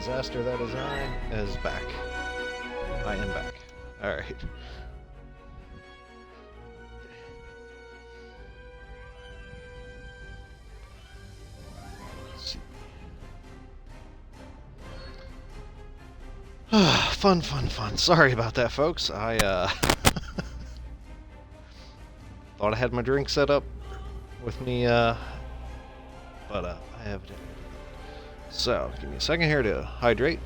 disaster that is I is back. I am back. Alright. Let's see. Fun. Sorry about that, folks. I thought I had my drink set up with me, but I have it. So, give me a second here to hydrate.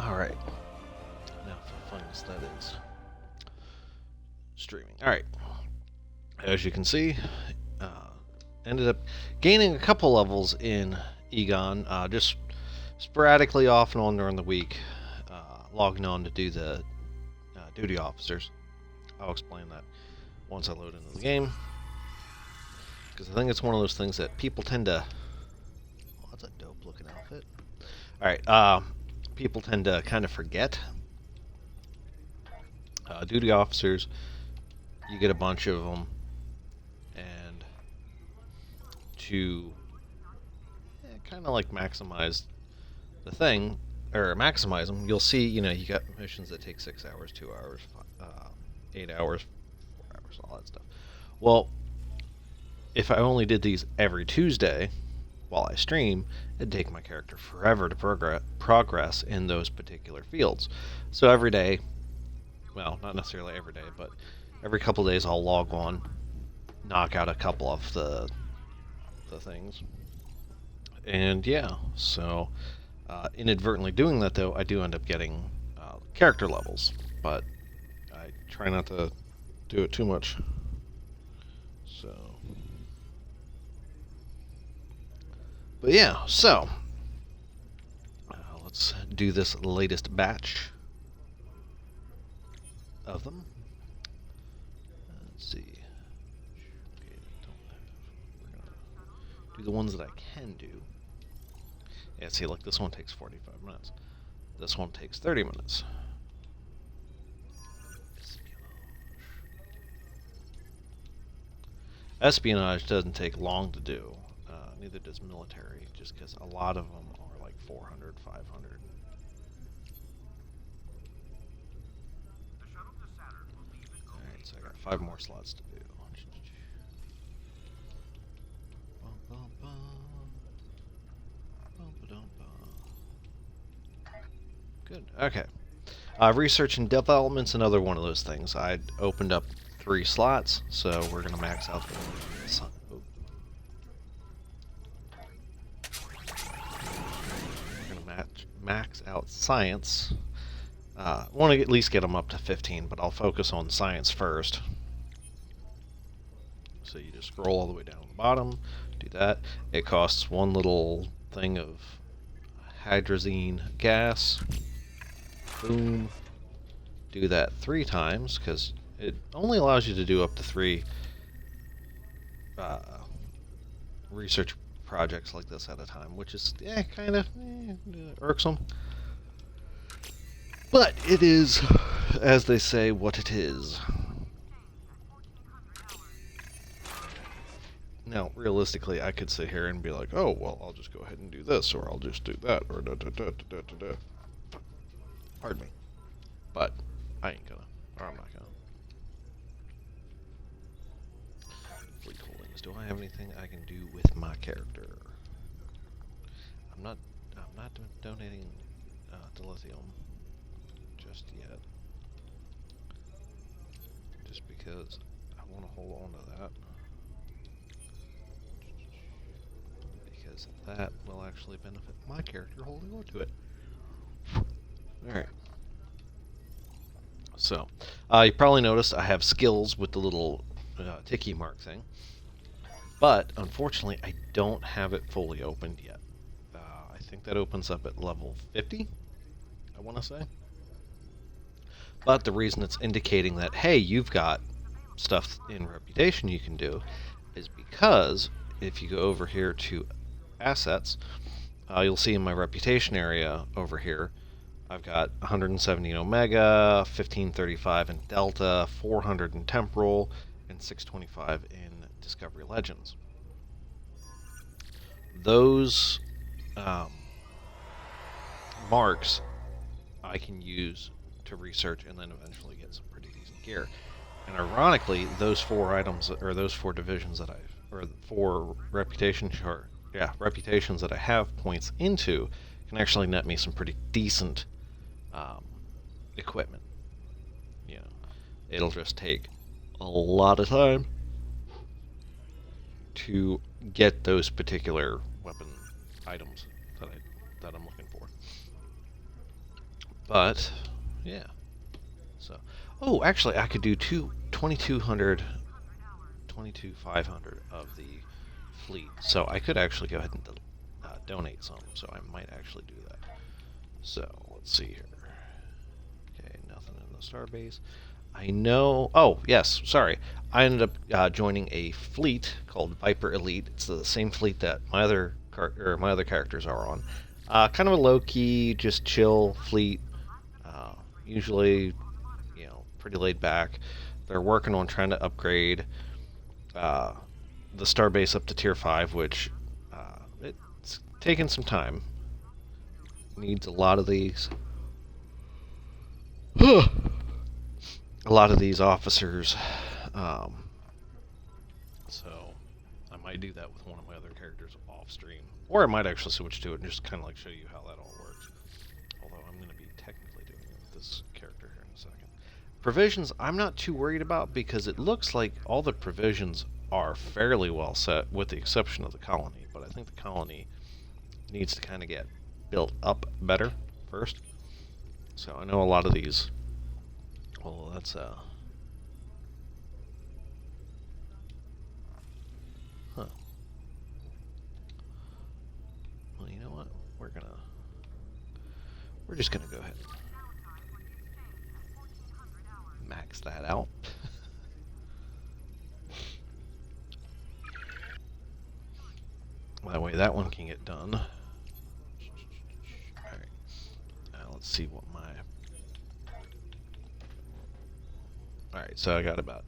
Alright. Now for funness, that is streaming. Alright. As you can see, ended up gaining a couple levels in Egon, just sporadically off and on during the week, logging on to do the duty officers. I'll explain that once I load into the game, because I think it's one of those things that people tend to... Oh, that's a dope looking outfit. Alright, people tend to kind of forget. Duty officers, you get a bunch of them, and to kind of like maximize the thing, or maximize them, you'll see, you know, you got missions that take 6 hours, 2 hours, 8 hours, 4 hours, all that stuff. Well, if I only did these every Tuesday while I stream, it'd take my character forever to progress in those particular fields. So every day, well, not necessarily every day, but every couple of days I'll log on, knock out a couple of the things. And yeah, so inadvertently doing that, though, I do end up getting character levels, but I try not to do it too much. So, but yeah, so let's do this latest batch of them. Let's see. Okay, we're gonna do the ones that I can do. Yeah, see, like this one takes 45 minutes. This one takes 30 minutes. Espionage doesn't take long to do. Neither does military, just because a lot of them are like 400, 500. Alright, so I got 5 more slots to do. Good. Okay. Research and development's another one of those things. I opened up 3 slots, so we're gonna max out the. We're gonna max out science. Want to at least get them up to 15, but I'll focus on science first. So you just scroll all the way down to the bottom. Do that. It costs 1 little thing of hydrazine gas. Boom. Do that 3 times, because it only allows you to do up to 3 research projects like this at a time, which is kind of irksome. But it is, as they say, what it is. Now, realistically, I could sit here and be like, oh, well, I'll just go ahead and do this, or I'll just do that, or da-da-da-da-da-da. Pardon me. But I ain't gonna. Or I'm not gonna. Fleet holdings. Do I have anything I can do with my character? I'm not donating dilithium just yet. Just because I want to hold on to that. Because that will actually benefit my character holding on to it. Alright. So, you probably noticed I have skills with the little ticky mark thing. But, unfortunately, I don't have it fully opened yet. I think that opens up at level 50, I want to say. But the reason it's indicating that, hey, you've got stuff in reputation you can do, is because if you go over here to assets, you'll see in my reputation area over here, I've got 170 in Omega, 1535 in Delta, 400 in Temporal, and 625 in Discovery Legends. Those um, marks I can use to research and then eventually get some pretty decent gear. And ironically, those 4 items or those 4 divisions that I've or 4 reputations that I have points into can actually net me some pretty decent um, equipment. You know, it'll just take a lot of time to get those particular weapon items that I'm looking for. But yeah, so actually I could do 2,200, 22,500 of the fleet, so I could actually go ahead and donate some. So I might actually do that. So let's see here. Okay, nothing in the starbase. I know. Oh, yes. Sorry. I ended up joining a fleet called Viper Elite. It's the same fleet that my other characters are on. Kind of a low key, just chill fleet. Usually, pretty laid back. They're working on trying to upgrade the starbase up to tier 5, which it's taken some time. Needs a lot of these. A lot of these officers. So I might do that with one of my other characters off stream, or I might actually switch to it and just kind of like show you how that all works. Although I'm going to be technically doing it with this character here in a second. Provisions I'm not too worried about because it looks like all the provisions are fairly well set, with the exception of the colony. But I think the colony needs to kind of get built up better first. So I know a lot of these. Well, that's Huh. Well, you know what? We're just gonna go ahead and max that out. That way that one can get done. Alright. Now let's see what my... Alright, so I got about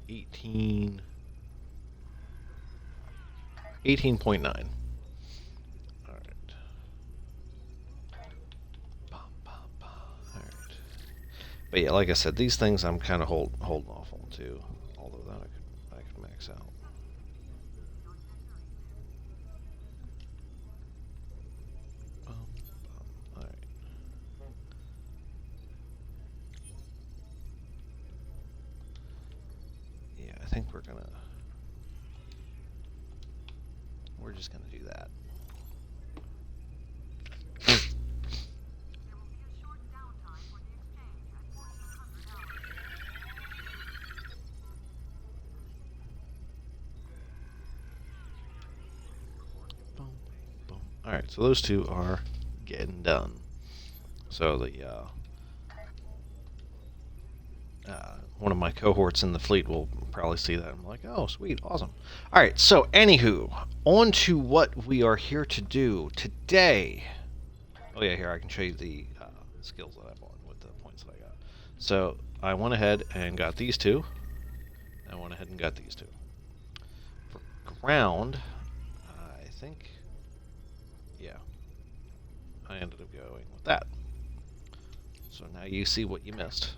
18... 18.9. Alright. Alright. But yeah, like I said, these things I'm kind of holding off on too. Although that I could max out. Alright. Yeah, I think we're just gonna do that. Alright, so those two are getting done. So the one of my cohorts in the fleet will probably see that. I'm like, oh, sweet, awesome. Alright, so anywho, on to what we are here to do today. Oh yeah, here, I can show you the skills that I bought with the points that I got. So I went ahead and got these two. I went ahead and got these two. For ground, I think, yeah, I ended up going with that. So now you see what you missed.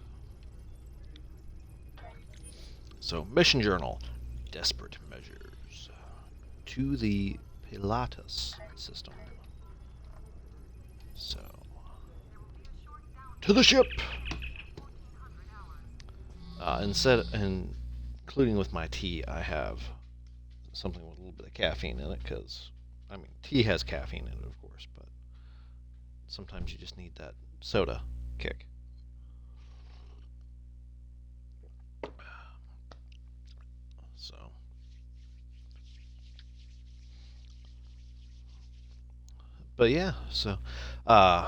So, mission journal, desperate measures to the Pilatus system. So, to the ship. Including with my tea, I have something with a little bit of caffeine in it because, I mean, tea has caffeine in it, of course, but sometimes you just need that soda kick. So, but yeah, so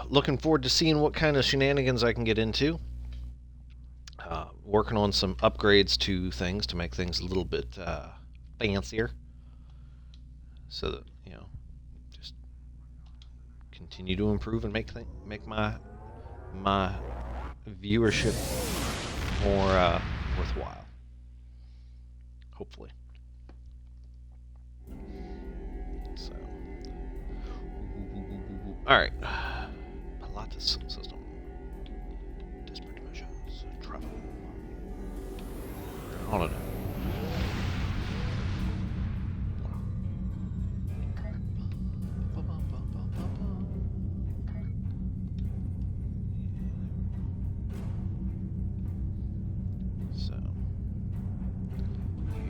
looking forward to seeing what kind of shenanigans I can get into. Working on some upgrades to things to make things a little bit fancier, so that just continue to improve and make my viewership more worthwhile. Hopefully. So, Alright. Pilates system. Desperate measures. Travel. Holiday. So,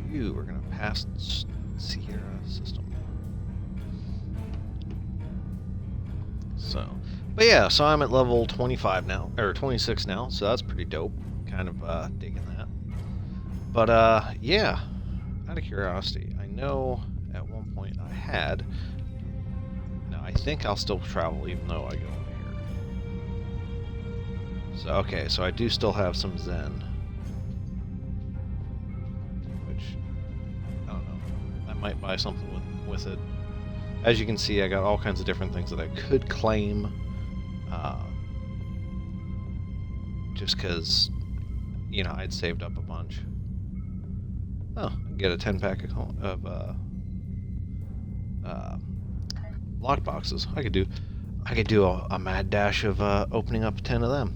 you are going to pass Sierra system. So, but yeah, so I'm at level 25 now, or 26 now, so that's pretty dope. Kind of digging that. But yeah, out of curiosity, I know at one point I had. Now I think I'll still travel even though I go over here. So okay, so I do still have some Zen, which I don't know. I might buy something with it. As you can see, I got all kinds of different things that I could claim, just because, you know, I'd saved up a bunch. Oh, I can get a 10-pack of lock boxes. I could do a mad dash of opening up 10 of them.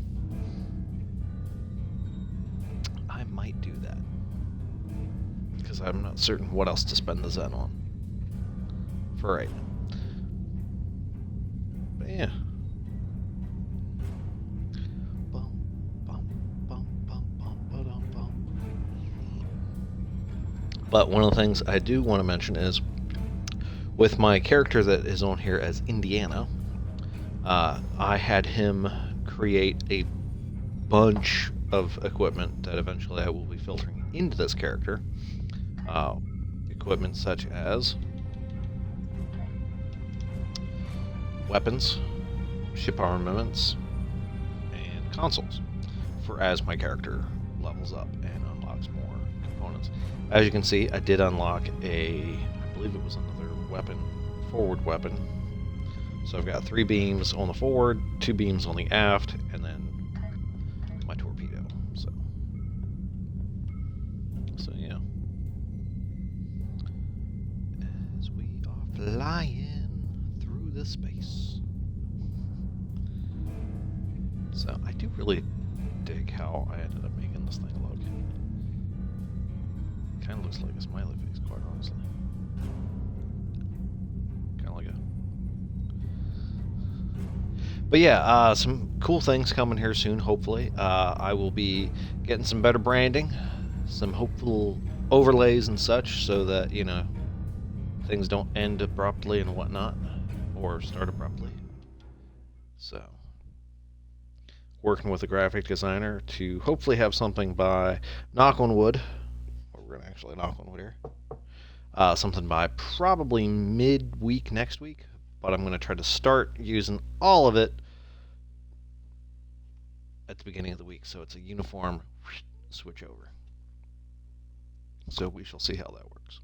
I might do that because I'm not certain what else to spend the Zen on for right now. But yeah. But one of the things I do want to mention is, with my character that is on here as Indiana, I had him create a bunch of equipment that eventually I will be filtering into this character. Equipment such as weapons, ship armaments, and consoles, for as my character levels up and unlocks more components. As you can see, I did unlock I believe it was another weapon, forward weapon. So I've got 3 beams on the forward, 2 beams on the aft, and then my torpedo. So yeah. As we are flying through the space. So I do really dig how I ended up making this thing look. Kind of looks like a smiley face, quite honestly. Kind of like a... But yeah, some cool things coming here soon, hopefully. I will be getting some better branding, some hopeful overlays and such, so that, you know, things don't end abruptly and whatnot, or start abruptly. So, working with a graphic designer to hopefully have something by, knock on wood, we're gonna actually knock on wood here, something by probably mid-week next week, but I'm gonna try to start using all of it at the beginning of the week, so it's a uniform switch over. So we shall see how that works.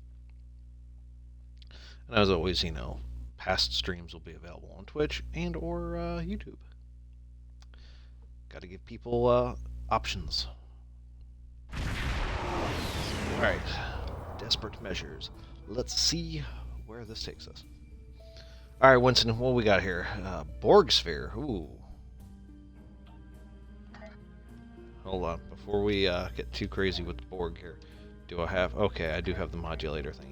And as always, you know, past streams will be available on Twitch and or YouTube. Got to give people options. Alright, desperate measures. Let's see where this takes us. Alright, Winston, what we got here? Borg sphere. Ooh. Hold on, before we get too crazy with the Borg here. Do I have... Okay, I do have the modulator thingy.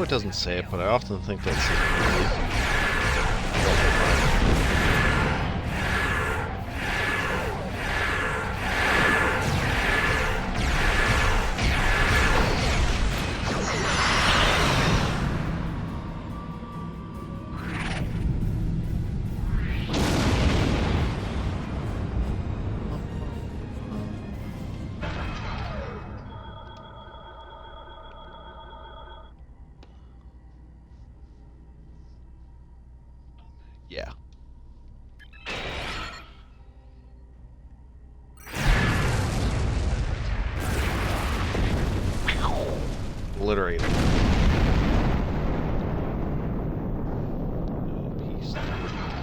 It doesn't say it, but I often think that's it. obliterated. No peace.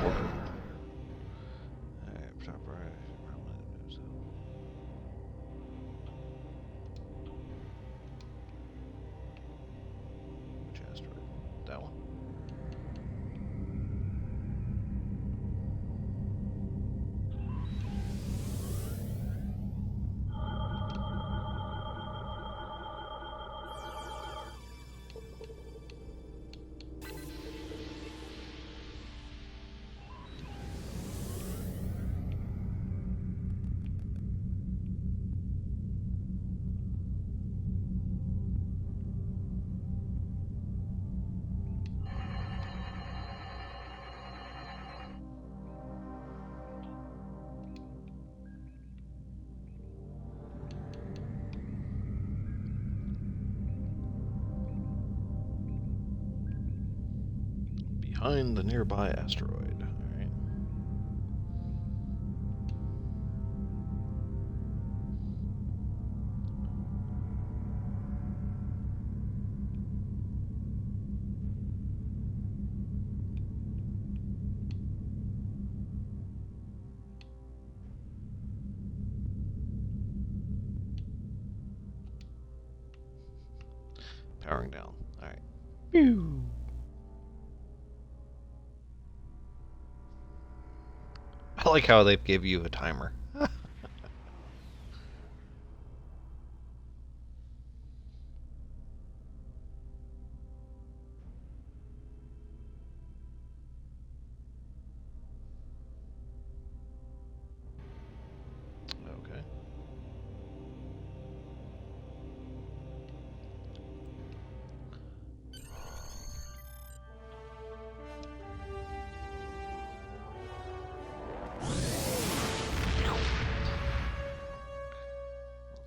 Order. Alright, top right. Which asteroid? That one? Behind the nearby asteroid. Alright. Powering down. Alright. Pew! I like how they give you a timer. Okay.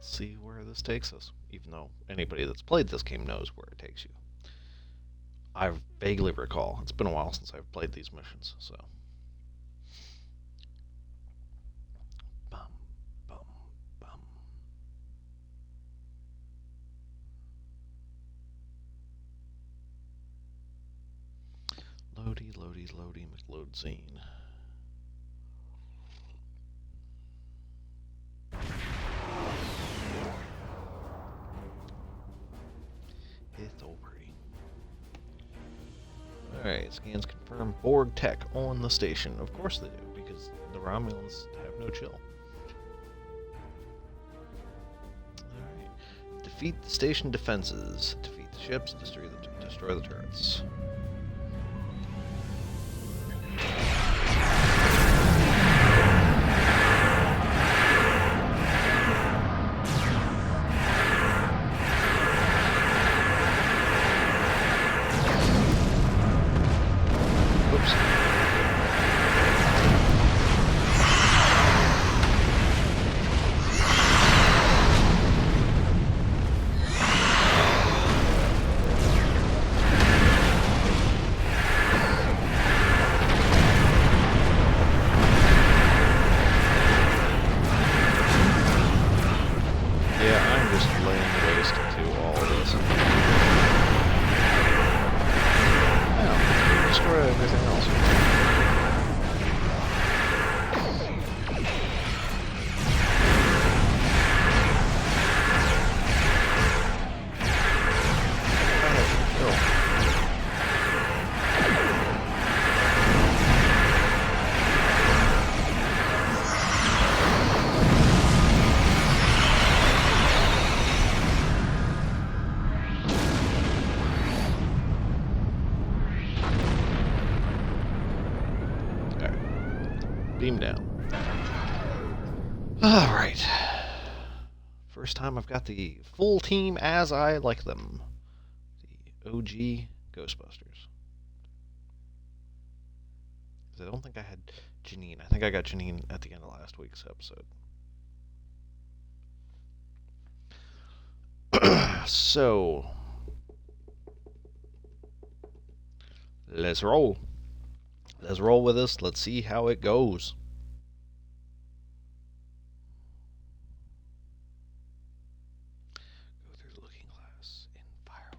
See where this takes us, even though anybody that's played this game knows where it takes you. I vaguely recall. It's been a while since I've played these missions, so. Bum, bum, bum. Loady, loady, loady, McLoad scene. It's all pretty. Alright, scans confirm Borg tech on the station. Of course they do, because the Romulans have no chill. Alright. Defeat the station defenses. Defeat the ships, destroy the turrets. Beam down. Alright. First time I've got the full team as I like them. The OG Ghostbusters. I don't think I had Janine. I think I got Janine at the end of last week's episode. So, let's roll. Let's roll with this. Let's see how it goes. Go through the looking glass in firelight.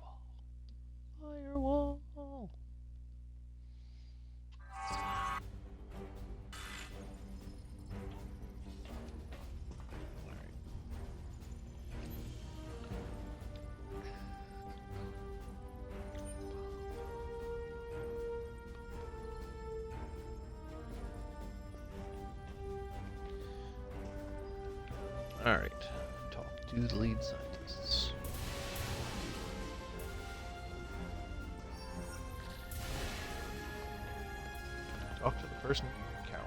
Alright. Talk to the lead scientists. Talk to the person cowering.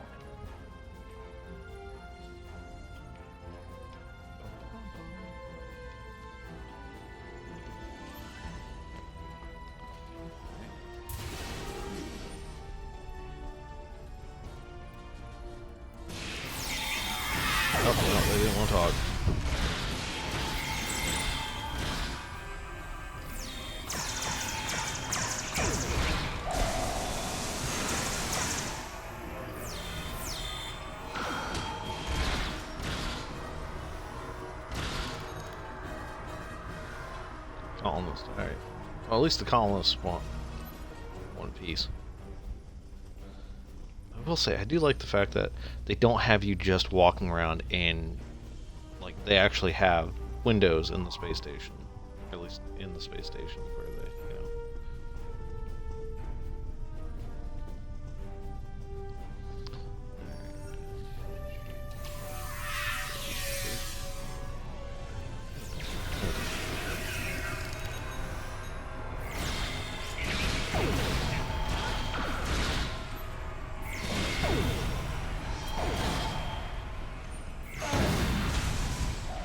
Oh, no, they didn't want to talk. Colonists, alright. Well, at least the colonists want one piece. I will say, I do like the fact that they don't have you just walking around and, like, they actually have windows in the space station. At least in the space station where they, you know.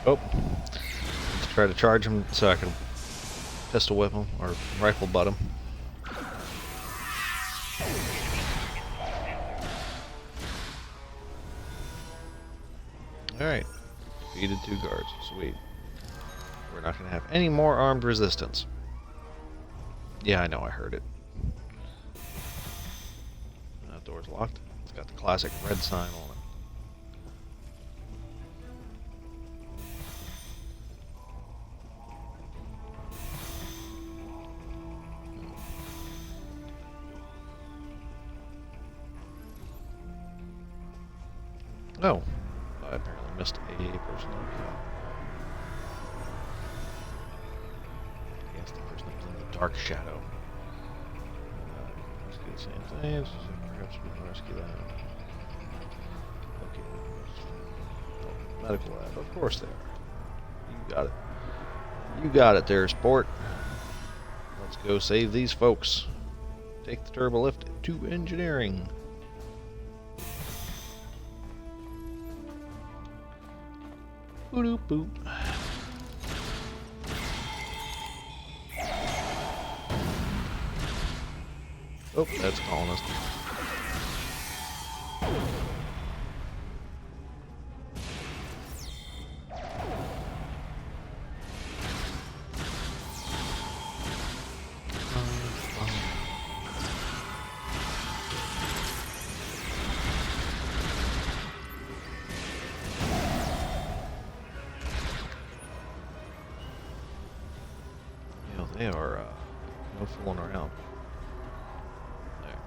Oh, let's try to charge him so I can pistol whip him or rifle butt him. Alright, defeated 2 guards, sweet. We're not going to have any more armed resistance. Yeah, I know, I heard it. That door's locked. It's got the classic red sign on it. Oh, I apparently missed a person. Yes, the person that was in the dark shadow. Let's do the same thing. Perhaps we can rescue that. Okay. Oh, medical lab. Of course they are. You got it. You got it there, sport. Let's go save these folks. Take the turbo lift to engineering. Boop boop. Oh, that's colonist. They are no fooling around. There.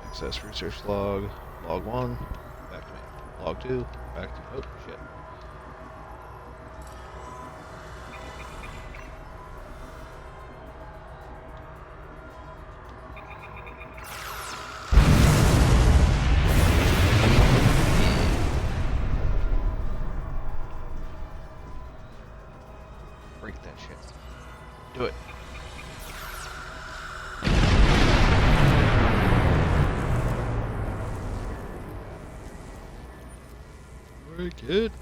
Access research log. Log 1. Back to me. Log 2. Back to... Oh, shit. Break that shit. Do it. Break it.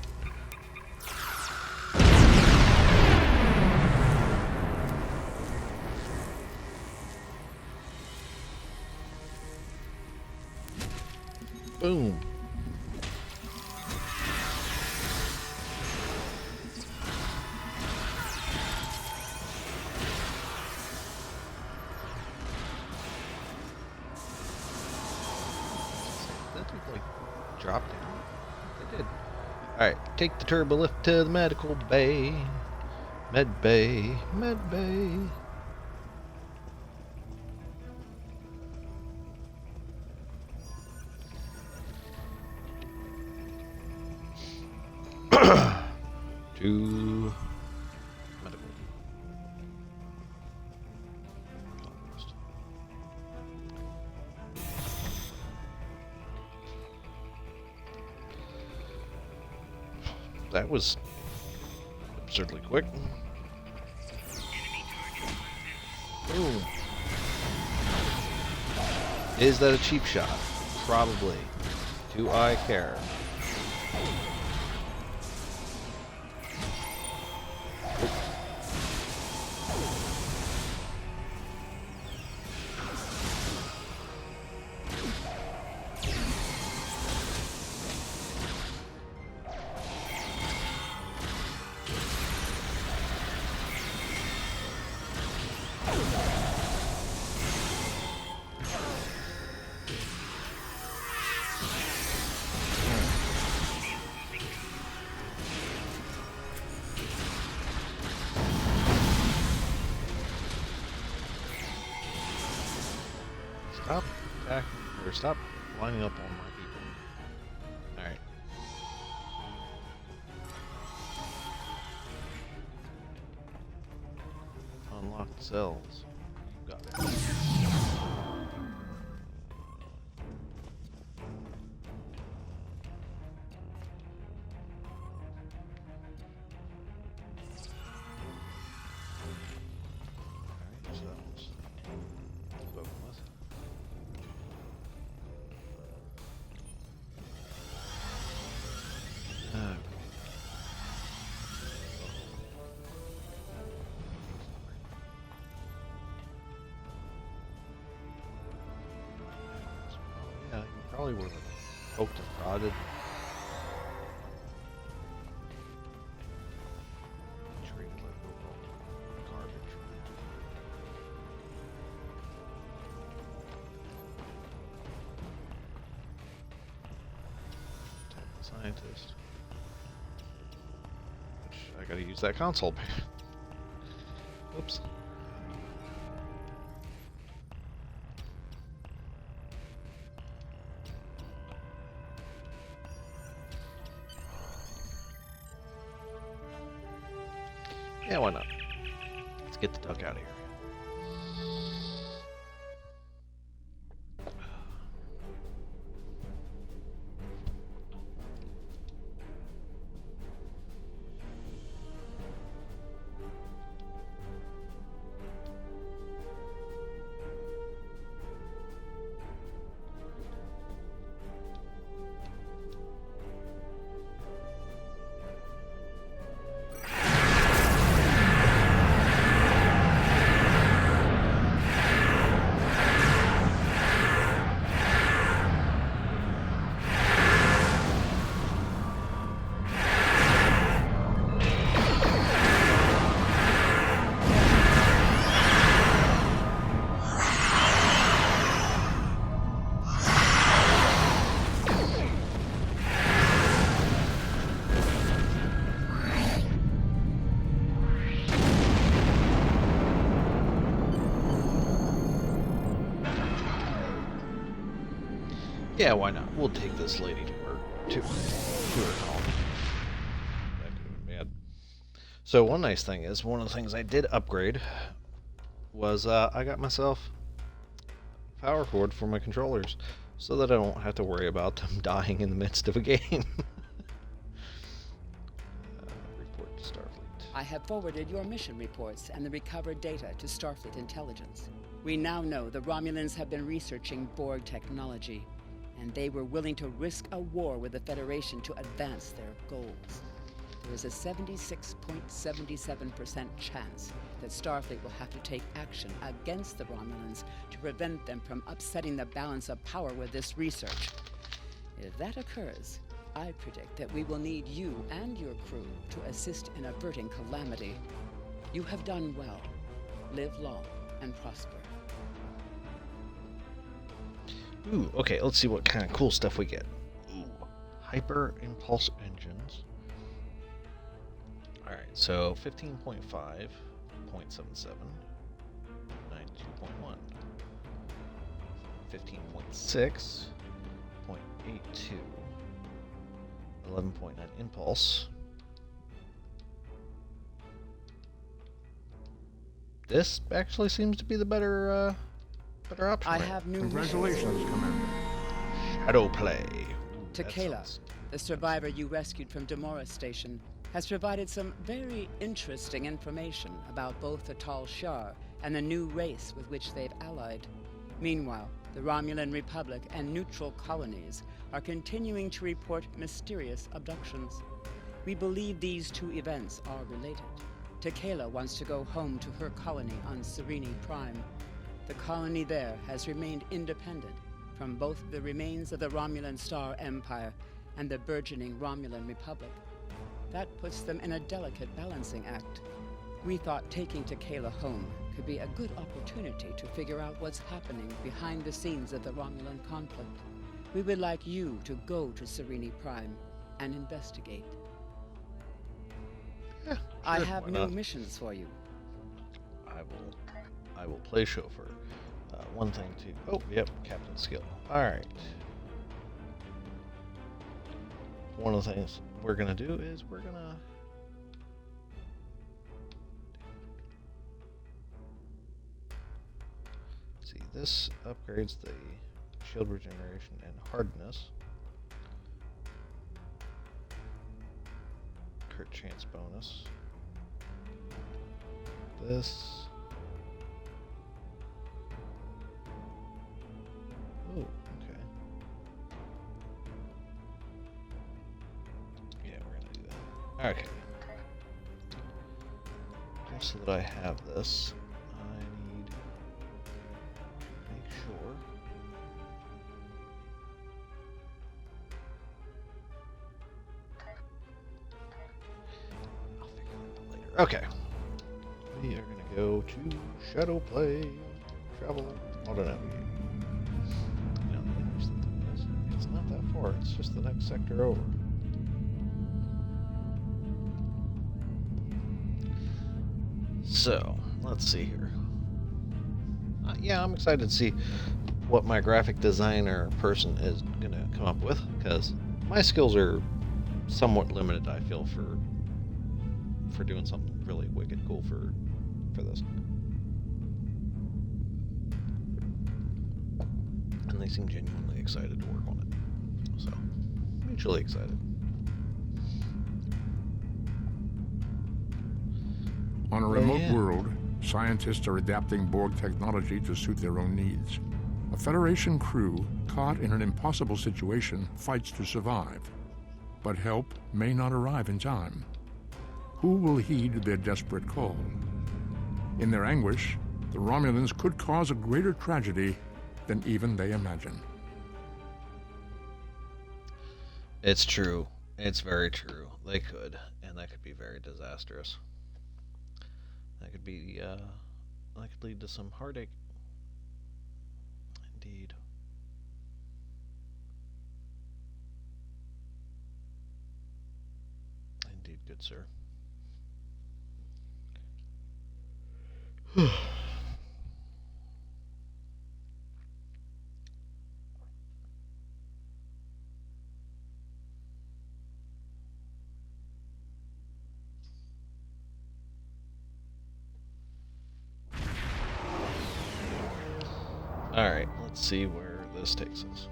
Boom. Dropped it. They did. Alright, take the turbo lift to the medical bay. Med bay. Med bay. To medical. that was absurdly quick. Boom. Is that a cheap shot? Probably. Do I care? Stop attacking, or stop lining up on my people. Alright. Unlocked cells. Got it. Alright, so that one's spoken with. Yeah, you probably would have poked and prodded. Treated like garbage. Attack the scientist. Which I gotta use that console. Oops. Yeah, why not? Let's get the duck out of here. Yeah, why not? We'll take this lady to her home. That could have been bad. So one nice thing is, one of the things I did upgrade was I got myself a power cord for my controllers, so that I don't have to worry about them dying in the midst of a game. Report to Starfleet. I have forwarded your mission reports and the recovered data to Starfleet Intelligence. We now know the Romulans have been researching Borg technology, and they were willing to risk a war with the Federation to advance their goals. There is a 76.77% chance that Starfleet will have to take action against the Romulans to prevent them from upsetting the balance of power with this research. If that occurs, I predict that we will need you and your crew to assist in averting calamity. You have done well. Live long and prosper. Ooh, okay, let's see what kind of cool stuff we get. Ooh, hyper impulse engines. Alright, so 15.5, 0.77, 92.1, 15.6, 0.82, 11.9 impulse. This actually seems to be the better option. I have new Congratulations, Commander. Shadow play. to Kayla. The survivor you rescued from Demoris Station has provided some very interesting information about both the Tal Shar and the new race with which they've allied. Meanwhile, the Romulan Republic and neutral colonies are continuing to report mysterious abductions. We believe these two events are related. Tequila wants to go home to her colony on Serene Prime. The colony there has remained independent from both the remains of the Romulan Star Empire and the burgeoning Romulan Republic. That puts them in a delicate balancing act. We thought taking Tequila home could be a good opportunity to figure out what's happening behind the scenes of the Romulan conflict. We would like you to go to Serene Prime and investigate. Yeah, sure, I have why new not? missions for you. I will play chauffeur. One thing to... Oh, yep, Captain Skill. Alright. One of the things we're going to do is we're going to... See, this upgrades the shield regeneration and hardness. Crit chance bonus. This... Oh, okay. Yeah, we're gonna do that. Okay. Just so that I have this, I need to make sure. I'll figure that out later. Okay. We are gonna go to Shadow Play. Travel. Auto navigate. It's not that far, it's just the next sector over. So, let's see here. Yeah, I'm excited to see what my graphic designer person is going to come up with, because my skills are somewhat limited, I feel, for doing something really wicked cool for this. And they seem genuinely excited to work on it. So, mutually excited. On a remote world, scientists are adapting Borg technology to suit their own needs. A Federation crew caught in an impossible situation fights to survive, but help may not arrive in time. Who will heed their desperate call? In their anguish, the Romulans could cause a greater tragedy than even they imagine. It's true. It's very true. They could, and that could be very disastrous. That could be, that could lead to some heartache. Indeed. Indeed, good sir. Alright, let's see where this takes us.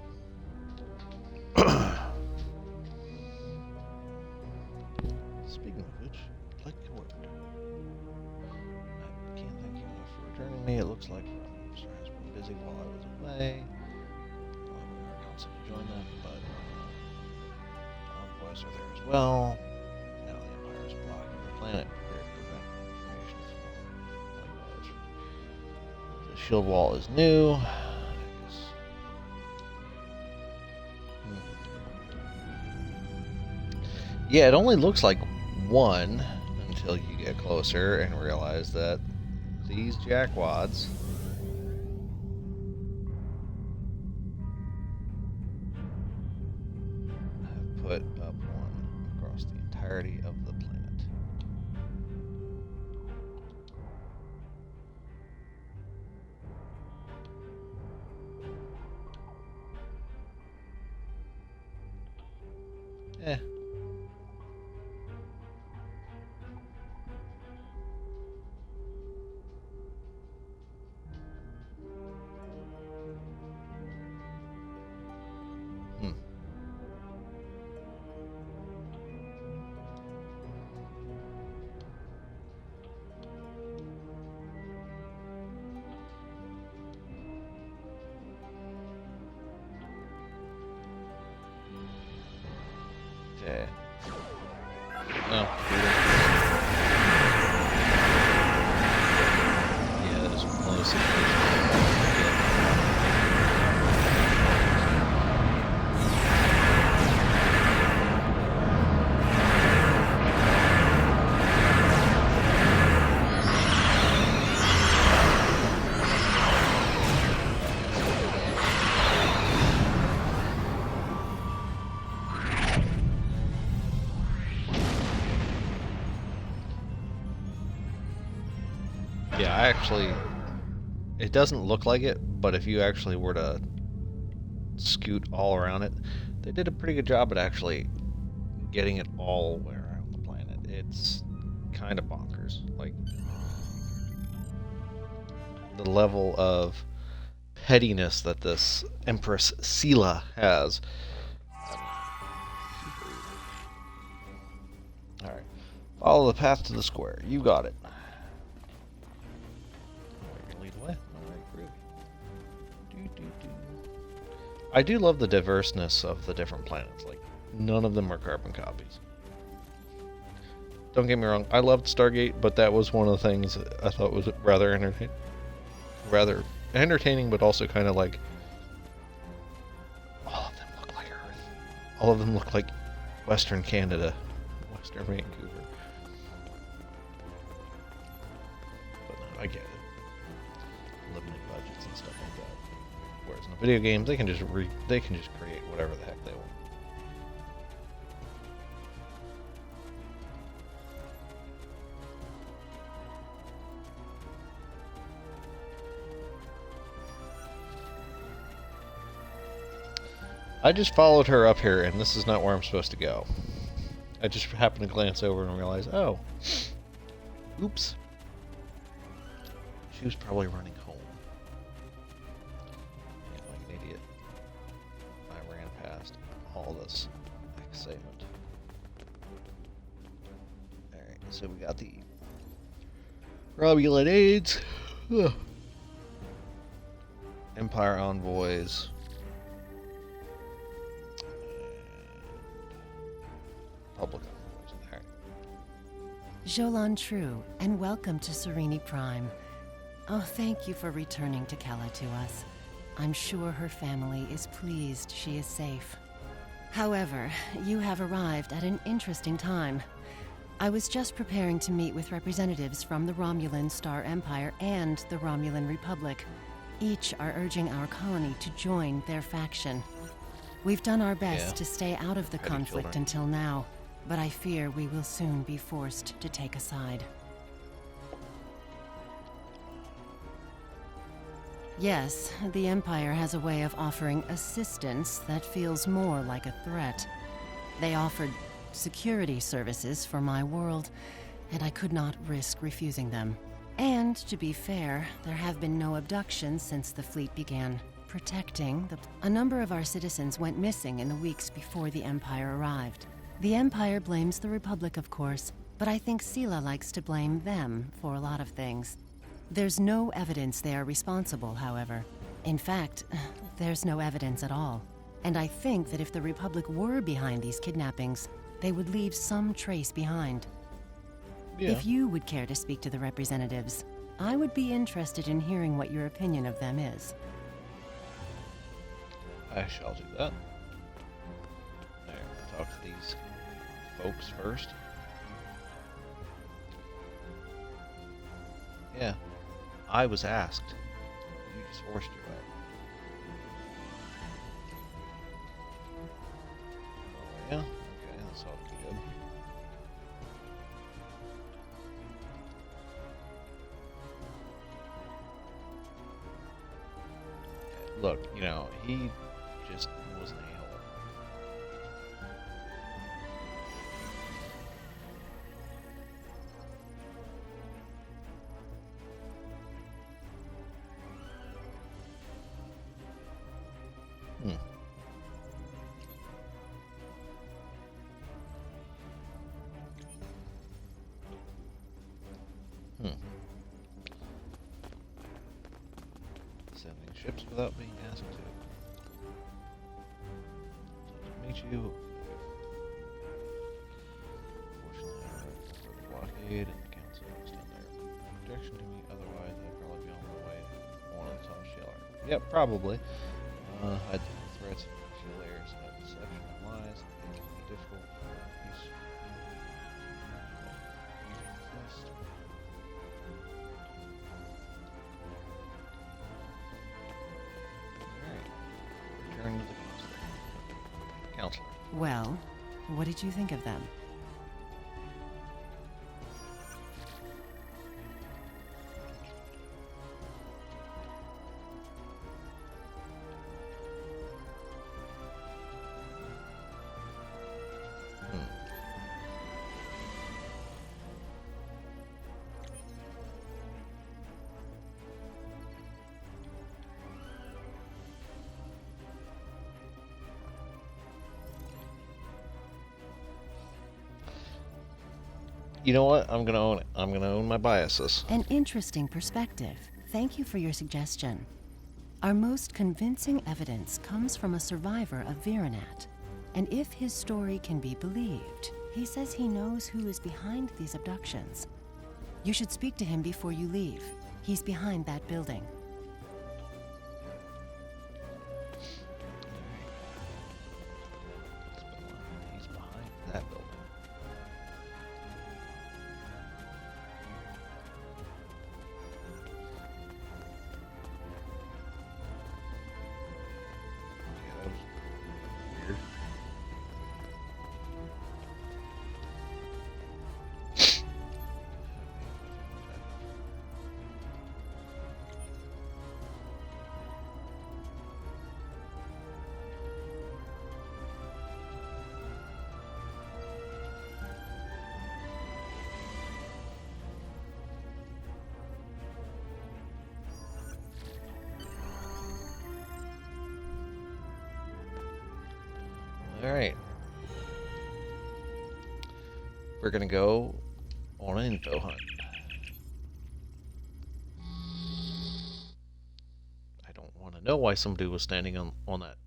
Speaking of which, like your word. I can't thank you enough for returning me. It looks like Romulan has been busy while I was away. We were constantly to join them, but envoys are there as well. Now the Empire is blocking the planet. Here to prevent information from likewise. The shield wall is new. Yeah, it only looks like one until you get closer and realize that these jackwads have put up one across the entirety of the planet. Eh. Yeah. Oh. Yeah, there's one of those situations. Yeah, I actually, it doesn't look like it, but if you actually were to scoot all around it, they did a pretty good job at actually getting it all the way around the planet. It's kind of bonkers. Like, the level of pettiness that this Empress Sela has. Alright. Follow the path to the square. You got it. Lead away. Alright, groovy. I do love the diverseness of the different planets. Like, none of them are carbon copies. Don't get me wrong, I loved Stargate, but that was one of the things I thought was rather entertaining, but also kind of like, all of them look like Earth. All of them look like Western Canada, Western Vancouver. But no, I get it. Limited budgets and stuff like that. Whereas in a video game, they can just create whatever the heck they want. I just followed her up here, and this is not where I'm supposed to go. I just happened to glance over and realize, oh, oops. She was probably running home. Yeah, like an idiot. I ran past all this excitement. Alright, so we got the Romulan aides. Empire envoys. Public envoys. Alright. Jolan True, and welcome to Sereni Prime. Oh, thank you for returning to Kella to us. I'm sure her family is pleased she is safe. However, you have arrived at an interesting time. I was just preparing to meet with representatives from the Romulan Star Empire and the Romulan Republic. Each are urging our colony to join their faction. We've done our best to stay out of the conflict until now, but I fear we will soon be forced to take a side. Yes, the Empire has a way of offering assistance that feels more like a threat. They offered security services for my world, and I could not risk refusing them. And, to be fair, there have been no abductions since the fleet began protecting the... A number of our citizens went missing in the weeks before the Empire arrived. The Empire blames the Republic, of course, but I think Sela likes to blame them for a lot of things. There's no evidence they are responsible, however. In fact, there's no evidence at all. And I think that if the Republic were behind these kidnappings, they would leave some trace behind. Yeah. If you would care to speak to the representatives, I would be interested in hearing what your opinion of them is. I shall do that. There, we'll talk to these folks first. Yeah, I was asked. You just forced your way. Oh, yeah? Okay, that's all good. Look, you know, he just was an a-hole. Sending ships without being asked to. To meet you. Aid and council stand there. Protection to me, otherwise I'd probably be on my way. One of the tunnel shielders. Yep, probably. Hide the threats, few layers of deception and lies. It can be difficult for a piece. Alright. Return to the counselor. Well, what did you think of them? You know what? I'm gonna own it. I'm gonna own my biases. An interesting perspective. Thank you for your suggestion. Our most convincing evidence comes from a survivor of Virenat. And if his story can be believed, he says he knows who is behind these abductions. You should speak to him before you leave. He's behind that building. He's behind that building. Yeah, that was weird. Alright. We're gonna go on an info hunt. I don't want to know why somebody was standing on that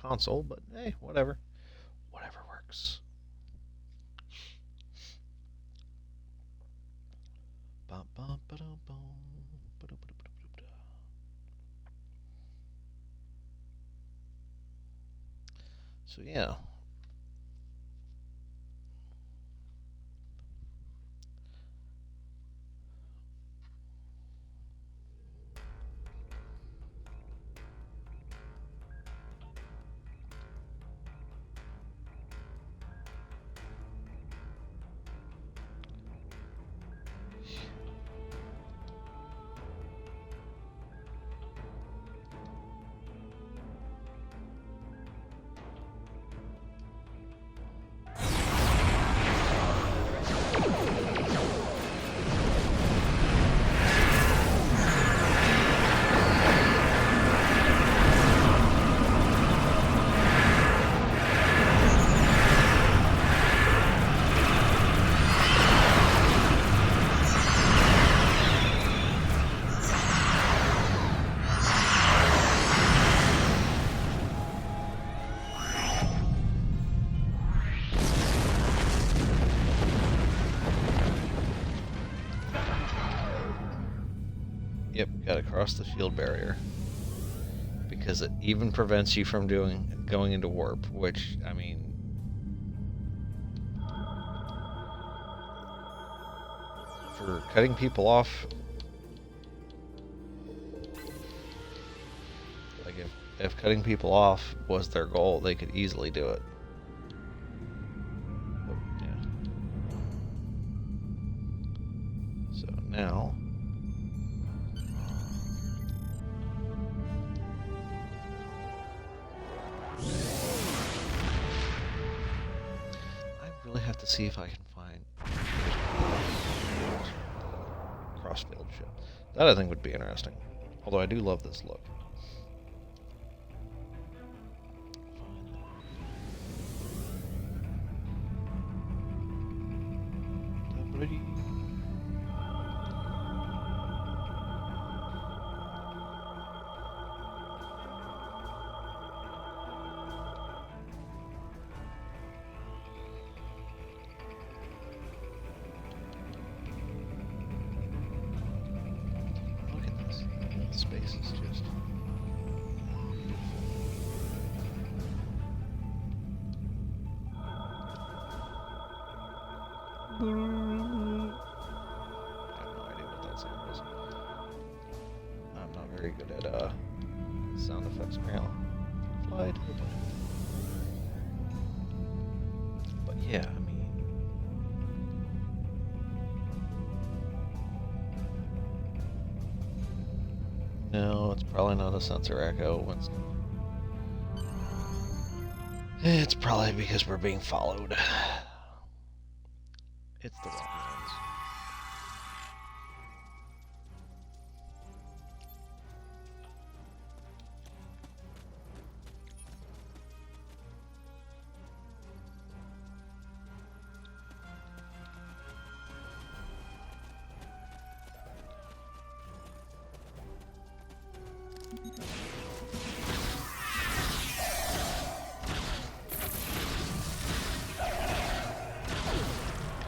console, but hey, whatever. Whatever works. Bum, bum, ba-dum, bum, ba-dum, ba-dum, ba-dum, ba-dum. So yeah. Yep, gotta cross the shield barrier. Because it even prevents you from going into warp, which, I mean... For cutting people off... Like, if cutting people off was their goal, they could easily do it. Oh, yeah. So now... have to see if I can find crossfield ship. That I think would be interesting. Although I do love this look. I have no idea what that sound was. I'm not very good at sound effects apparently. Fly to the planet. But yeah, I mean, no, it's probably not a sensor echo. It's probably because we're being followed. It's the Romulans.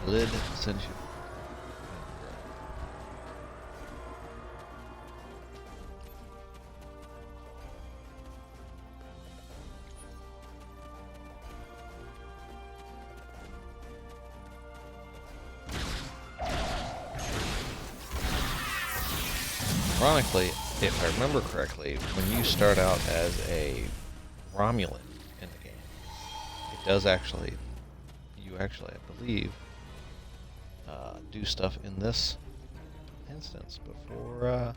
Lid sentient. Ironically, if I remember correctly, when you start out as a Romulan in the game, it does actually, I believe, do stuff in this instance before, we're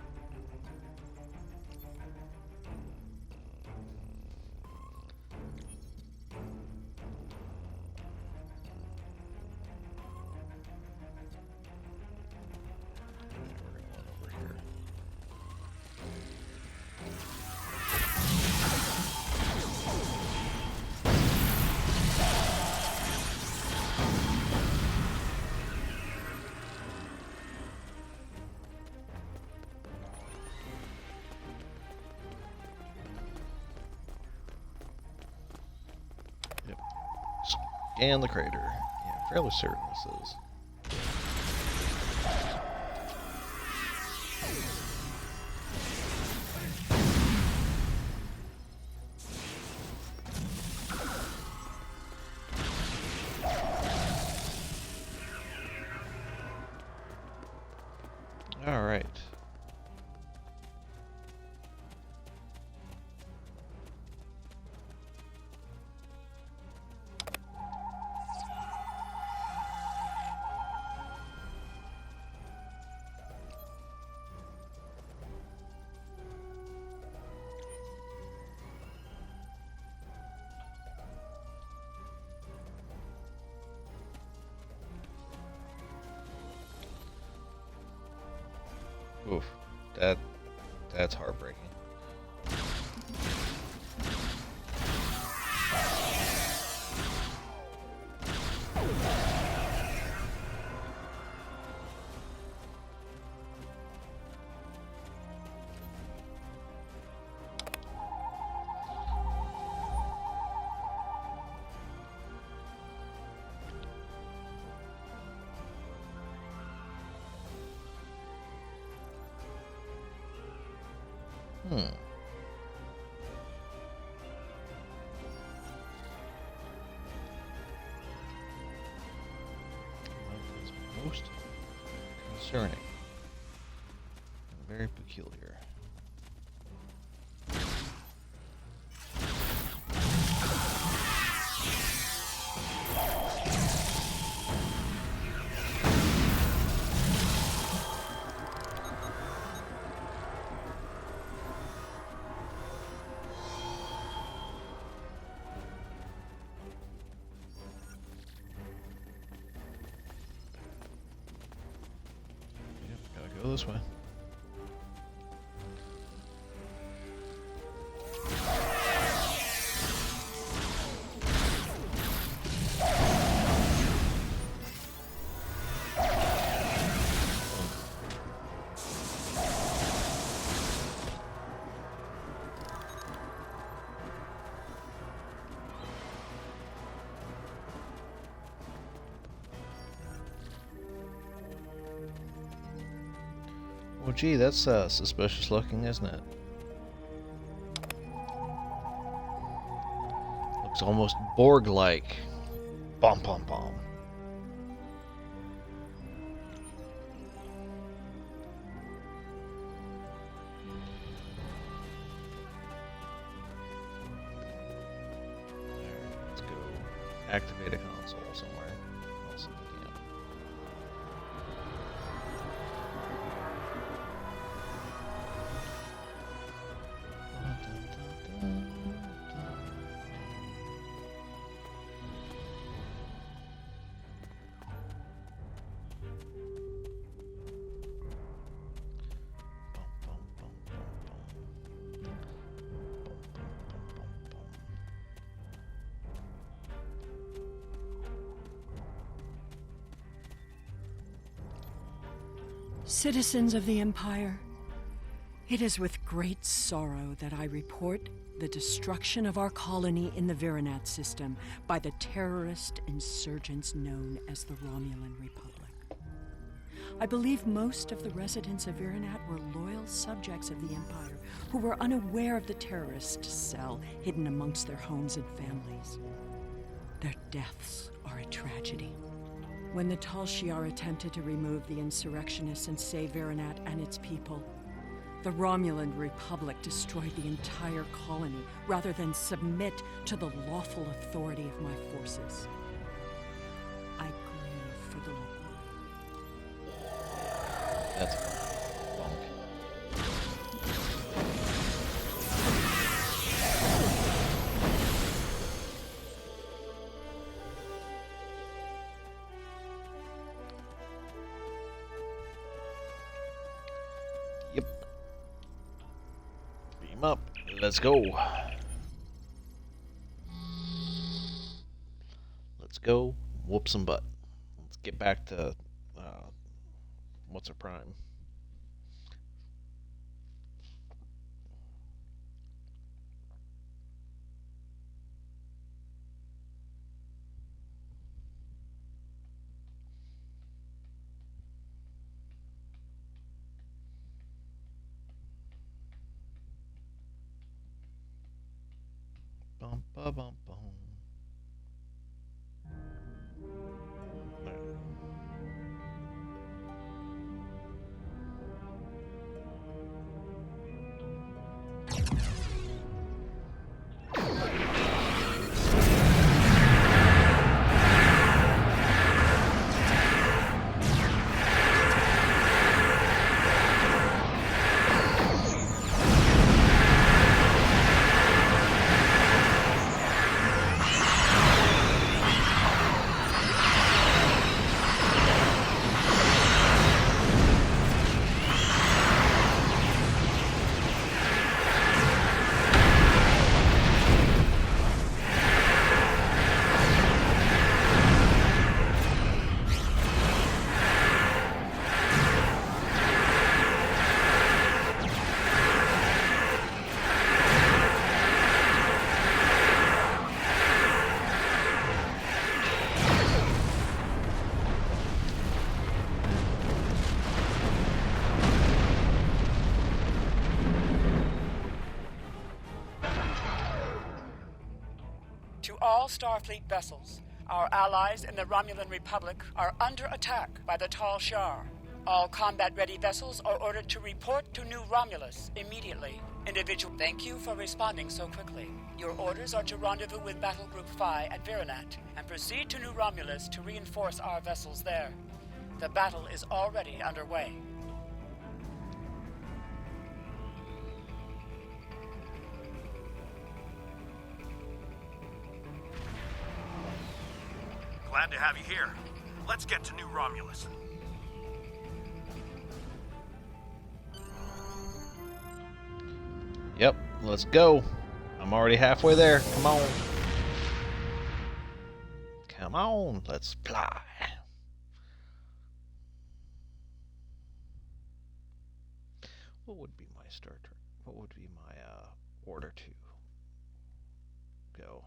going over here. Scan the crater. Yeah, fairly certain this is. All right. Oof, that's heartbreaking. That's most concerning. Very peculiar. Go this way. Well, gee, that's suspicious looking, isn't it? Looks almost Borg-like. Bomb, bomb, bomb. activate a console somewhere. Also looking up. Citizens of the Empire, it is with great sorrow that I report the destruction of our colony in the Virinat system by the terrorist insurgents known as the Romulan Republic. I believe most of the residents of Virinat were loyal subjects of the Empire who were unaware of the terrorist cell hidden amongst their homes and families. Their deaths are a tragedy. When the Tal Shiar attempted to remove the insurrectionists and save Virinat and its people, the Romulan Republic destroyed the entire colony rather than submit to the lawful authority of my forces. I grieve for the That's bonk. Yep. Beam up. Let's go. Let's go. Whoop some butt. Let's get back to what's her prime? Bum ba bum bum. To all Starfleet vessels, our allies in the Romulan Republic are under attack by the Tal Shiar. All combat-ready vessels are ordered to report to New Romulus immediately. Individual, thank you for responding so quickly. Your orders are to rendezvous with Battle Group Phi at Virinat and proceed to New Romulus to reinforce our vessels there. The battle is already underway. Glad to have you here. Let's get to New Romulus. Yep, let's go. I'm already halfway there. Come on. Come on, let's fly. What would be my Star Trek? What would be my order to go?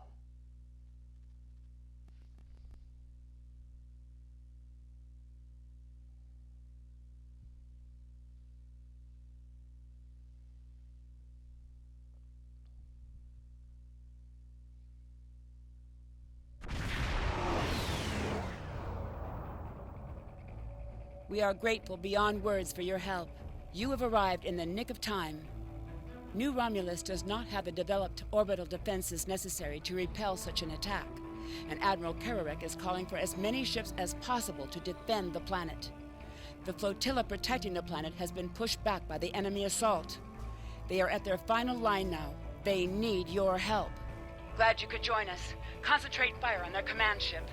We are grateful beyond words for your help. You have arrived in the nick of time. New Romulus does not have the developed orbital defenses necessary to repel such an attack. and Admiral Kararek is calling for as many ships as possible to defend the planet. The flotilla protecting the planet has been pushed back by the enemy assault. They are at their final line now. They need your help. Glad you could join us. Concentrate fire on their command ship.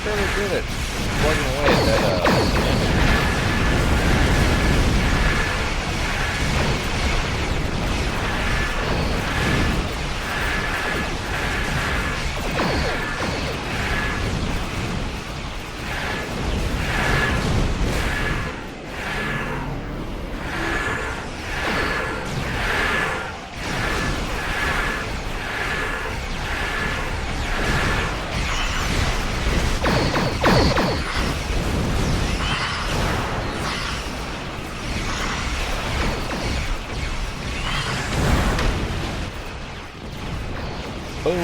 Fairly good at plugging away at that boom.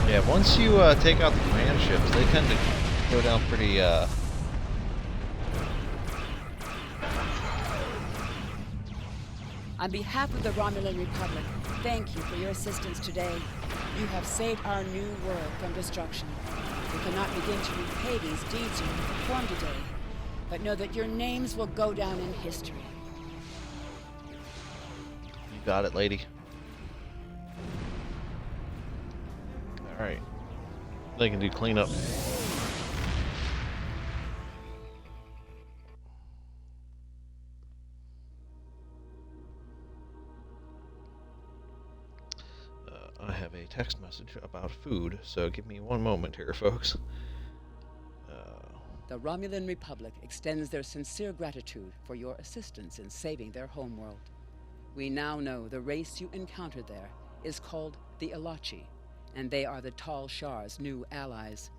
Yeah, once you take out the command ships, they tend to go down pretty, On behalf of the Romulan Republic, thank you for your assistance today. You have saved our new world from destruction. We cannot begin to repay these deeds you have performed today, but know that your names will go down in history. you got it, lady. Alright. They can do cleanup. I have a text message about food, so give me one moment here, folks. The Romulan Republic extends their sincere gratitude for your assistance in saving their homeworld. We now know the race you encountered there is called the Elachi, and they are the Tal Shar's new allies.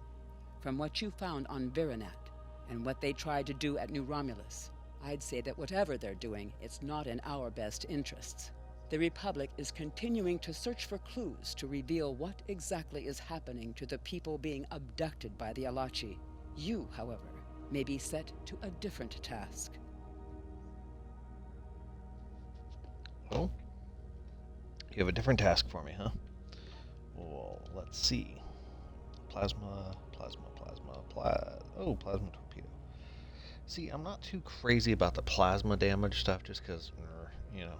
From what you found on Virinat and what they tried to do at New Romulus, I'd say that whatever they're doing, it's not in our best interests. The Republic is continuing to search for clues to reveal what exactly is happening to the people being abducted by the Alachi. You, however, may be set to a different task. Oh? You have a different task for me, huh? Well, let's see. Plasma torpedo. See, I'm not too crazy about the plasma damage stuff just because, you know.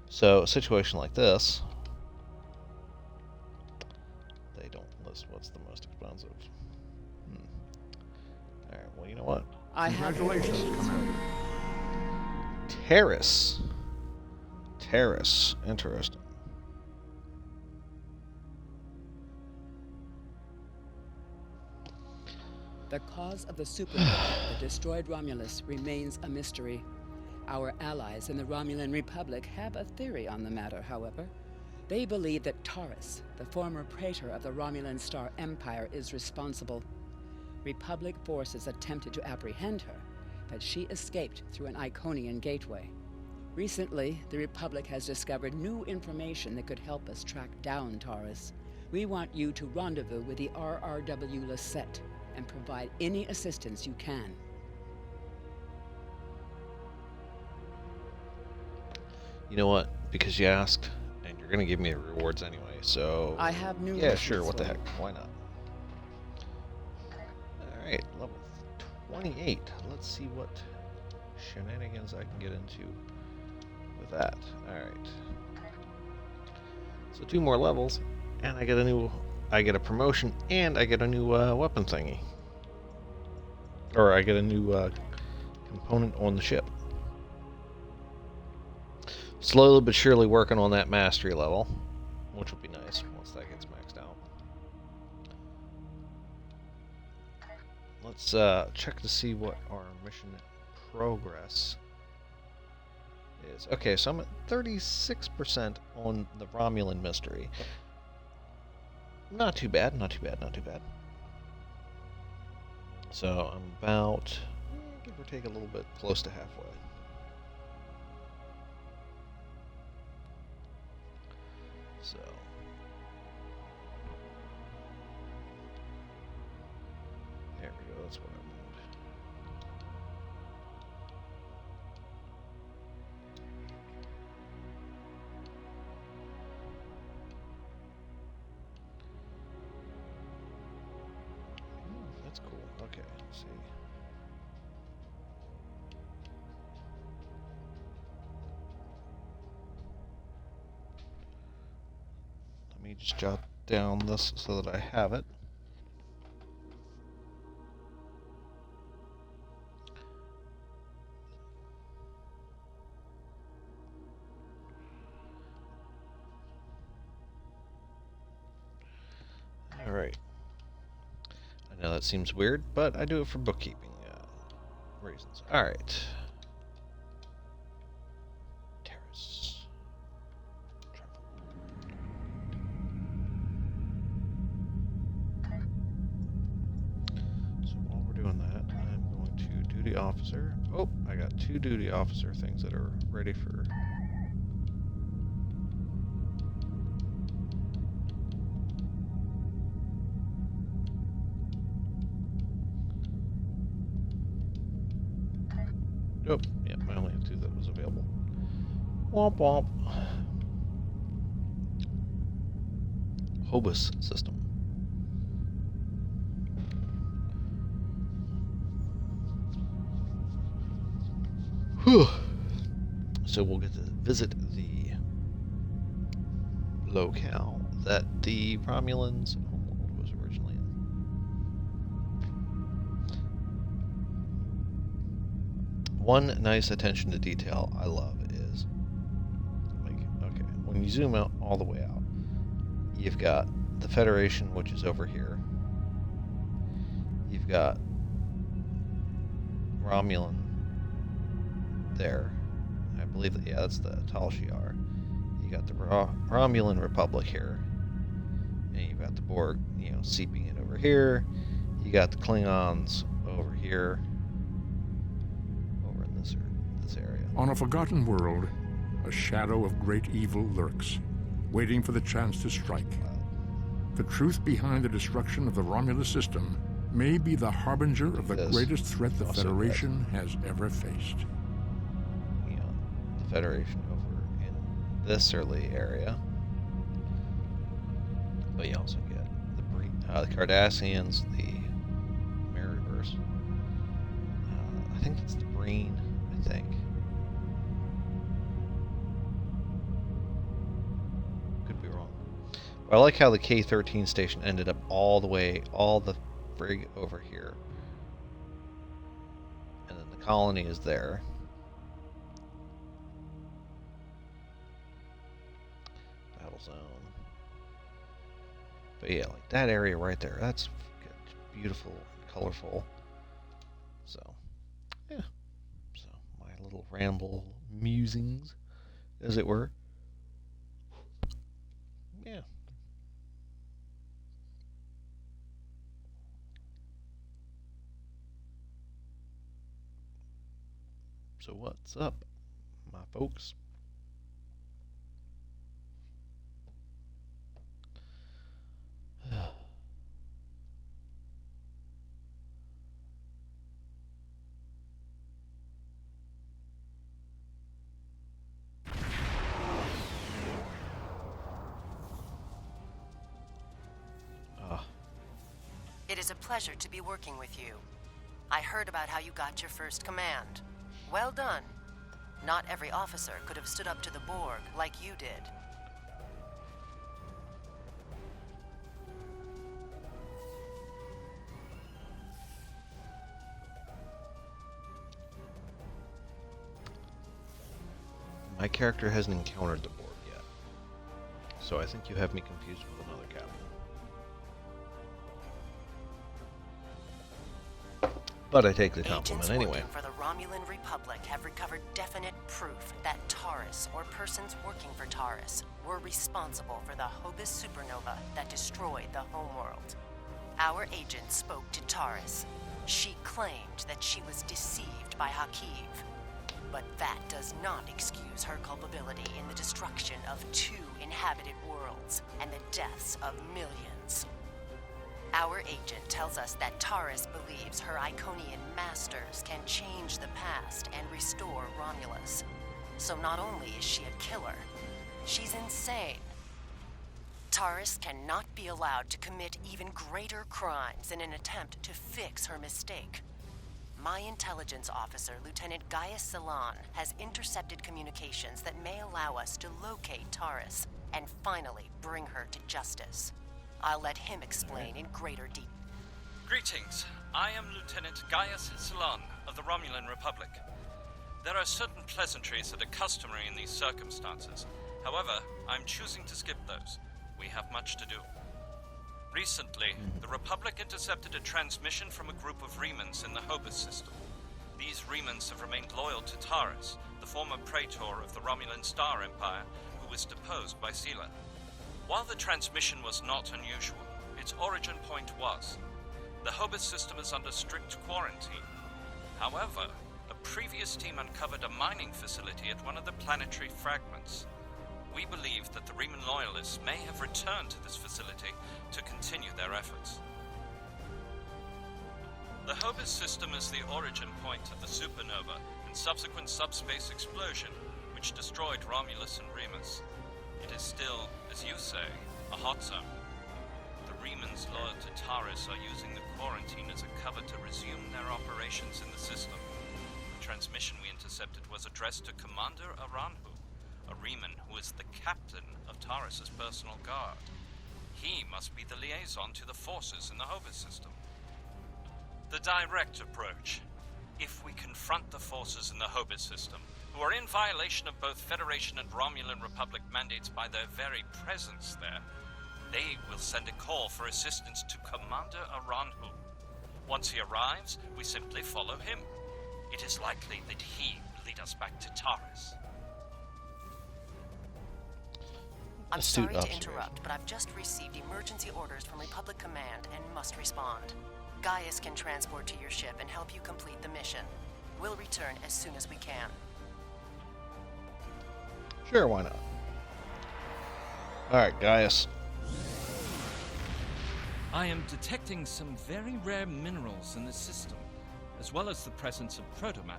So, a situation like this, they don't list what's the most expensive. Alright, well, you know what? Congratulations, Commander. Taris. Taris. Interesting. The cause of the supernova that destroyed Romulus remains a mystery. Our allies in the Romulan Republic have a theory on the matter, however. They believe that Taris, the former praetor of the Romulan Star Empire, is responsible. Republic forces attempted to apprehend her, but she escaped through an Iconian gateway. Recently, the Republic has discovered new information that could help us track down Taris. We want you to rendezvous with the RRW Lisette and provide any assistance you can. You know what? Because you asked, and you're going to give me rewards anyway, so... I have new Yeah, sure, missions what the for heck? Why not? Alright, level 28. Let's see what shenanigans I can get into with that. Alright. So 2 more levels, and I get a promotion, and I get a new weapon thingy. Or I get a new component on the ship. Slowly but surely working on that mastery level, which will be nice once that gets maxed out. Let's check to see what our mission progress is. Okay, so I'm at 36% on the Romulan Mystery. Not too bad, not too bad, not too bad. So I'm about, give or take, a little bit close to halfway. So there we go, that's what I want. That's cool. Okay, let's see. Let me just jot down this so that I have it. All right. I know that seems weird, but I do it for bookkeeping reasons. All right. Taris. So while we're doing that, I'm going to duty officer. Oh, I got 2 duty officer things that are ready for... Oh, yeah, I only have 2 that was available. Womp womp. Hobus system. Whew. So we'll get to visit the locale that the Romulans' homeworld was originally in. One nice attention to detail I love is, like, okay, when you zoom out all the way out, you've got the Federation, which is over here. You've got Romulan there. I believe that, yeah, that's the Tal Shiar. You got the Romulan Republic here. And you've got the Borg, you know, seeping in over here. You got the Klingons over here. Over in this area. On a forgotten world, a shadow of great evil lurks, waiting for the chance to strike. The truth behind the destruction of the Romulus system may be the harbinger of the greatest threat the Federation has ever faced. You know, the Federation over in this early area. But you also get the Cardassians, the Maryverse. I think it's the Breen, I think. Could be wrong. But I like how the K-13 station ended up all the frig over here. And then the colony is there. Battle zone. But yeah, like that area right there, that's beautiful and colorful. So, yeah. So, my little ramble musings, as it were. Yeah. So what's up, my folks? It is a pleasure to be working with you. I heard about how you got your first command. Well done. Not every officer could have stood up to the Borg like you did. My character hasn't encountered the Borg yet, so I think you have me confused with another captain. But I take the compliment anyway. Agents working for the Romulan Republic have recovered definite proof that Taris, or persons working for Taris, were responsible for the Hobus supernova that destroyed the homeworld. Our agent spoke to Taris. She claimed that she was deceived by Hakiv. But that does not excuse her culpability in the destruction of 2 inhabited worlds and the deaths of millions. Our agent tells us that Taris believes her Iconian masters can change the past and restore Romulus. So not only is she a killer, she's insane. Taris cannot be allowed to commit even greater crimes in an attempt to fix her mistake. My intelligence officer, Lieutenant Gaius Salan, has intercepted communications that may allow us to locate Taris and finally bring her to justice. I'll let him explain in greater detail. Greetings. I am Lieutenant Gaius Salan of the Romulan Republic. There are certain pleasantries that are customary in these circumstances. However, I'm choosing to skip those. We have much to do. Recently, the Republic intercepted a transmission from a group of Remans in the Hobus system. These Remans have remained loyal to Taris, the former praetor of the Romulan Star Empire, who was deposed by Sela. While the transmission was not unusual, its origin point was. The Hobus system is under strict quarantine. However, a previous team uncovered a mining facility at one of the planetary fragments. We believe that the Reman loyalists may have returned to this facility to continue their efforts. The Hobus system is the origin point of the supernova and subsequent subspace explosion, which destroyed Romulus and Remus. It is still, as you say, a hot zone. The Remans loyal to Taris are using the quarantine as a cover to resume their operations in the system. The transmission we intercepted was addressed to Commander Aranhu, a Reman who is the captain of Taris' personal guard. He must be the liaison to the forces in the Hobus system. The direct approach. If we confront the forces in the Hobus system, who are in violation of both Federation and Romulan Republic mandates by their very presence there, they will send a call for assistance to Commander Aranhu. Once he arrives, we simply follow him. It is likely that he will lead us back to Taris. I'm sorry to interrupt, but I've just received emergency orders from Republic Command and must respond. Gaius can transport to your ship and help you complete the mission. We'll return as soon as we can. Sure, why not? Alright, Gaius. I am detecting some very rare minerals in the system, as well as the presence of protomatter.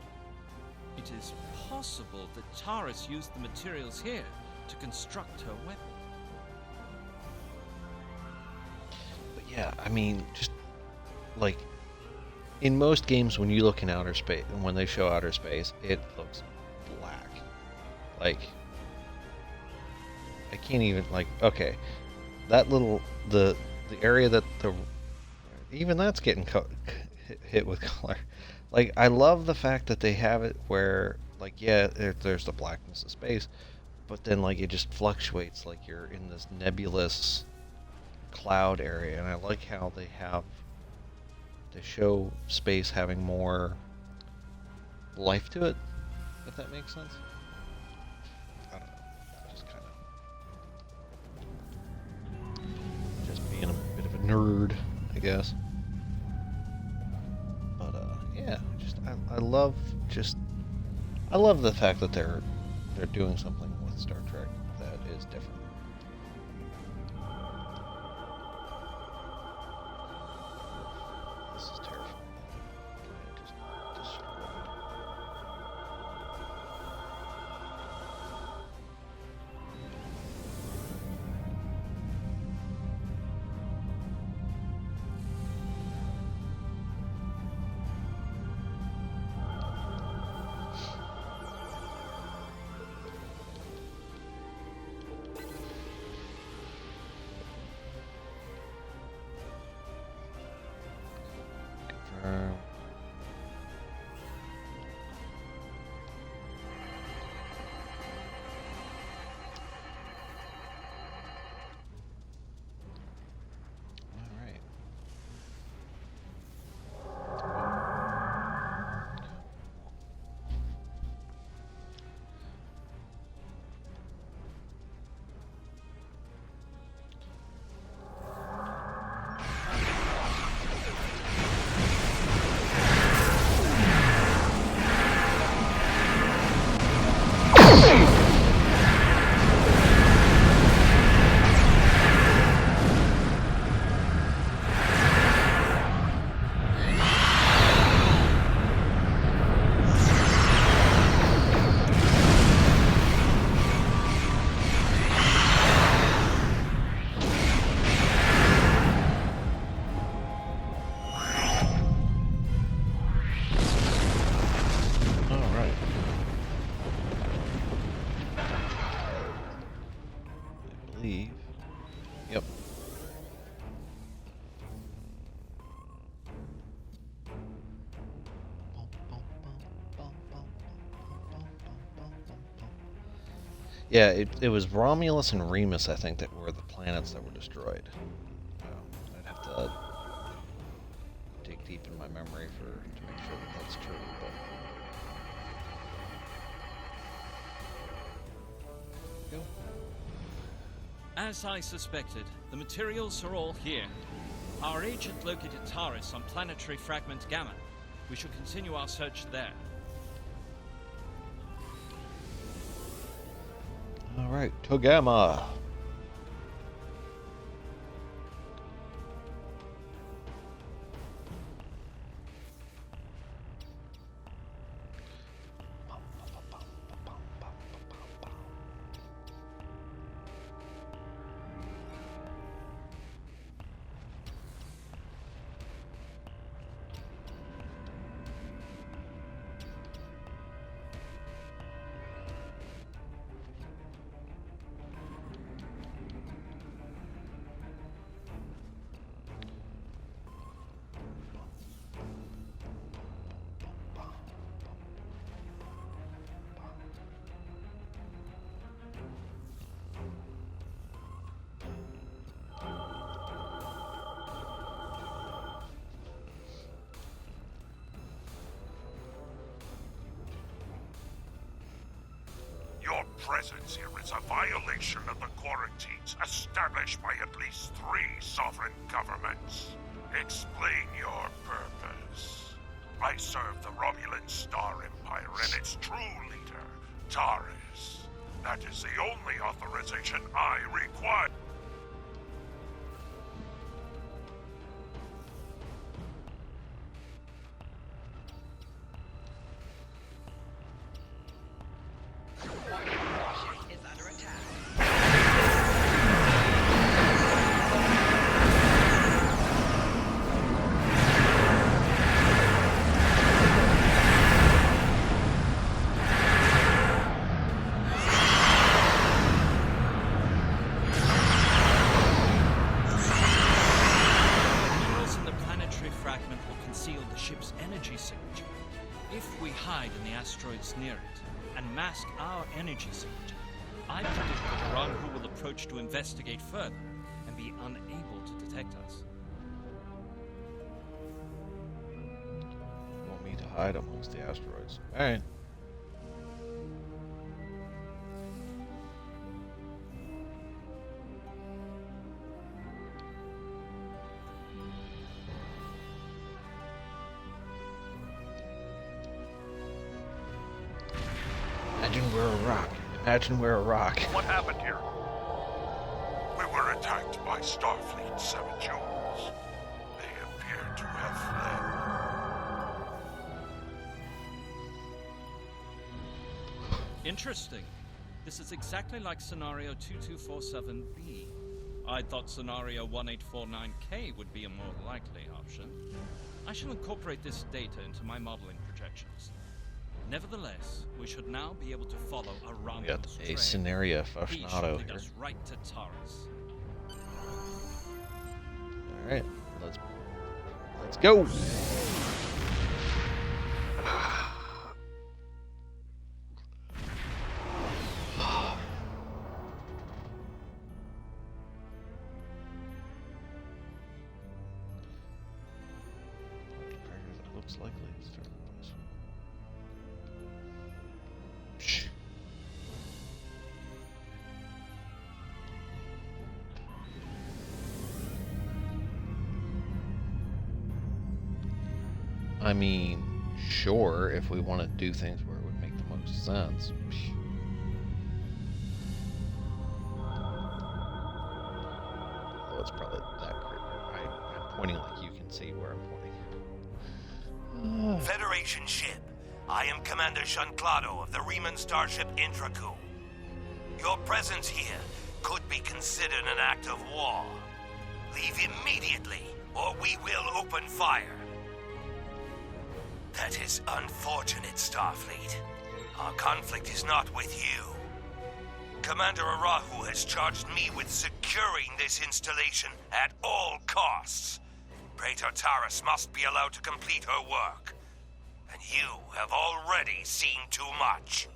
It is possible that Taris used the materials here to construct her weapon. But yeah, I mean, just like in most games when you look in outer space, when they show outer space, it looks black. Like, I can't even, like, okay, that little, the area that even that's getting hit with color. Like, I love the fact that they have it where, like, yeah, there's the blackness of space, but then, like, it just fluctuates, like you're in this nebulous cloud area, and I like how they show space having more life to it, if that makes sense. I don't know, just being a bit of a nerd, I guess. But yeah, I love the fact that they're doing something with Star Trek that is different. This is terrifying. Planet just destroyed. Confirm. All right. Yep. Yeah, it was Romulus and Remus, I think, that were the planets that were destroyed. I'd have to dig deep in my memory to make sure that that's true. But go. As I suspected, the materials are all here. Our agent located Taris on planetary fragment Gamma. We shall continue our search there. All right, to Gamma. Your presence here is a violation of the quarantines established by at least 3 sovereign governments. Explain your purpose. I serve the Romulan Star Empire and its true leader, Taris. That is the only authorization I require. If we hide in the asteroids near it and mask our energy signature, I predict that the Ranhu will approach to investigate further and be unable to detect us. You want me to hide amongst the asteroids? Alright. Imagine we're a rock. Imagine we're a rock. What happened here? We were attacked by Starfleet 7 Joules. They appear to have fled. Interesting. This is exactly like scenario 2247B. I thought scenario 1849K would be a more likely option. I shall incorporate this data into my modeling projections. Nevertheless, we should now be able to follow a We Romulan got trail. a scenario He aficionado should lead here. us right to Taris. Alright, let's go! That looks likely. Start with this. Shh. I mean, sure, if we want to do things where it would make the most sense. Oh, it's probably that great. I'm pointing like you can see where I'm pointing. Federation ship. I am Commander Shanclado of the Riemann starship Intraku. Your presence here could be considered an act of war. Leave immediately, or we will open fire. That is unfortunate, Starfleet. Our conflict is not with you. Commander Arahu has charged me with securing this installation at all costs. Praetor Taris must be allowed to complete her work. And you have already seen too much.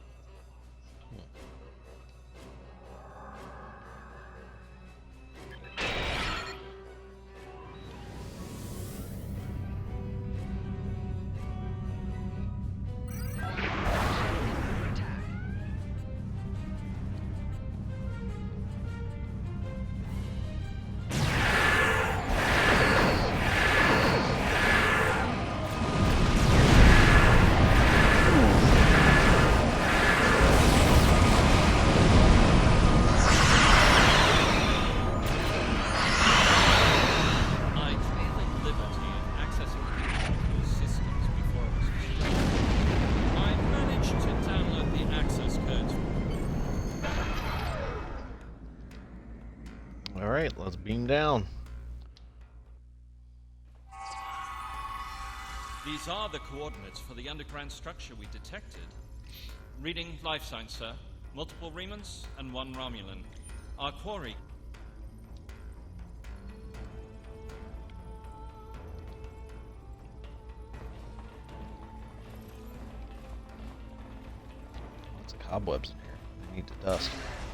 I claim liberty in accessing those systems before it was destroyed. I managed to download the access codes. Alright, let's beam down. These are the coordinates for the underground structure we detected. Reading life signs, sir. Multiple Riemans and 1 Romulan. Our quarry. Lots of cobwebs in here. I need to dust.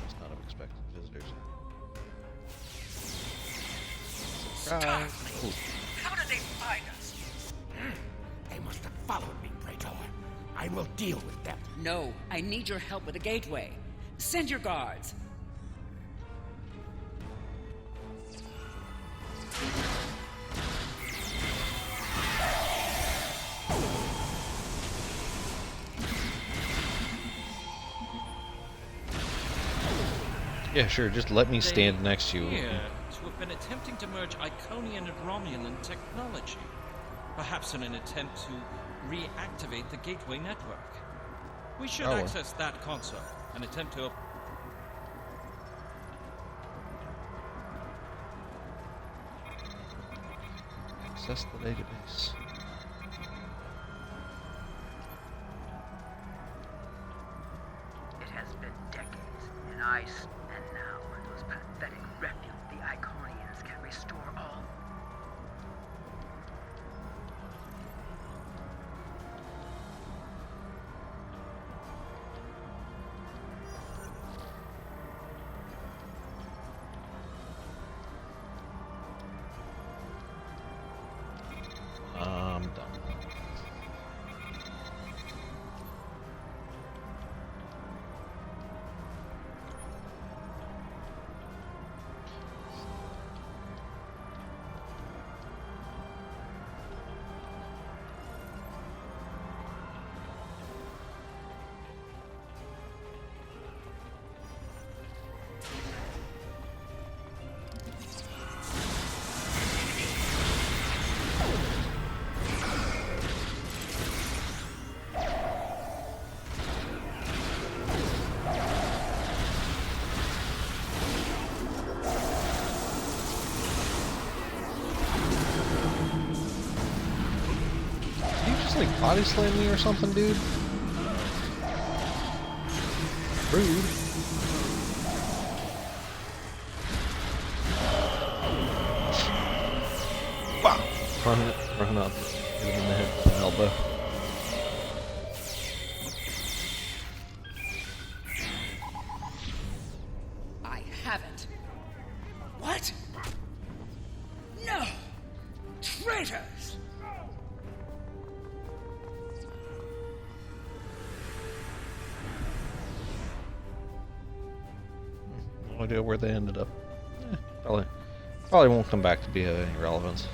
Must not have expected visitors. Surprise! Ooh. How did they find us? They must have followed me, Praetor. I will deal with them. No, I need your help with the gateway. Send your guards. Yeah, sure. Just let me They stand next to you. appear to have been attempting to merge Iconian and Romulan technology, perhaps in an attempt to reactivate the Gateway network. We should Probably. access that console and attempt to... Access the database. It has been decades, and and now those pathetic refuse the Iconians can restore all. I'm done. Like body slam me or something, dude? Rude. Wow. Run up. Hit him in the head with an elbow. I haven't. What? No! Traitors! No idea where they ended up. Probably won't come back to be of any relevance.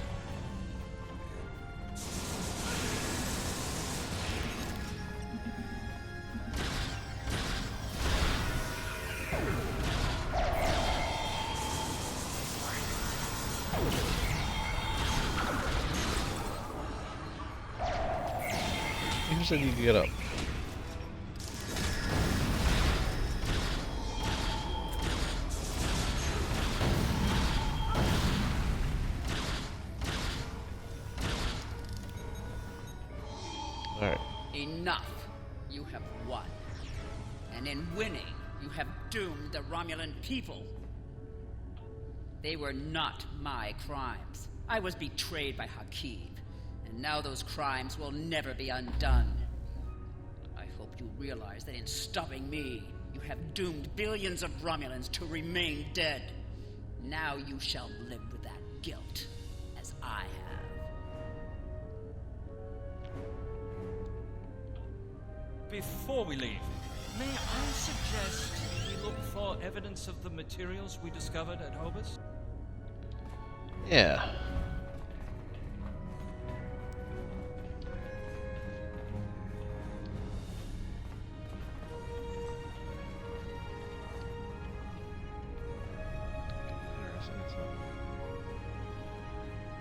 You said you could get up. Alright. Enough! You have won. And in winning, you have doomed the Romulan people. They were not my crimes. I was betrayed by Hakeem, and now those crimes will never be undone. I hope you realize that in stopping me, you have doomed billions of Romulans to remain dead. Now you shall live with that guilt, as I have. Before we leave, may I suggest we look for evidence of the materials we discovered at Hobus? Yeah.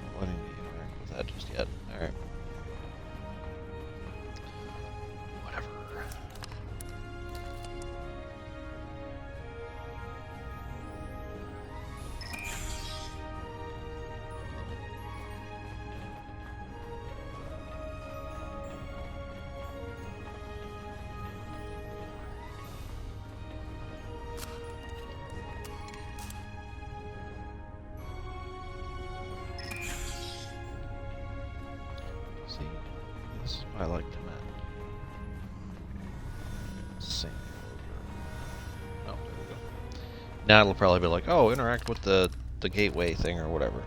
Not letting me interact with that just yet. Alright. Whatever. See, this is why I like command. Sync over. Oh, there we go. Now it'll probably be like, oh, interact with the gateway thing or whatever.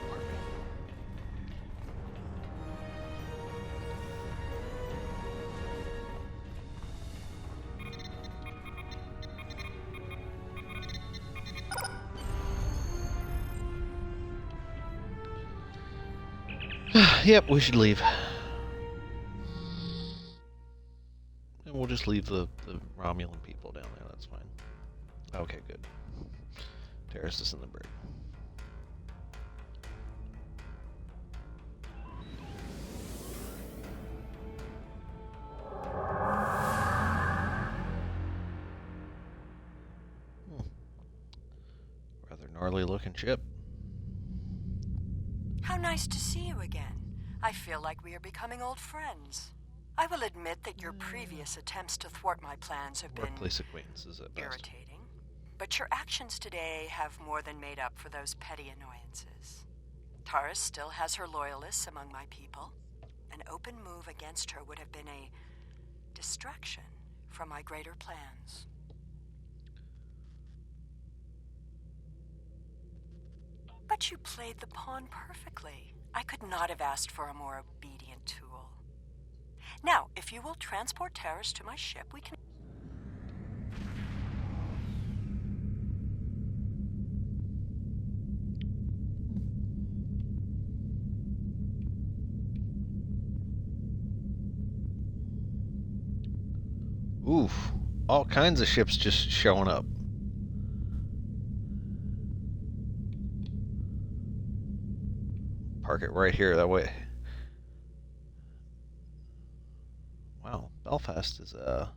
Pardon me. Yep, we should leave. And we'll just leave the Romulan people down there, that's fine. Okay, good. Taris is in the brig. Rather gnarly looking ship. How nice to see you again. I feel like we are becoming old friends. I will admit that your previous attempts to thwart my plans have been Workplace acquaintances at best. irritating, but your actions today have more than made up for those petty annoyances. Taris still has her loyalists among my people. An open move against her would have been a distraction from my greater plans. But you played the pawn perfectly. I could not have asked for a more obedient tool. Now, if you will transport Taris to my ship, we can... Oof. All kinds of ships just showing up. Park it right here, that way. Wow, Belfast is, The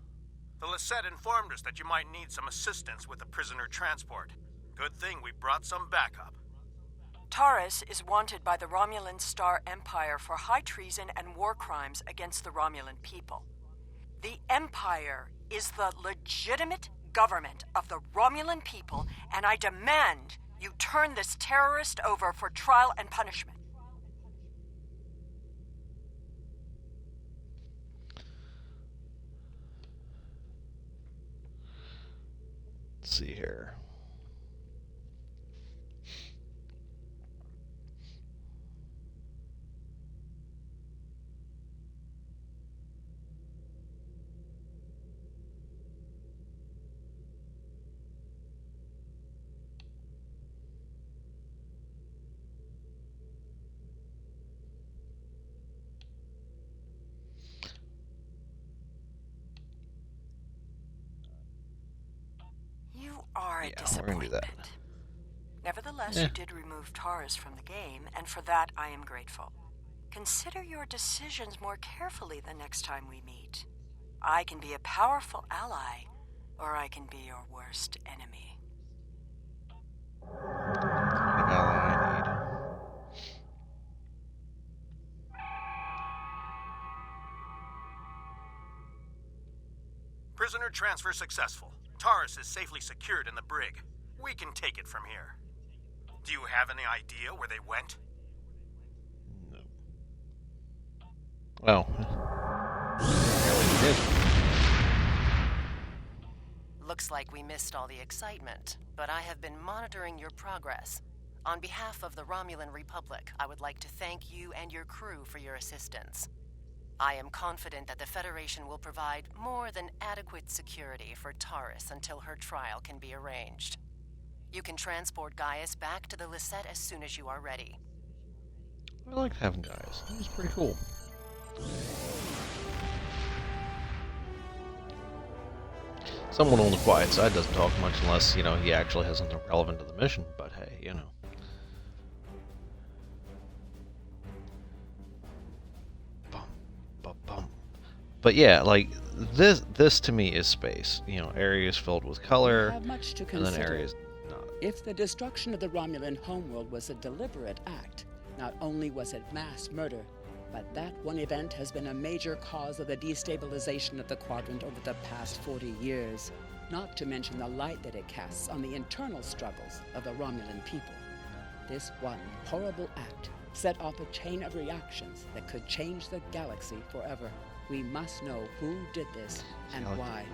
Lisette informed us that you might need some assistance with the prisoner transport. Good thing we brought some backup. Taris is wanted by the Romulan Star Empire for high treason and war crimes against the Romulan people. The Empire is the legitimate government of the Romulan people, and I demand you turn this terrorist over for trial and punishment. let's see here. Are a Yeah, we're disappointment. gonna do that. Nevertheless, Yeah. you did remove Taris from the game, and for that I am grateful. Consider your decisions more carefully the next time we meet. I can be a powerful ally, or I can be your worst enemy. What ally I need. Prisoner transfer successful. Taris is safely secured in the brig. We can take it from here. Do you have any idea where they went? No. Well, apparently we did. Looks like we missed all the excitement, but I have been monitoring your progress. On behalf of the Romulan Republic, I would like to thank you and your crew for your assistance. I am confident that the Federation will provide more than adequate security for Taris until her trial can be arranged. You can transport Gaius back to the Lisette as soon as you are ready. I liked having Gaius. He was pretty cool. Someone on the quiet side doesn't talk much unless, you know, he actually has something relevant to the mission, but hey, you know. But yeah, like this to me is space. You know, areas filled with color, We have much to and consider. then areas not. If the destruction of the Romulan homeworld was a deliberate act, not only was it mass murder, but that one event has been a major cause of the destabilization of the quadrant over the past 40 years, not to mention the light that it casts on the internal struggles of the Romulan people. This one horrible act set off a chain of reactions that could change the galaxy forever. We must know who did this and why.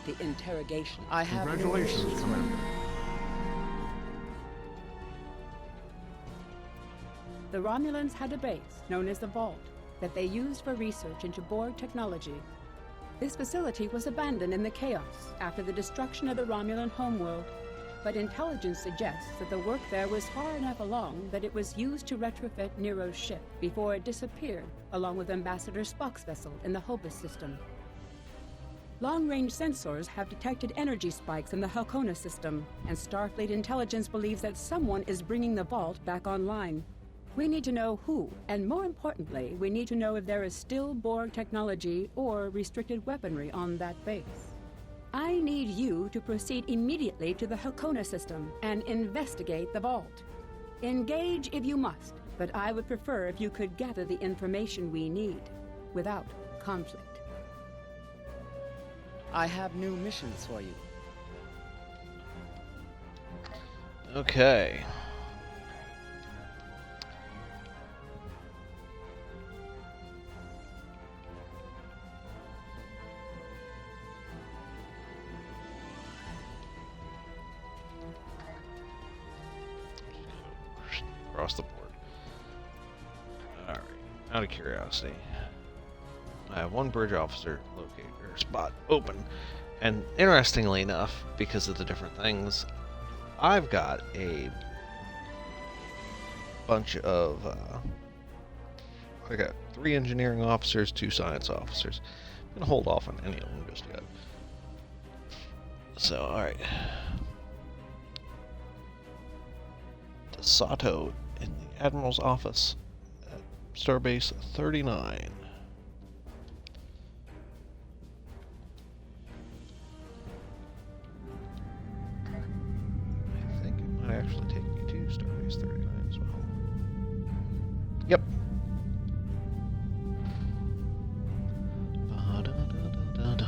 The interrogation I have... Congratulations, Commander. The Romulans had a base, known as the Vault, that they used for research into Borg technology. This facility was abandoned in the chaos after the destruction of the Romulan homeworld, but intelligence suggests that the work there was far enough along that it was used to retrofit Nero's ship before it disappeared, along with Ambassador Spock's vessel in the Hobus system. Long-range sensors have detected energy spikes in the Halcona system, and Starfleet intelligence believes that someone is bringing the vault back online. We need to know who, and more importantly, we need to know if there is still Borg technology or restricted weaponry on that base. I need you to proceed immediately to the Halcona system and investigate the vault. Engage if you must, but I would prefer if you could gather the information we need without conflict. I have new missions for you. Okay. Across the board. Alright, out of curiosity. I have one bridge officer locator spot open, and interestingly enough, because of the different things, I've got a bunch of I got 3 engineering officers, 2 science officers. I'm gonna hold off on any of them just yet. So, alright. Sato in the Admiral's office at Starbase 39. I think it might actually take me to Starbase 39 as well. Yep. Ba-da-da-da-da-da.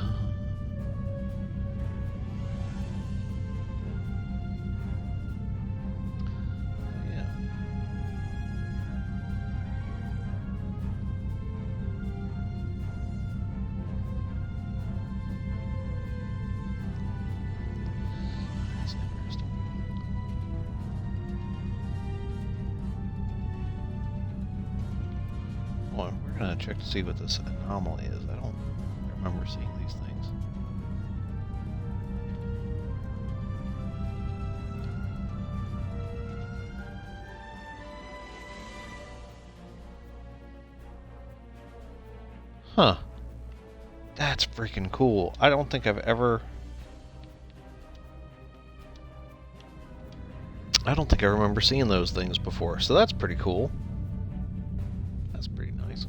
We're gonna check to see what this anomaly is. I don't remember seeing these things. Huh. That's freaking cool. I don't think I've ever... I don't think I remember seeing those things before, so that's pretty cool. That's pretty nice.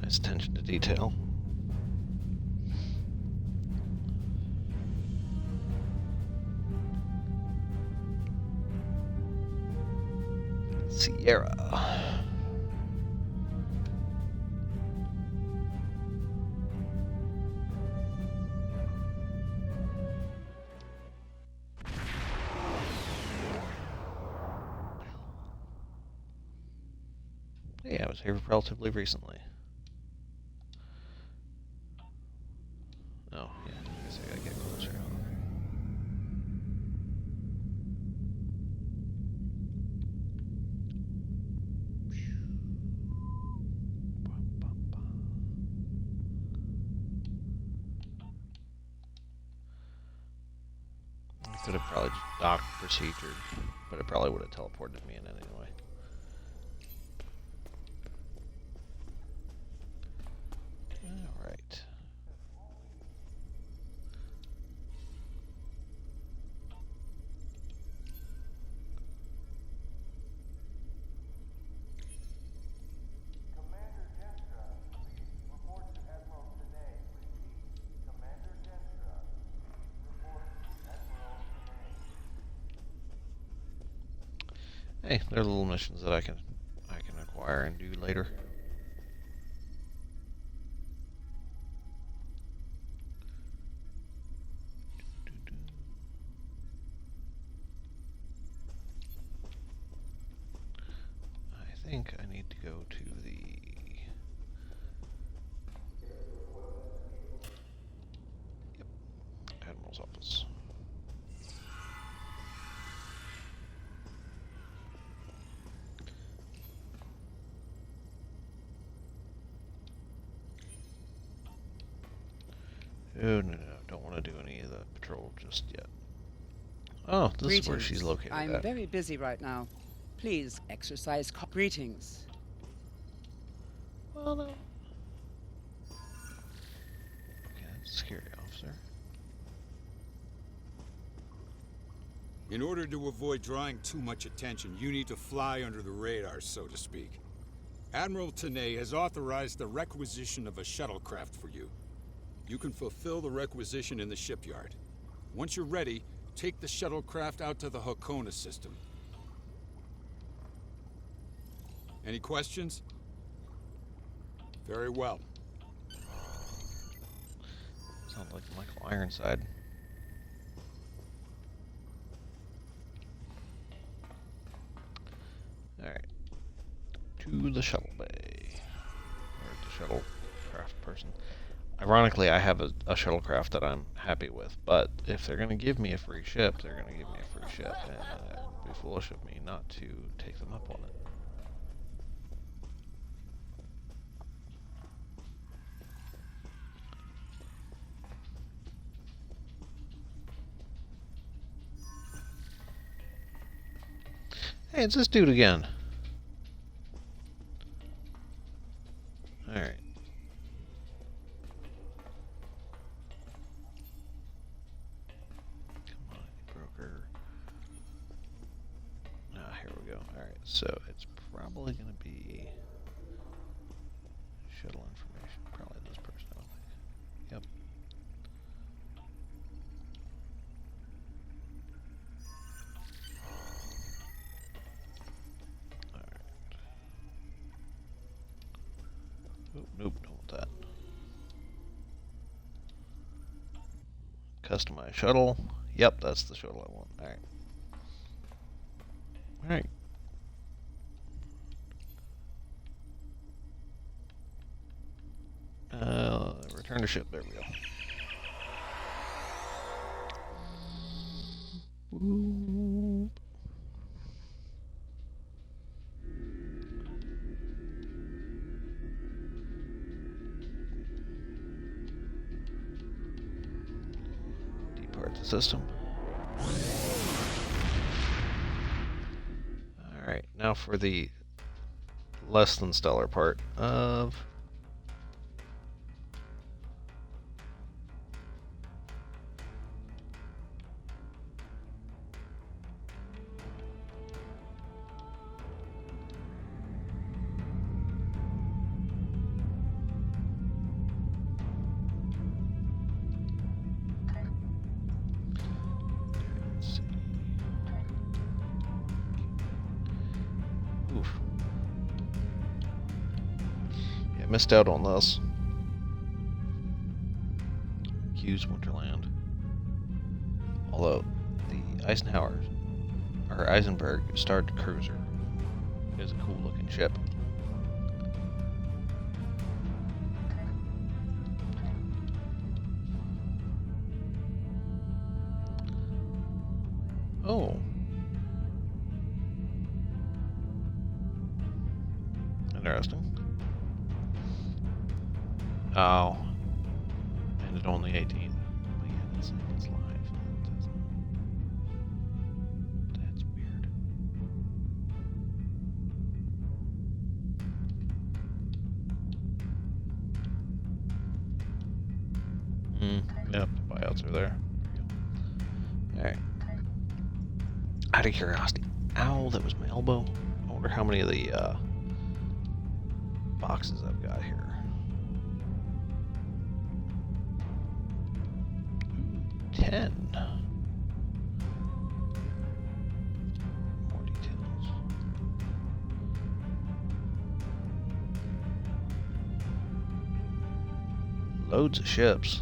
Nice attention to detail. Sierra. Yeah, I was here relatively recently. Oh, yeah, I guess I gotta get closer. I could have probably just docked procedured, but it probably would have teleported me in it anyway. Alright. Hey, they're little missions that I can acquire and do later. I think I need to go to the Admiral's office. Oh, no, don't want to do any of the patrol just yet. Oh, this is where she's located I'm at. very busy right now. Please exercise greetings. Well, no. Okay, Security officer. In order to avoid drawing too much attention, you need to fly under the radar, so to speak. Admiral Tenay has authorized the requisition of a shuttlecraft for you. You can fulfill the requisition in the shipyard. Once you're ready, take the shuttlecraft out to the Hakona system. Any questions? Very well. Sounds like Michael Ironside. Alright. To the shuttle bay. Or the shuttlecraft person. Ironically, I have a shuttlecraft that I'm happy with, but if they're going to give me a free ship, they're going to give me a free ship, and it would be foolish of me not to take them up on it. Hey, it's this dude again. Alright. Come on, broker. Ah, here we go. Alright, so it's probably going to be shuttle information. Probably this person, I don't think. Yep. Nope, don't want that. Customize shuttle. Yep, that's the shuttle I want. Alright. Alright. Return to ship. There we go. Ooh. Depart the system. Alright, now for the less than stellar part of missed out on this. Hughes Winterland. Although the Eisenberg starred cruiser is a cool looking ship. Oh. Interesting. Oh. Ended on the 18th. But yeah, that's live. That's weird. Yep, the buyouts are there. Alright. Out of curiosity. Ow, that was my elbow. I wonder how many of the boxes I've got here. 10. More details. Loads of ships.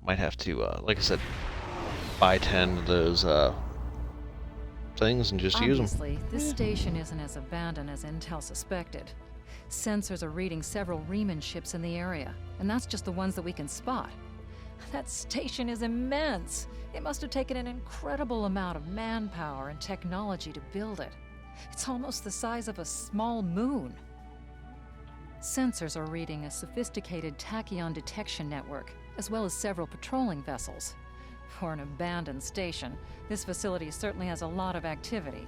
Might have to, like I said, buy 10 of those things and just use them. Obviously, this station isn't as abandoned as Intel suspected. Sensors are reading several Riemann ships in the area, and that's just the ones that we can spot. That station is immense. It must have taken an incredible amount of manpower and technology to build it. It's almost the size of a small moon. Sensors are reading a sophisticated tachyon detection network, as well as several patrolling vessels. For an abandoned station, this facility certainly has a lot of activity.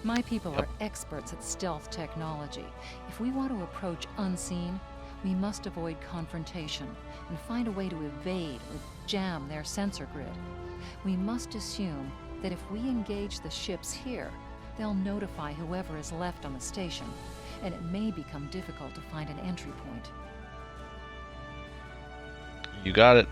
My people are experts at stealth technology. If we want to approach unseen, we must avoid confrontation and find a way to evade or jam their sensor grid. We must assume that if we engage the ships here, they'll notify whoever is left on the station, and it may become difficult to find an entry point. You got it.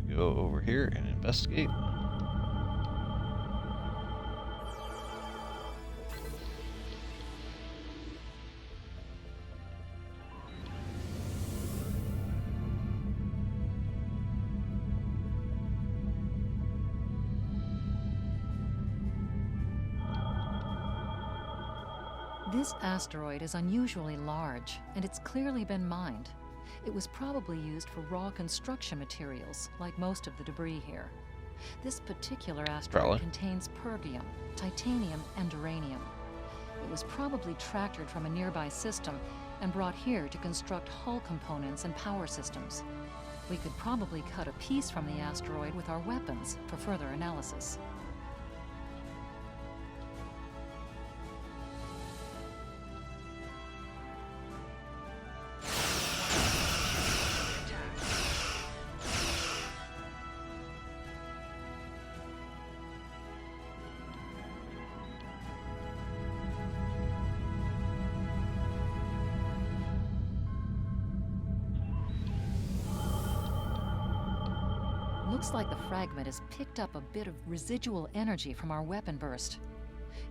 Go over here and investigate. This asteroid is unusually large, and it's clearly been mined. It was probably used for raw construction materials, like most of the debris here. This particular asteroid contains pergium, titanium, and uranium. It was probably tractored from a nearby system and brought here to construct hull components and power systems. We could probably cut a piece from the asteroid with our weapons for further analysis. Looks like the fragment has picked up a bit of residual energy from our weapon burst.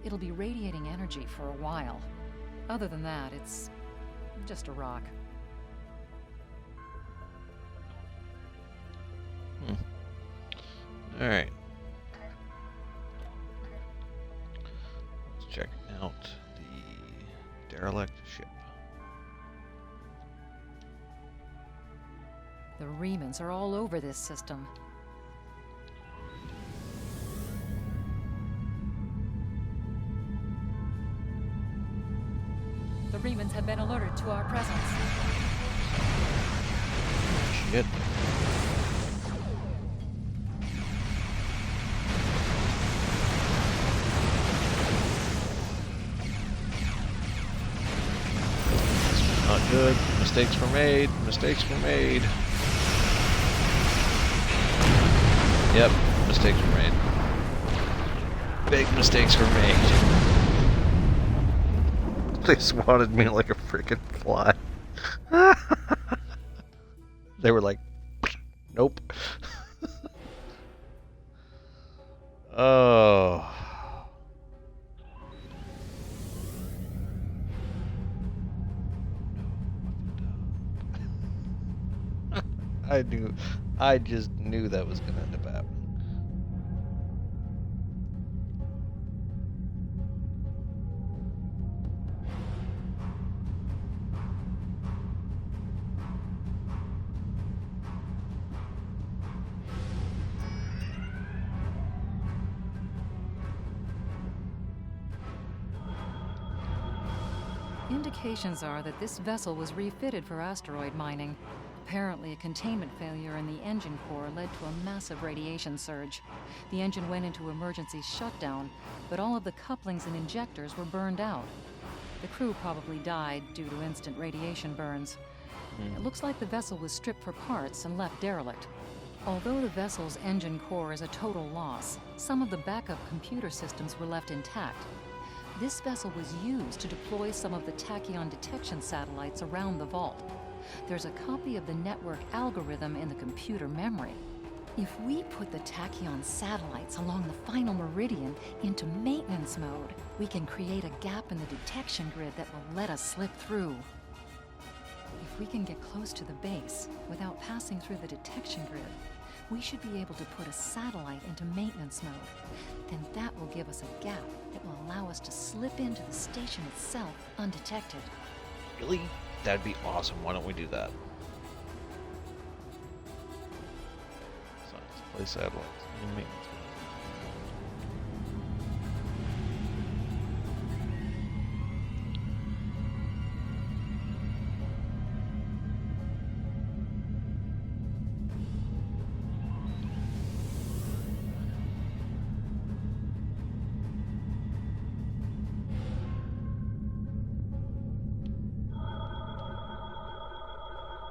It'll be radiating energy for a while. Other than that, it's just a rock. All right. Let's check out the derelict ship. The remnants are all over this system. The remnants have been alerted to our presence. Shit. Not good. Mistakes were made. Mistakes were made. Yep, mistakes were made. Big mistakes were made. They swatted me like a freaking fly. They were like, nope. Oh. I just knew that was gonna end up happening. Indications are that this vessel was refitted for asteroid mining. Apparently, a containment failure in the engine core led to a massive radiation surge. The engine went into emergency shutdown, but all of the couplings and injectors were burned out. The crew probably died due to instant radiation burns. It looks like the vessel was stripped for parts and left derelict. Although the vessel's engine core is a total loss, some of the backup computer systems were left intact. This vessel was used to deploy some of the tachyon detection satellites around the vault. There's a copy of the network algorithm in the computer memory. If we put the tachyon satellites along the final meridian into maintenance mode, we can create a gap in the detection grid that will let us slip through. If we can get close to the base without passing through the detection grid, we should be able to put a satellite into maintenance mode. Then that will give us a gap that will allow us to slip into the station itself undetected. Really? That'd be awesome. Why don't we do that? Science, play satellites in maintenance mode.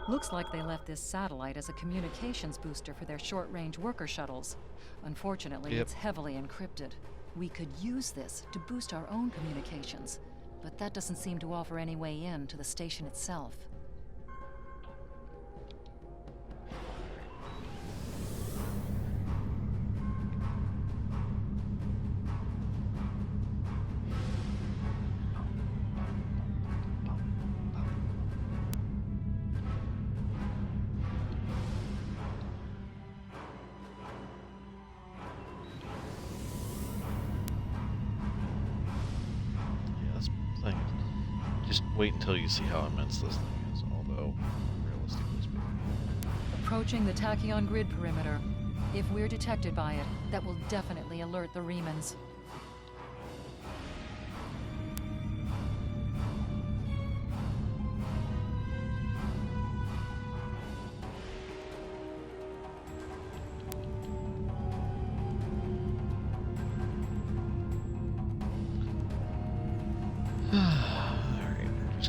Looks like they left this satellite as a communications booster for their short-range worker shuttles. Unfortunately, it's heavily encrypted. We could use this to boost our own communications, but that doesn't seem to offer any way in to the station itself. Just wait until you see how immense this thing is, although, realistically speaking. Approaching the tachyon grid perimeter. If we're detected by it, that will definitely alert the Remans.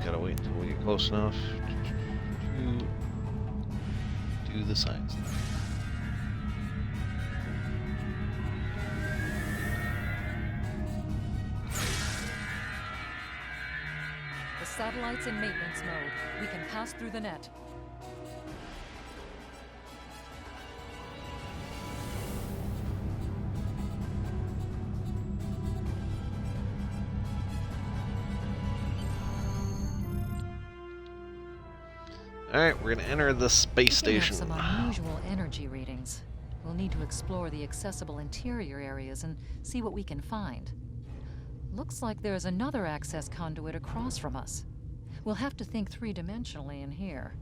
Gotta wait until we get close enough to do the science thing. The satellite's in maintenance mode. We can pass through the net. Alright, we're gonna enter the space station. Some unusual energy readings. We'll need to explore the accessible interior areas and see what we can find. Looks like there's another access conduit across from us. We'll have to think three-dimensionally in here.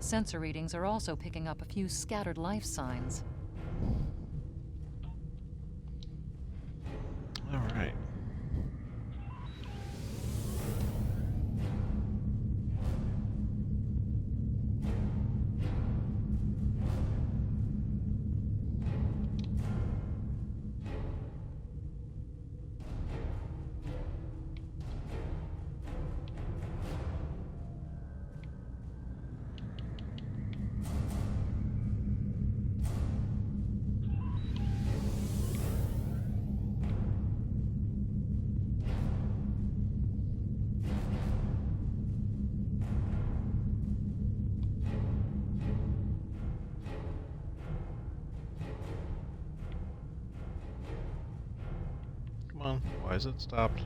Sensor readings are also picking up a few scattered life signs. Alright. Come on, why is it stopped?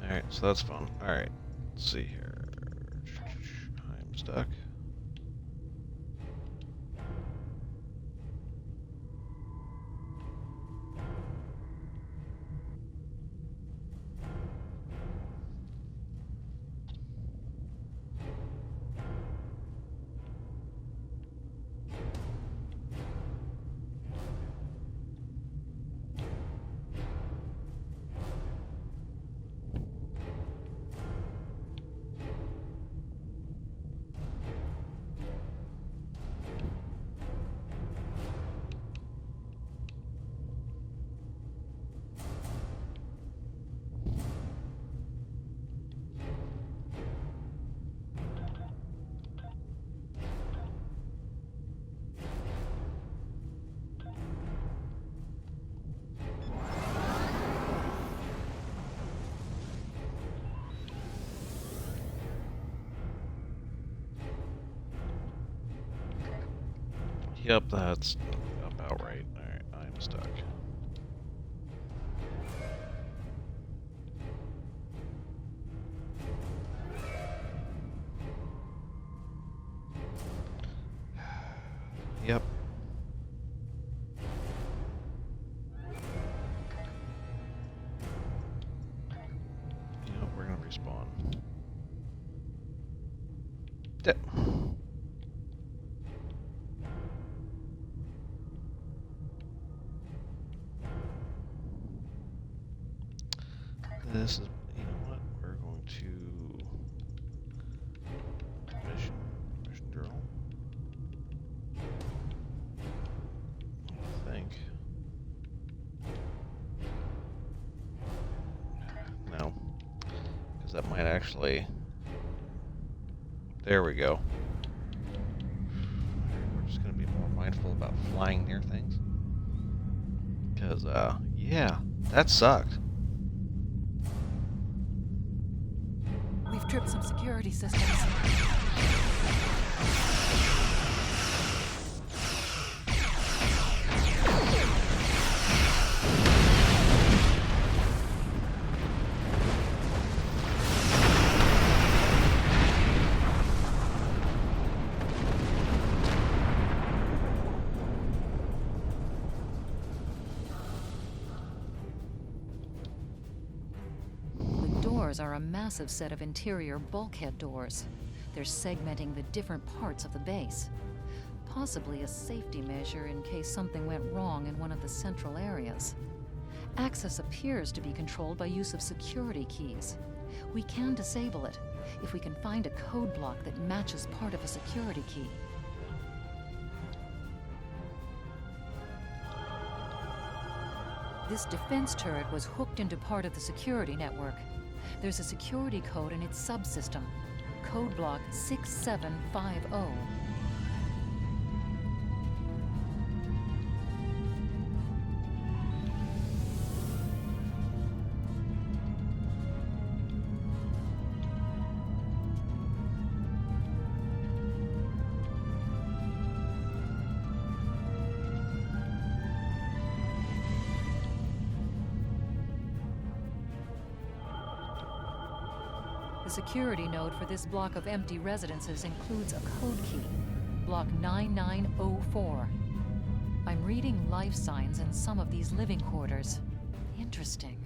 Alright, so that's fun. Alright, let's see here. I'm stuck. Yep, that's about right. Alright, I'm stuck. Yep. You know, we're gonna respawn. This is, you know what, we're going to mission journal. I think. No, because that might actually, there we go. We're just going to be more mindful about flying near things. Because, yeah, that sucked. We've tripped some security systems. Are a massive set of interior bulkhead doors. They're segmenting the different parts of the base. Possibly a safety measure in case something went wrong in one of the central areas. Access appears to be controlled by use of security keys. We can disable it if we can find a code block that matches part of a security key. This defense turret was hooked into part of the security network. There's a security code in its subsystem. Code block 6750. The security node for this block of empty residences includes a code key, block 9904. I'm reading life signs in some of these living quarters. Interesting.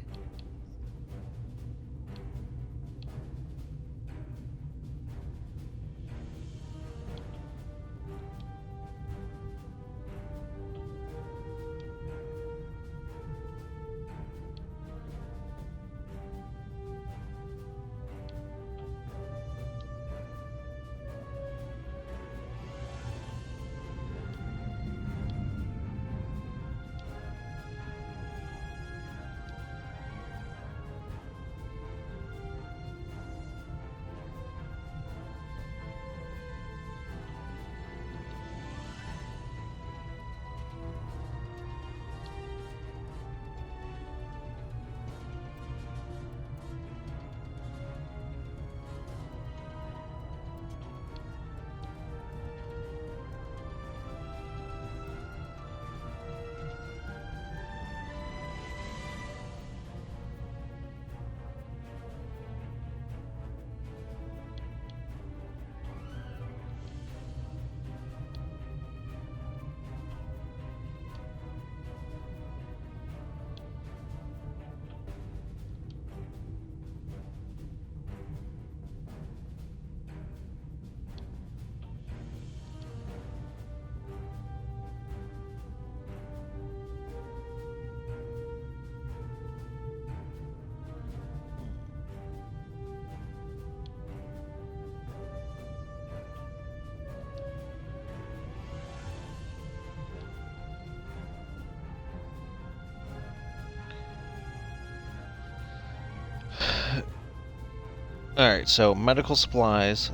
Alright, so medical supplies,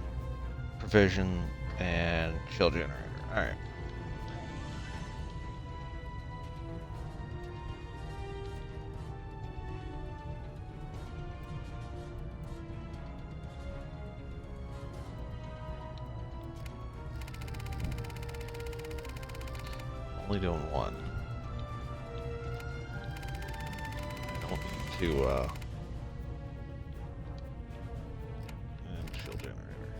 provision, and shield generator. Alright. only doing one. I don't need to, and shield generator.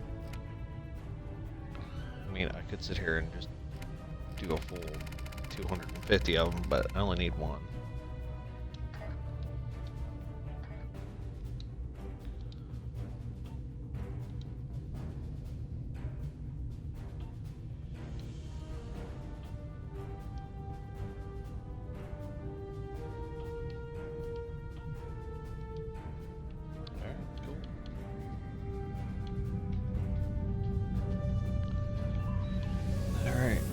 I mean, I could sit here and just do a full 250 of them, but I only need one.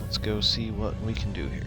Let's go see what we can do here.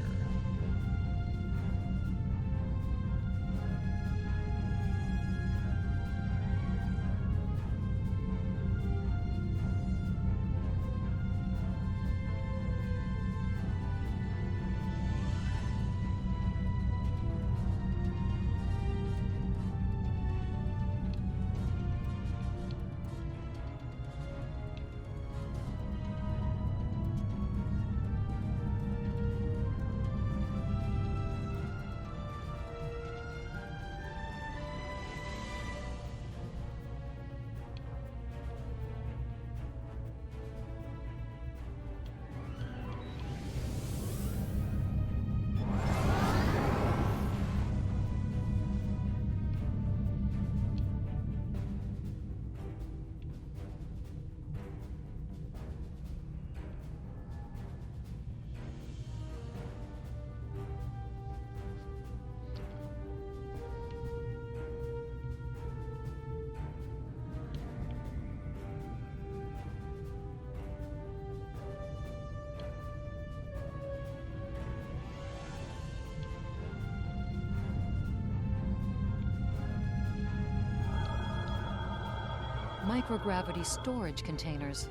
Microgravity storage containers.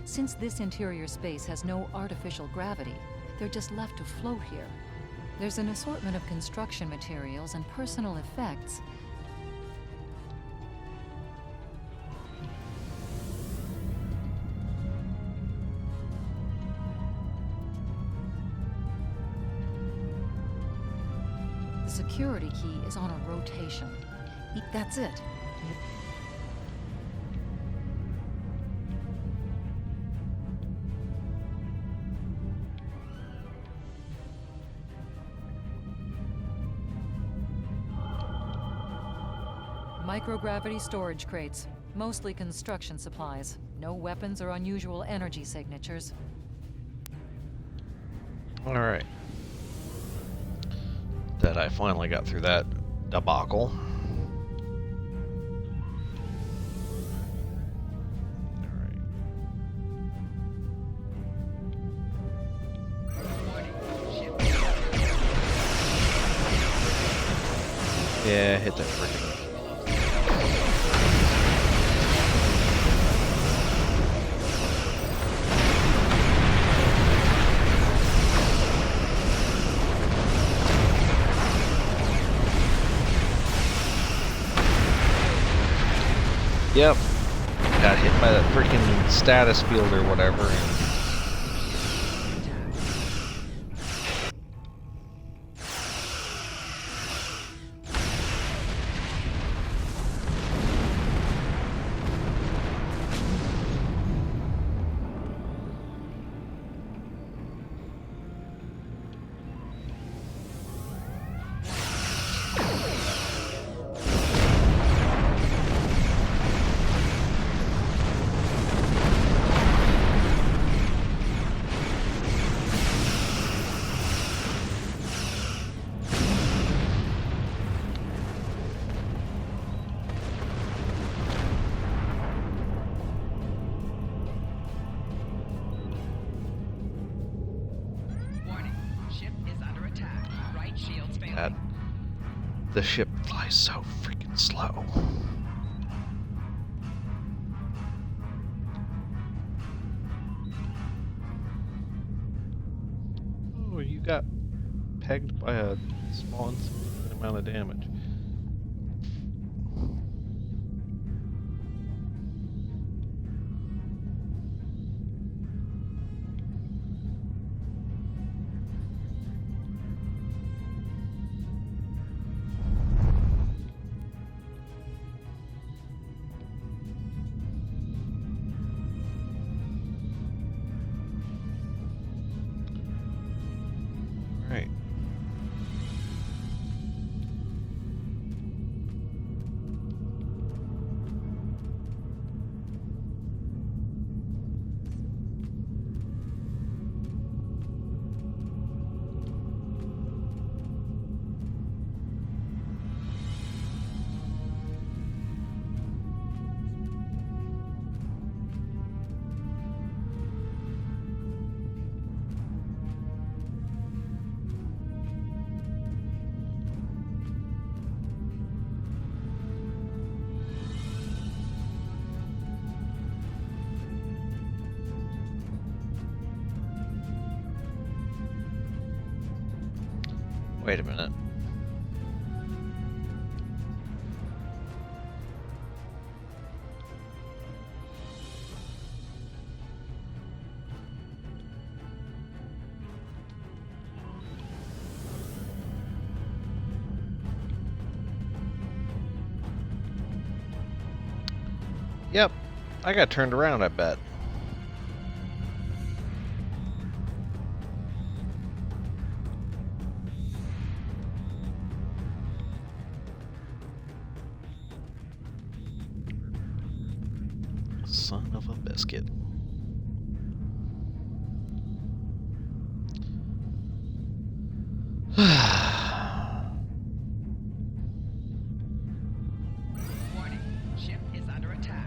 Since this interior space has no artificial gravity, they're just left to float here. There's an assortment of construction materials and personal effects. The security key is on a rotation. That's it. Microgravity storage crates. Mostly construction supplies. No weapons or unusual energy signatures. Alright. That I finally got through that debacle. Yeah, hit that freaking. Yep. Got hit by that freaking status field or whatever. The ship flies so freaking slow. Oh, you got pegged by a small insignificant amount of damage. Right. Wait a minute. Yep, I got turned around, I bet. Son of a biscuit. Warning, ship is under attack.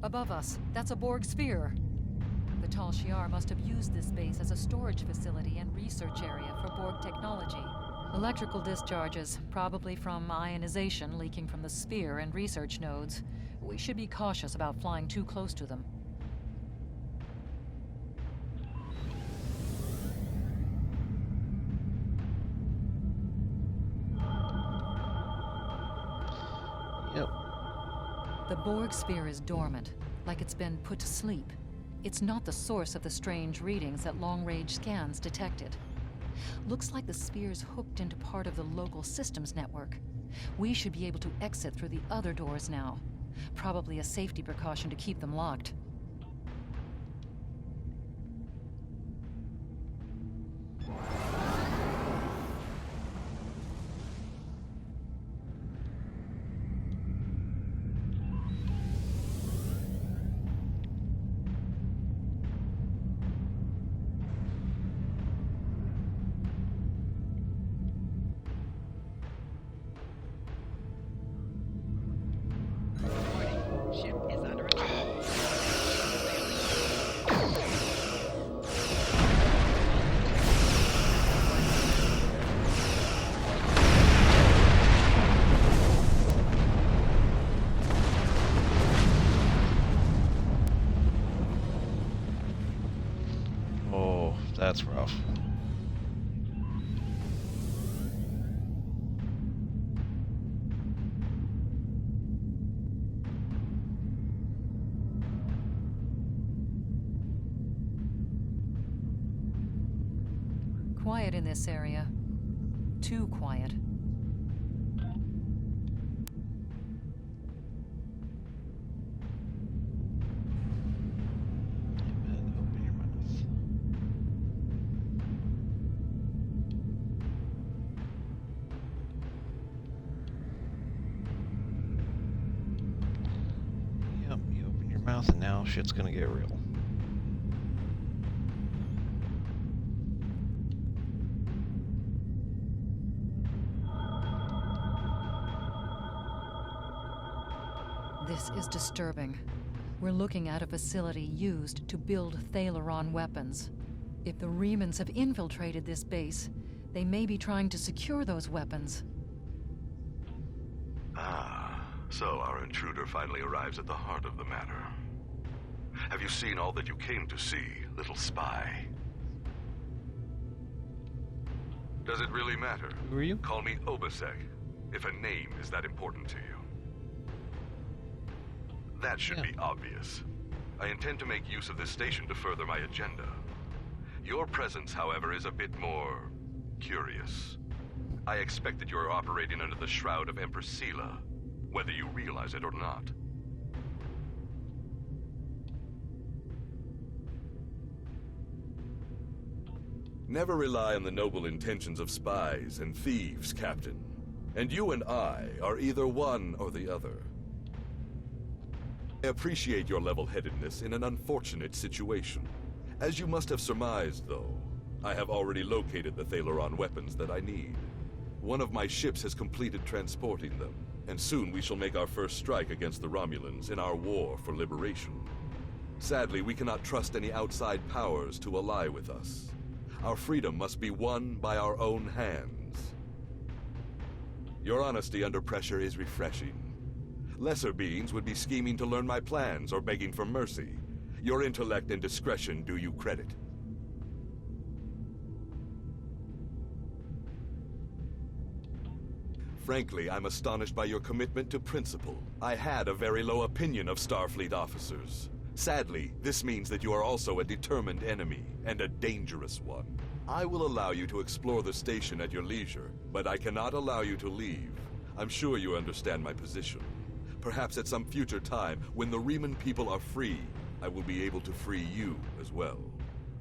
Above us, that's a Borg sphere. The Tal Shiar must have used this base as a storage facility and research area for Borg technology. Electrical discharges, probably from ionization leaking from the sphere and research nodes. We should be cautious about flying too close to them. Yep. The Borg sphere is dormant, like it's been put to sleep. It's not the source of the strange readings that long-range scans detected. Looks like the sphere's hooked into part of the local systems network. We should be able to exit through the other doors now. Probably a safety precaution to keep them locked. Ship is under attack. Oh, that's rough. Quiet in this area. Too quiet. Open your mouth. Yep, you open your mouth and now shit's gonna get real. This is disturbing. We're looking at a facility used to build Thalaron weapons. If the Remans have infiltrated this base, they may be trying to secure those weapons. Ah, so our intruder finally arrives at the heart of the matter. Have you seen all that you came to see, little spy? Does it really matter? Who are you? Call me Obasek, if a name is that important to you. That should be obvious. I intend to make use of this station to further my agenda. Your presence, however, is a bit more curious. I expect that you are operating under the shroud of Empress Sela, whether you realize it or not. Never rely on the noble intentions of spies and thieves, Captain. And you and I are either one or the other. I appreciate your level-headedness in an unfortunate situation. As you must have surmised, though, I have already located the Thalaron weapons that I need. One of my ships has completed transporting them, and soon we shall make our first strike against the Romulans in our war for liberation. Sadly, we cannot trust any outside powers to ally with us. Our freedom must be won by our own hands. Your honesty under pressure is refreshing. Lesser beings would be scheming to learn my plans or begging for mercy. Your intellect and discretion do you credit. Frankly, I'm astonished by your commitment to principle. I had a very low opinion of Starfleet officers. Sadly, this means that you are also a determined enemy, and a dangerous one. I will allow you to explore the station at your leisure, but I cannot allow you to leave. I'm sure you understand my position. Perhaps at some future time, when the Reman people are free, I will be able to free you as well.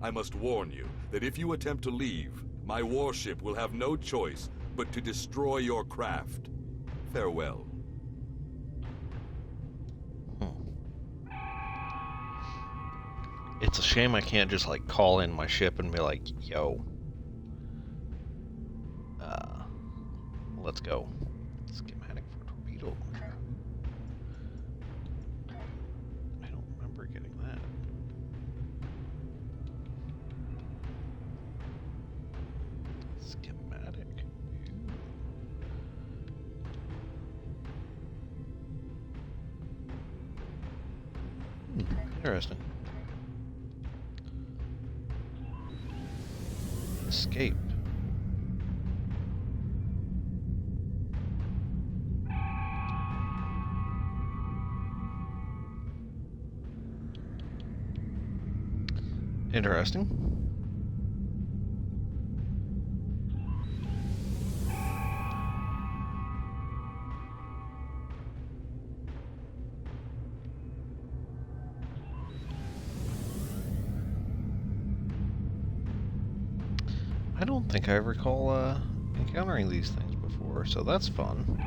I must warn you that if you attempt to leave, my warship will have no choice but to destroy your craft. Farewell. It's a shame I can't just, like, call in my ship and be like, yo. Let's go. Schematic for torpedo launcher. I don't remember getting that. Schematic. Interesting. Escape. Interesting. I don't think I recall encountering these things before, so that's fun.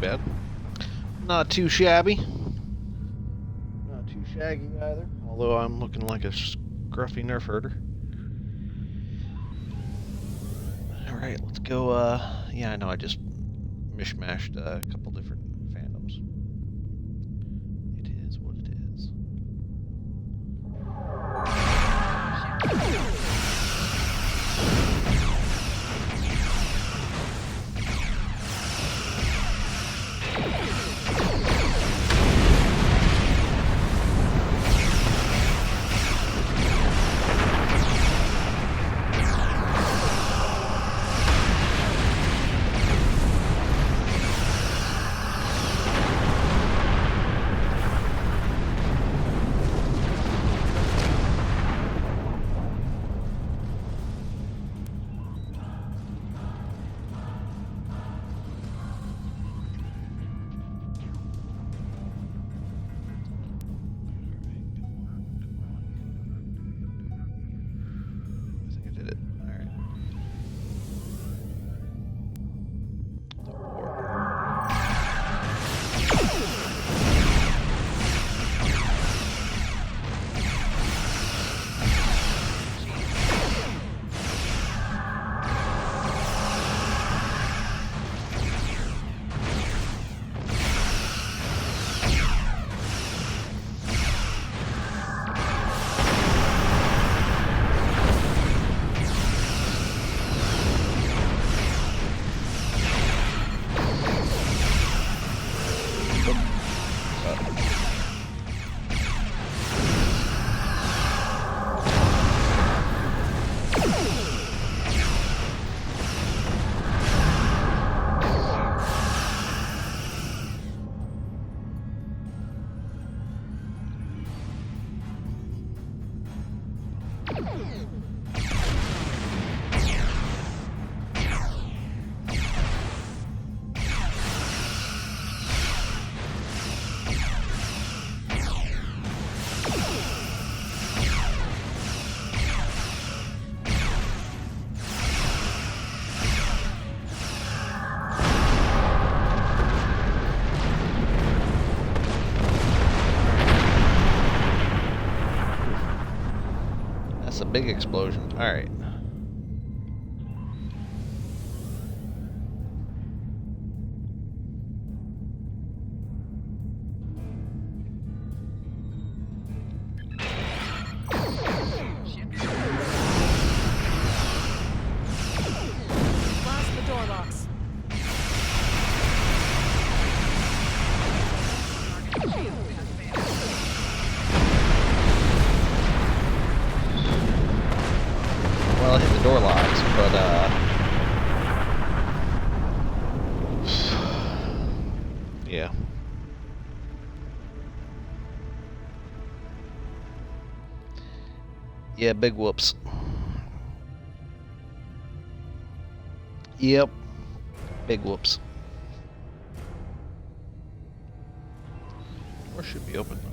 Bad. Not too shabby. Not too shaggy either. Although I'm looking like a scruffy nerf herder. Alright, let's go. Yeah, I know I just mishmashed a couple different fandoms. It is what it is. Big explosion. Alright. Blast the door locks. Well, I hit the door locks, but, yeah. Yeah, big whoops. Yep. Big whoops. Door should be open by now.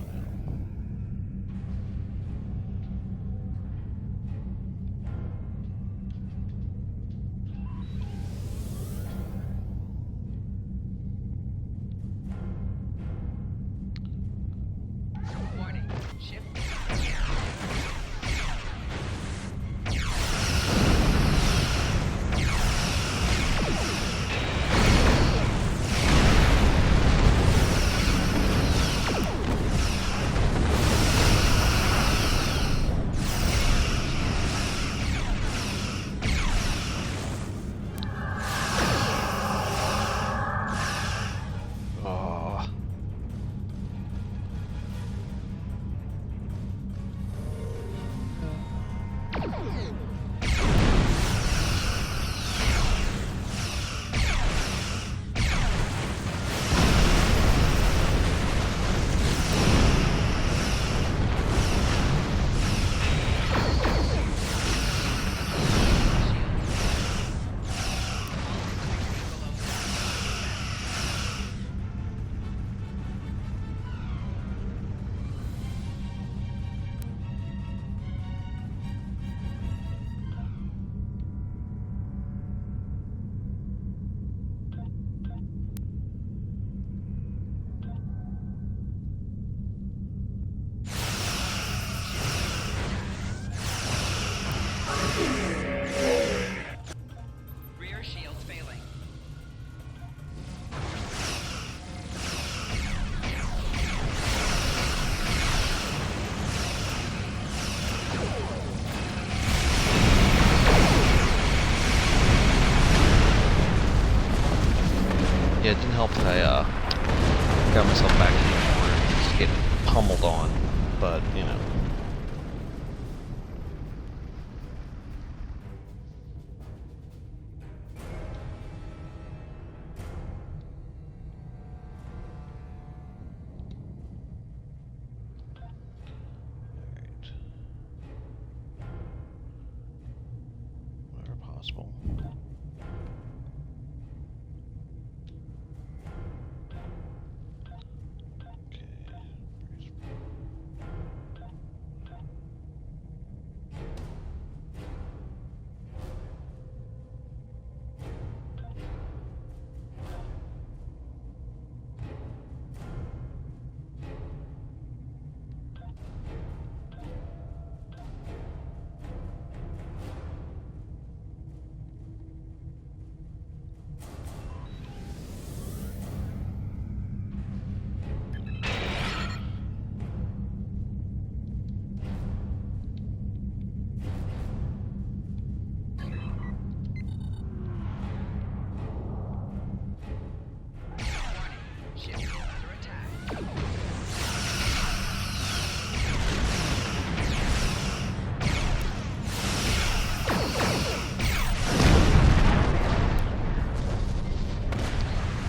Yeah, it didn't help that I got myself back in the corner and just getting pummeled on, but, you know. Whenever possible.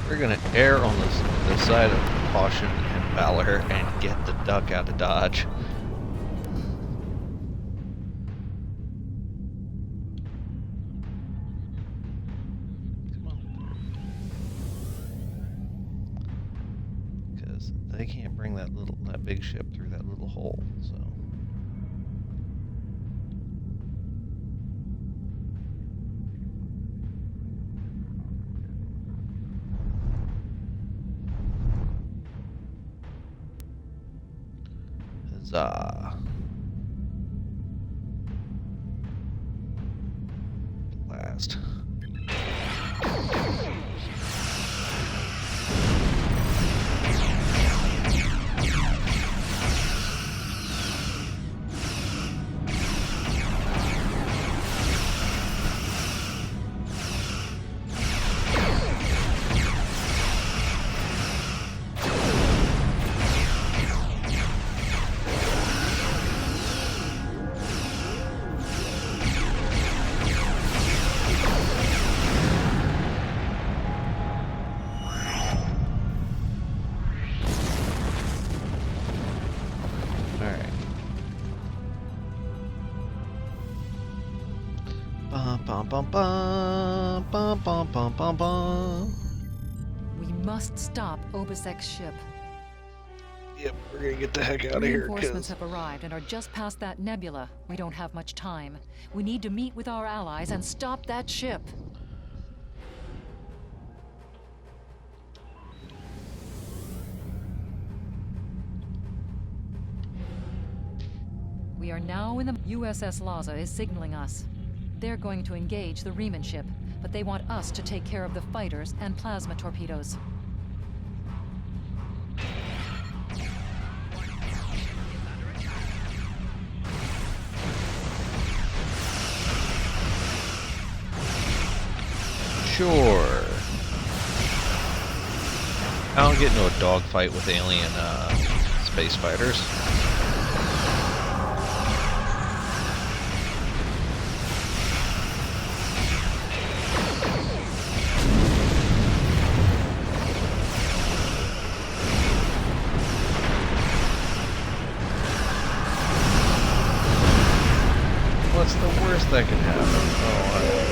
We're gonna err on the side of caution and valor and get the duck out of Dodge. they can't bring that big ship through that little hole, so. Huzzah. Blast. Bum bum bum bum bum bum bum bum. We must stop Obisek's ship. Yep, we're gonna get the heck out of here. Reinforcements have arrived and are just past that nebula. We don't have much time. We need to meet with our allies and stop that ship. We are now in the USS Laza is signaling us. They're going to engage the Riemann ship, but they want us to take care of the fighters and plasma torpedoes. Sure. I don't get into a dogfight with alien space fighters. What's the worst that can happen? Oh, I don't know.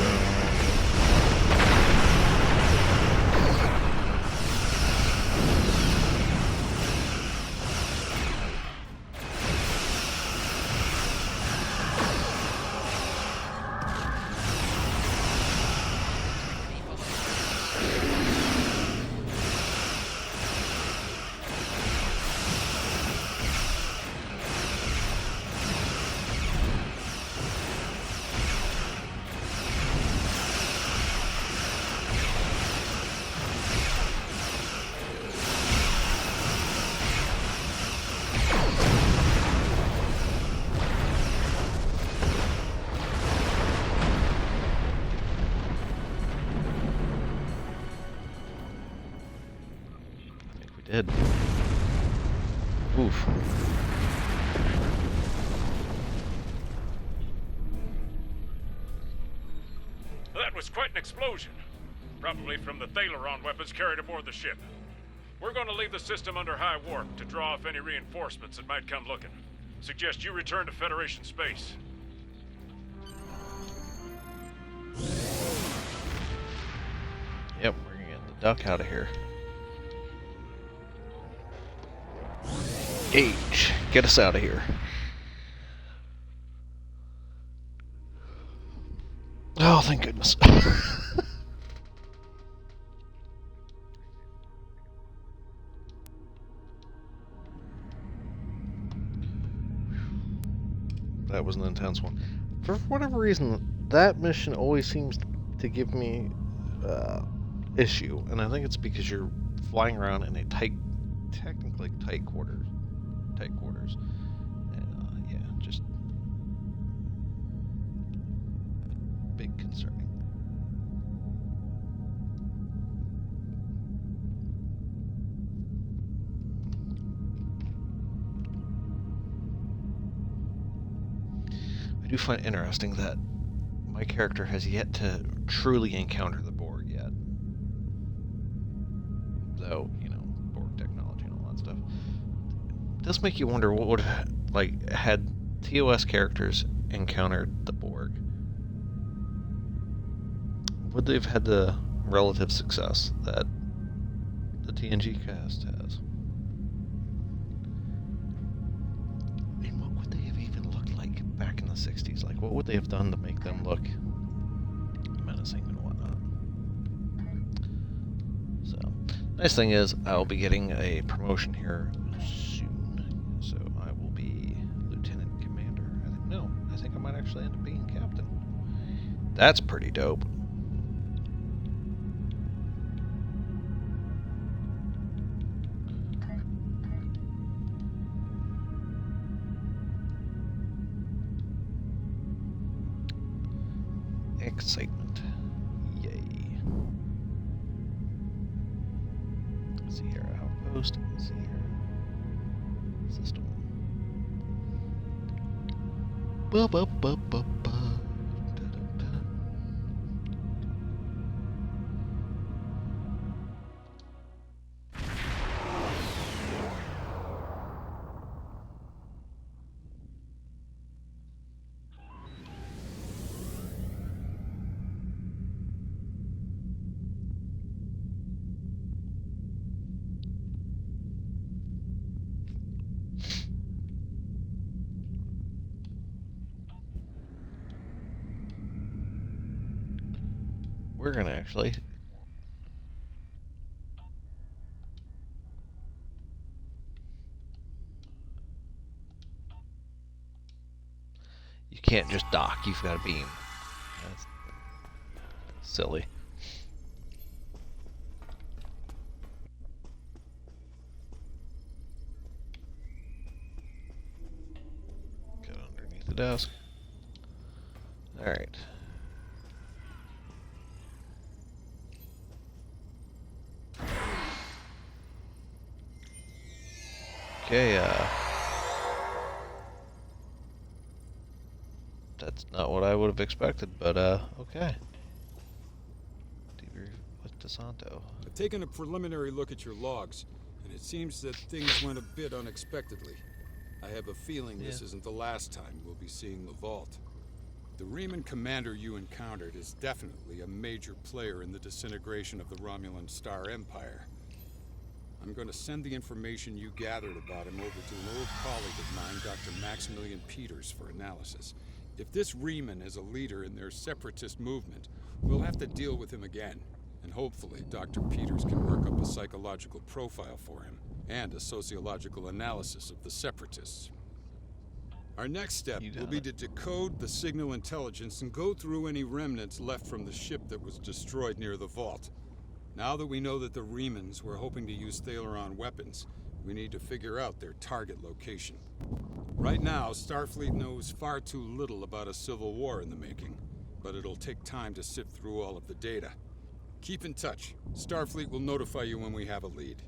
Did. Oof. That was quite an explosion. Probably from the Thaleron weapons carried aboard the ship. We're going to leave the system under high warp to draw off any reinforcements that might come looking. Suggest you return to Federation space. Yep, we're gonna get the duck out of here. Gage, get us out of here. Oh, thank goodness. That was an intense one. For whatever reason, that mission always seems to give me issue, and I think it's because you're flying around in a technically tight quarters, and yeah, just big concerning. I do find it interesting that my character has yet to truly encounter the Borg yet. Though, you know, Borg technology and all that stuff. It does make you wonder what would have, like, had TOS characters encountered the Borg, would they have had the relative success that the TNG cast has? '60s. Like, what would they have done to make them look menacing and whatnot? So, nice thing is, I'll be getting a promotion here soon. So I will be Lieutenant Commander. I think I might actually end up being Captain. That's pretty dope. Excitement. Yay. Sierra Outpost. Sierra System. Ba ba ba ba ba. Da, da, da. We're gonna actually you can't just dock, you've got a beam. That's silly. Get underneath the desk. Alright. Okay, that's not what I would have expected, but, okay. Debrief with DeSanto. I've taken a preliminary look at your logs, and it seems that things went a bit unexpectedly. I have a feeling this isn't the last time we'll be seeing the vault. The Riemann commander you encountered is definitely a major player in the disintegration of the Romulan Star Empire. I'm going to send the information you gathered about him over to an old colleague of mine, Dr. Maximilian Peters, for analysis. If this Riemann is a leader in their separatist movement, we'll have to deal with him again. And hopefully, Dr. Peters can work up a psychological profile for him, and a sociological analysis of the separatists. Our next step will be to decode the signal intelligence and go through any remnants left from the ship that was destroyed near the vault. Now that we know that the Riemanns were hoping to use Thaleron weapons, we need to figure out their target location. Right now, Starfleet knows far too little about a civil war in the making, but it'll take time to sift through all of the data. Keep in touch. Starfleet will notify you when we have a lead.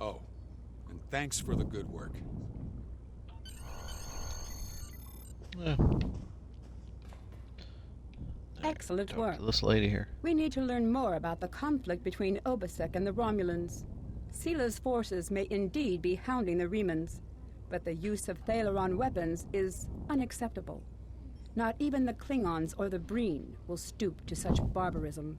Oh, and thanks for the good work. Excellent work. This lady here. We need to learn more about the conflict between Obasek and the Romulans. Sila's forces may indeed be hounding the Riemanns, but the use of Thaleron weapons is unacceptable. Not even the Klingons or the Breen will stoop to such barbarism.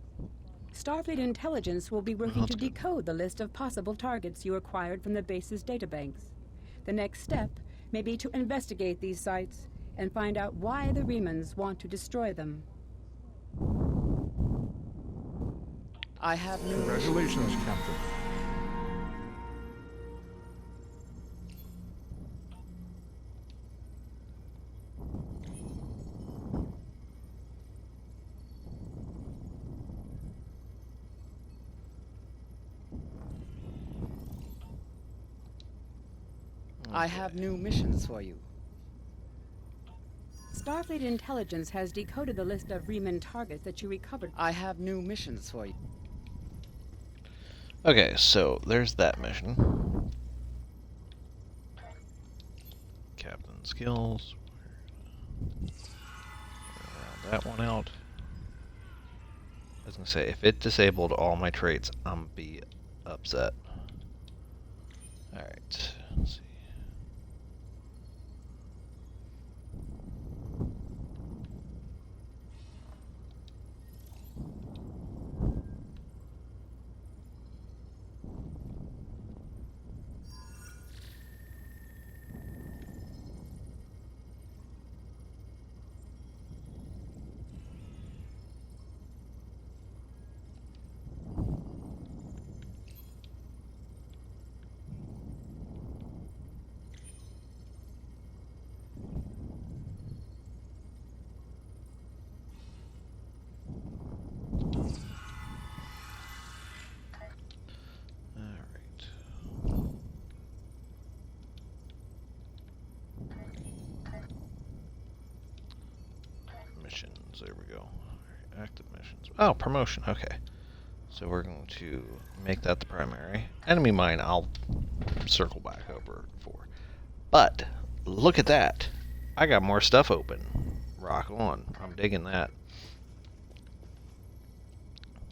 Starfleet intelligence will be working to decode the list of possible targets you acquired from the base's databanks. The next step may be to investigate these sites and find out why the Riemanns want to destroy them. I have no... Congratulations, Captain. I have new missions for you. Starfleet intelligence has decoded the list of Riemann targets that you recovered. I have new missions for you. Okay, so there's that mission. Captain skills. Round that one out. I was gonna say, if it disabled all my traits, I'm gonna be upset. Alright, let's see. missions. There we go. Active missions. Oh, promotion. Okay. So we're going to make that the primary. Enemy mine, I'll circle back over for. But, look at that. I got more stuff open. Rock on. I'm digging that.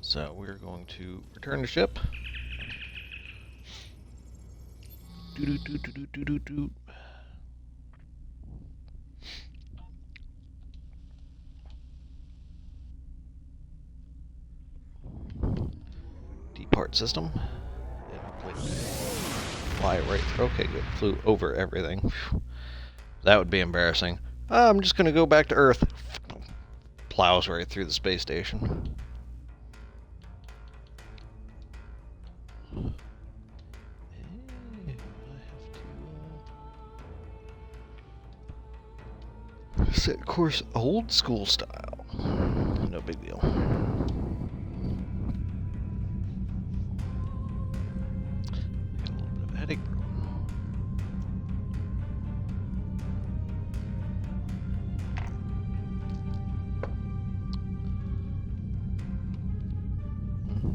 So we're going to return to ship. Do-do-do-do-do-do-do. Depart system. Fly right through. Okay, good. Flew over everything. That would be embarrassing. I'm just going to go back to Earth. Plows right through the space station. Set course old school style. No big deal. Got a little bit of a headache, bro.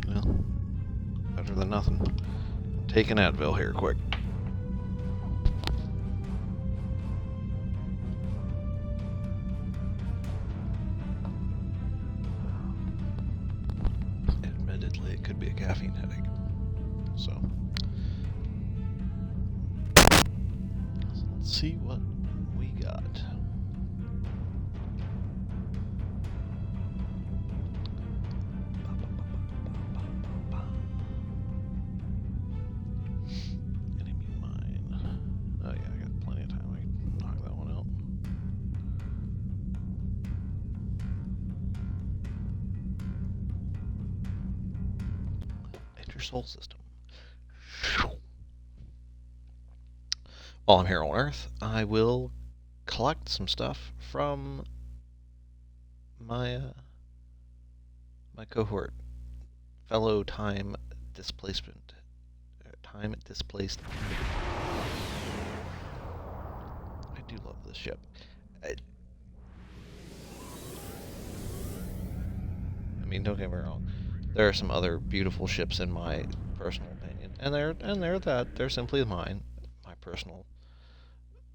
Well, better than nothing. Take an Advil here, quick. Admittedly, it could be a caffeine headache. So, let's see what we got. Enemy mine. Oh yeah, I got plenty of time. I can knock that one out. Enter Sol system. While I'm here on Earth, I will collect some stuff from my my cohort, fellow time displaced. I do love this ship. I mean, don't get me wrong. There are some other beautiful ships in my personal opinion, and they're simply my personal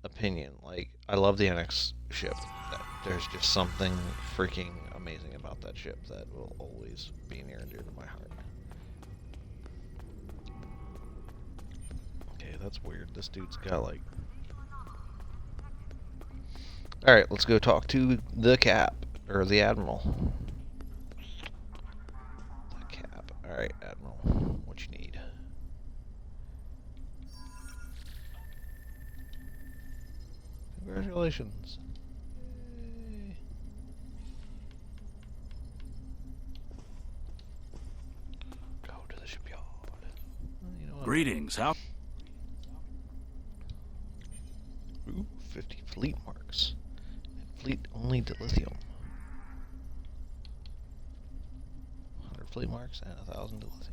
opinion. Like, I love the NX ship. There's just something freaking amazing about that ship that will always be near and dear to my heart. Okay, that's weird. This dude's got like... Alright, let's go talk to the Cap, or the Admiral. The Cap. Alright, Admiral, what you need? Congratulations. Yay. Go to the shipyard. You know what? Greetings, how? Ooh, 50 fleet marks. And fleet only dilithium. 100 fleet marks and 1,000 dilithium.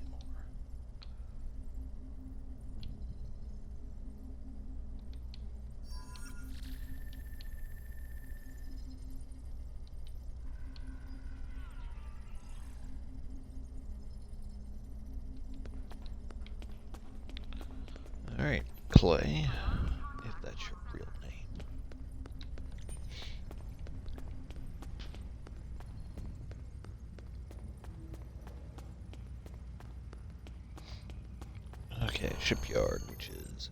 Alright, Clay, if that's your real name. Okay, shipyard, which is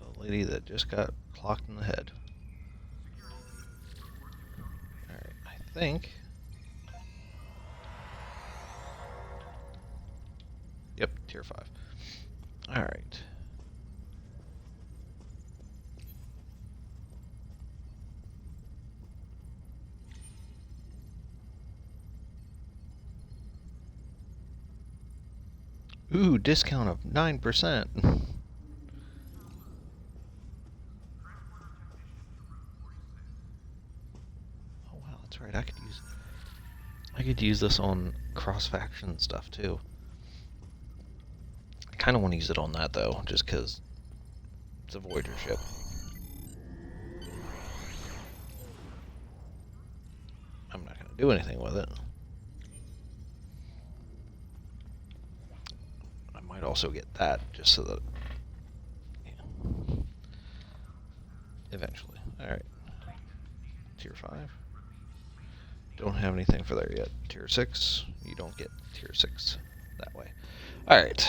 a lady that just got clocked in the head. Alright, I think... Yep, tier 5. Alright. Ooh, discount of 9%. Oh wow, that's right. I could use this on cross-faction stuff too. I kind of want to use it on that though, just because it's a Voyager ship. I'm not going to do anything with it. I might also get that just so that... Yeah. Eventually. Alright. Tier 5. Don't have anything for there yet. Tier 6. You don't get Tier 6 that way. Alright.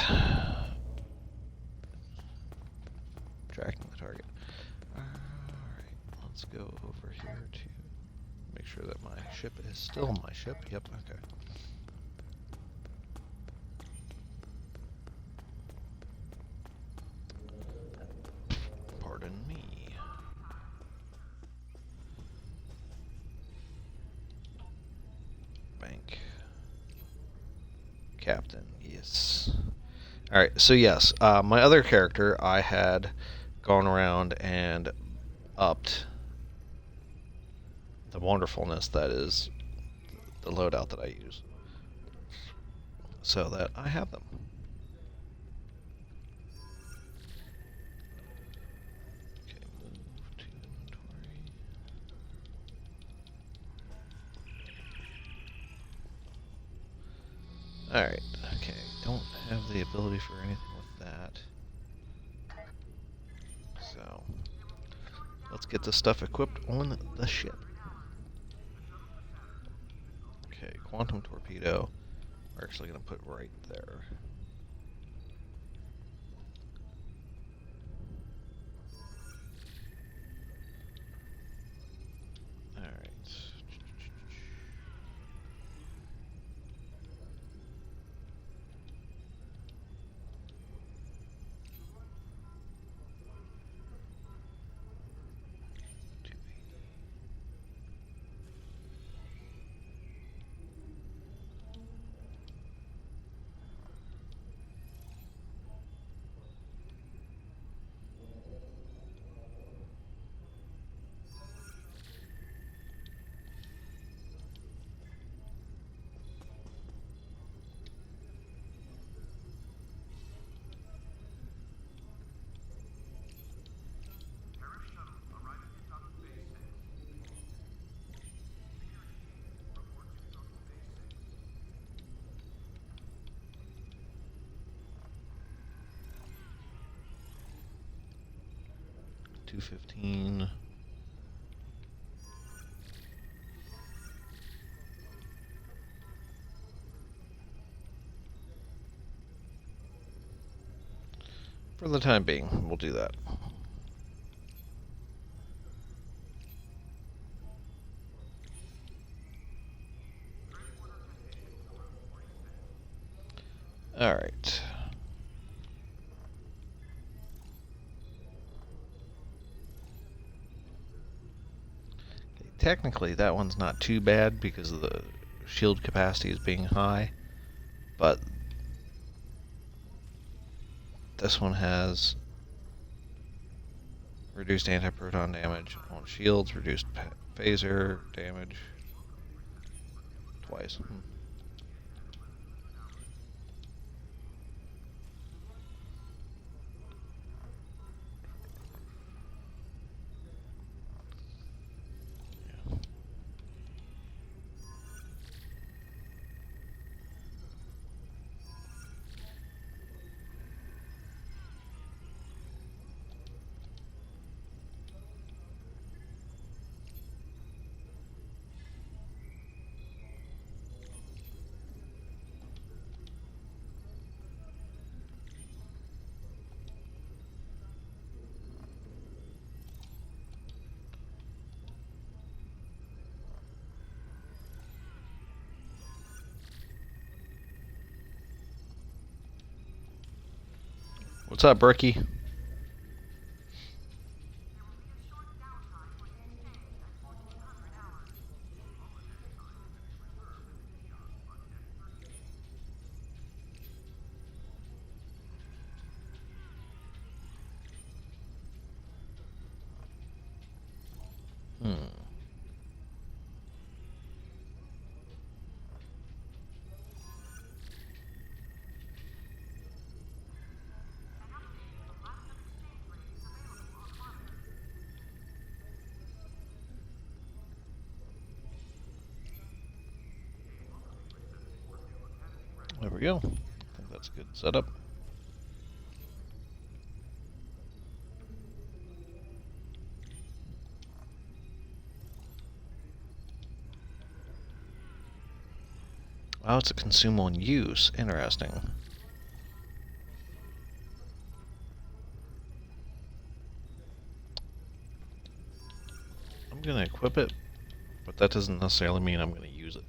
Tracking the target. Alright. Let's go over here to make sure that my ship is still my ship. Yep, okay. Pardon me. Bank. Captain, yes. Alright, so yes, my other character, I had gone around and upped the wonderfulness that is the loadout that I use, so that I have them. Okay, move to inventory. Alright, okay, don't have the ability for anything with that. So, let's get this stuff equipped on the ship. Okay, quantum torpedo, we're actually going to put right there. Alright. $215. For the time being, we'll do that. All right. Technically, that one's not too bad because of the shield capacity is being high, but this one has reduced anti-proton damage on shields, reduced phaser damage twice. What's up, Bricky? There we go. I think that's a good setup. Oh, it's a consumable in use. Interesting. I'm gonna equip it, but that doesn't necessarily mean I'm gonna use it.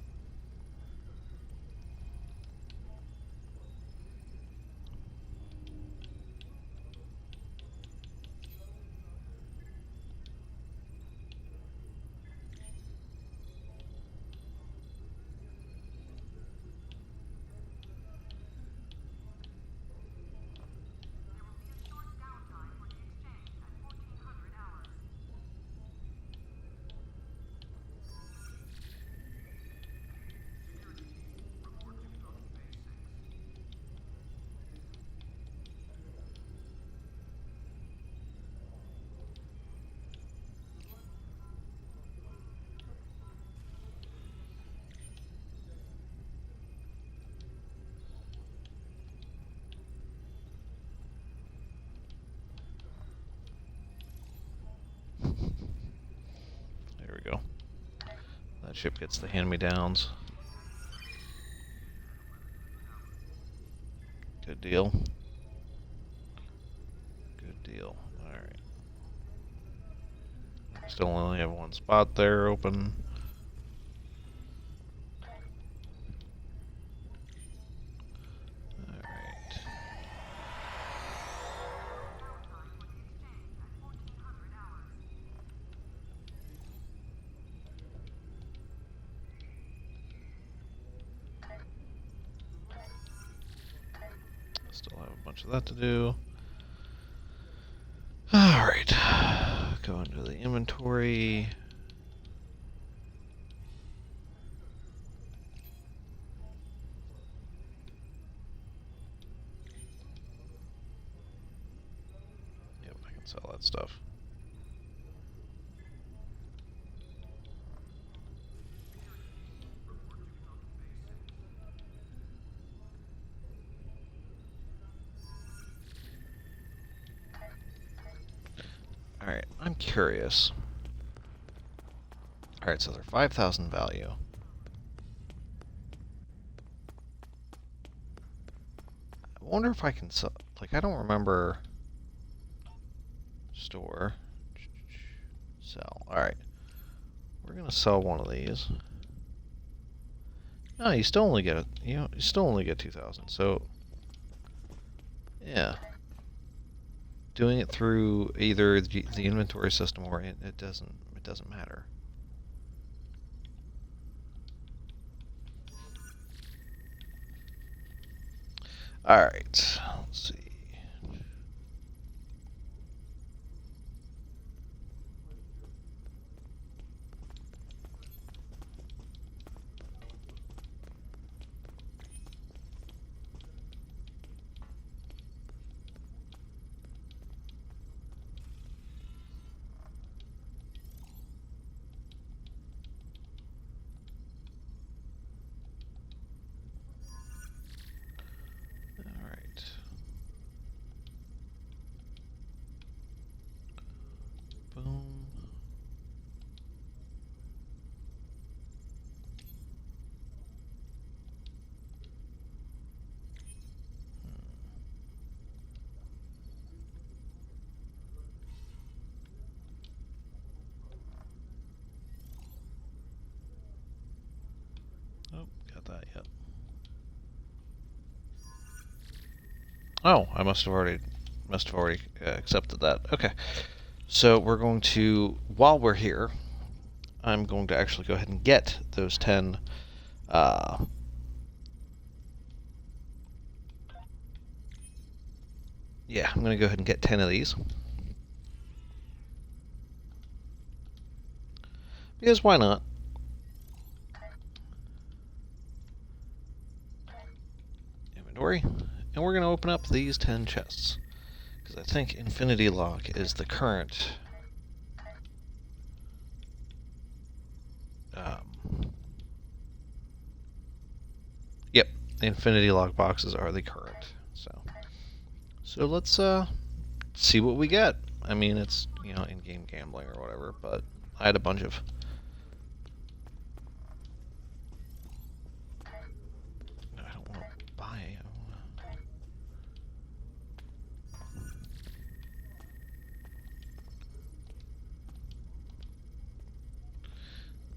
There we go. That ship gets the hand-me-downs. Good deal. Good deal. Alright. Still only have one spot there open. Alright. Still have a bunch of that to do. Alright. Go into the inventory. Yep, I can sell that stuff. Alright, I'm curious. Alright, so they're 5,000 value. I wonder if I can sell... Like, I don't remember... Store. Sell. Alright. We're gonna sell one of these. No, you still only get... You still only get 2,000, so... Yeah. Doing it through either the inventory system or it doesn't matter. All right, let's see. Boom. Oh, got that yet. Oh, I must have already accepted that. Okay. So we're going to, while we're here, I'm going to actually go ahead and get those 10 yeah, I'm going to go ahead and get 10 of these. Because why not? Inventory. And we're going to open up these 10 chests. Because I think Infinity Lock is the current yep, the Infinity lock boxes are the current. So let's see what we get. I mean, it's, you know, in-game gambling or whatever, but I had a bunch of... I don't want to buy it.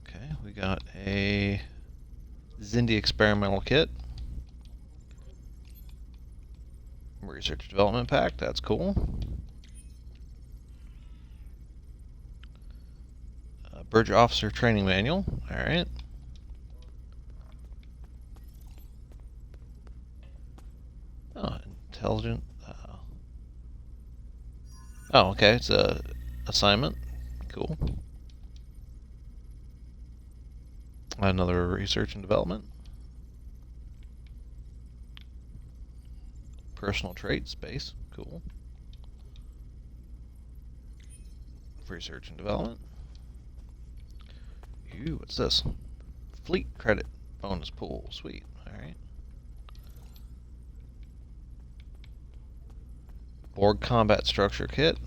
Okay, we got a Zindi experimental kit. Research development pack, that's cool. Burge officer training manual, alright. Oh, intelligent. Oh, okay, it's a assignment. Cool. Another research and development. Personal trait, space, cool. Research and development. Ooh, what's this? Fleet credit bonus pool, sweet, alright. Borg combat structure kit.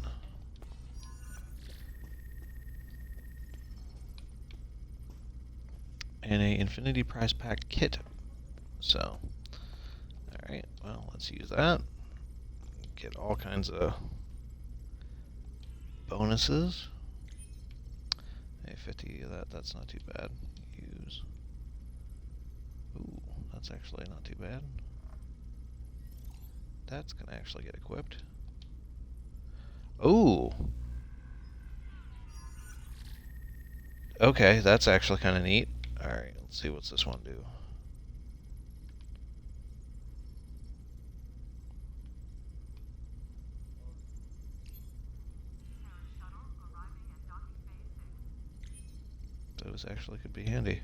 And a Infinity prize pack kit. So, alright, well, let's use that. Get all kinds of bonuses. Hey, 50 of that's not too bad. Use. Ooh, that's actually not too bad. That's gonna actually get equipped. Ooh. Okay, that's actually kind of neat. Alright, let's see what's this one do. Those actually could be handy.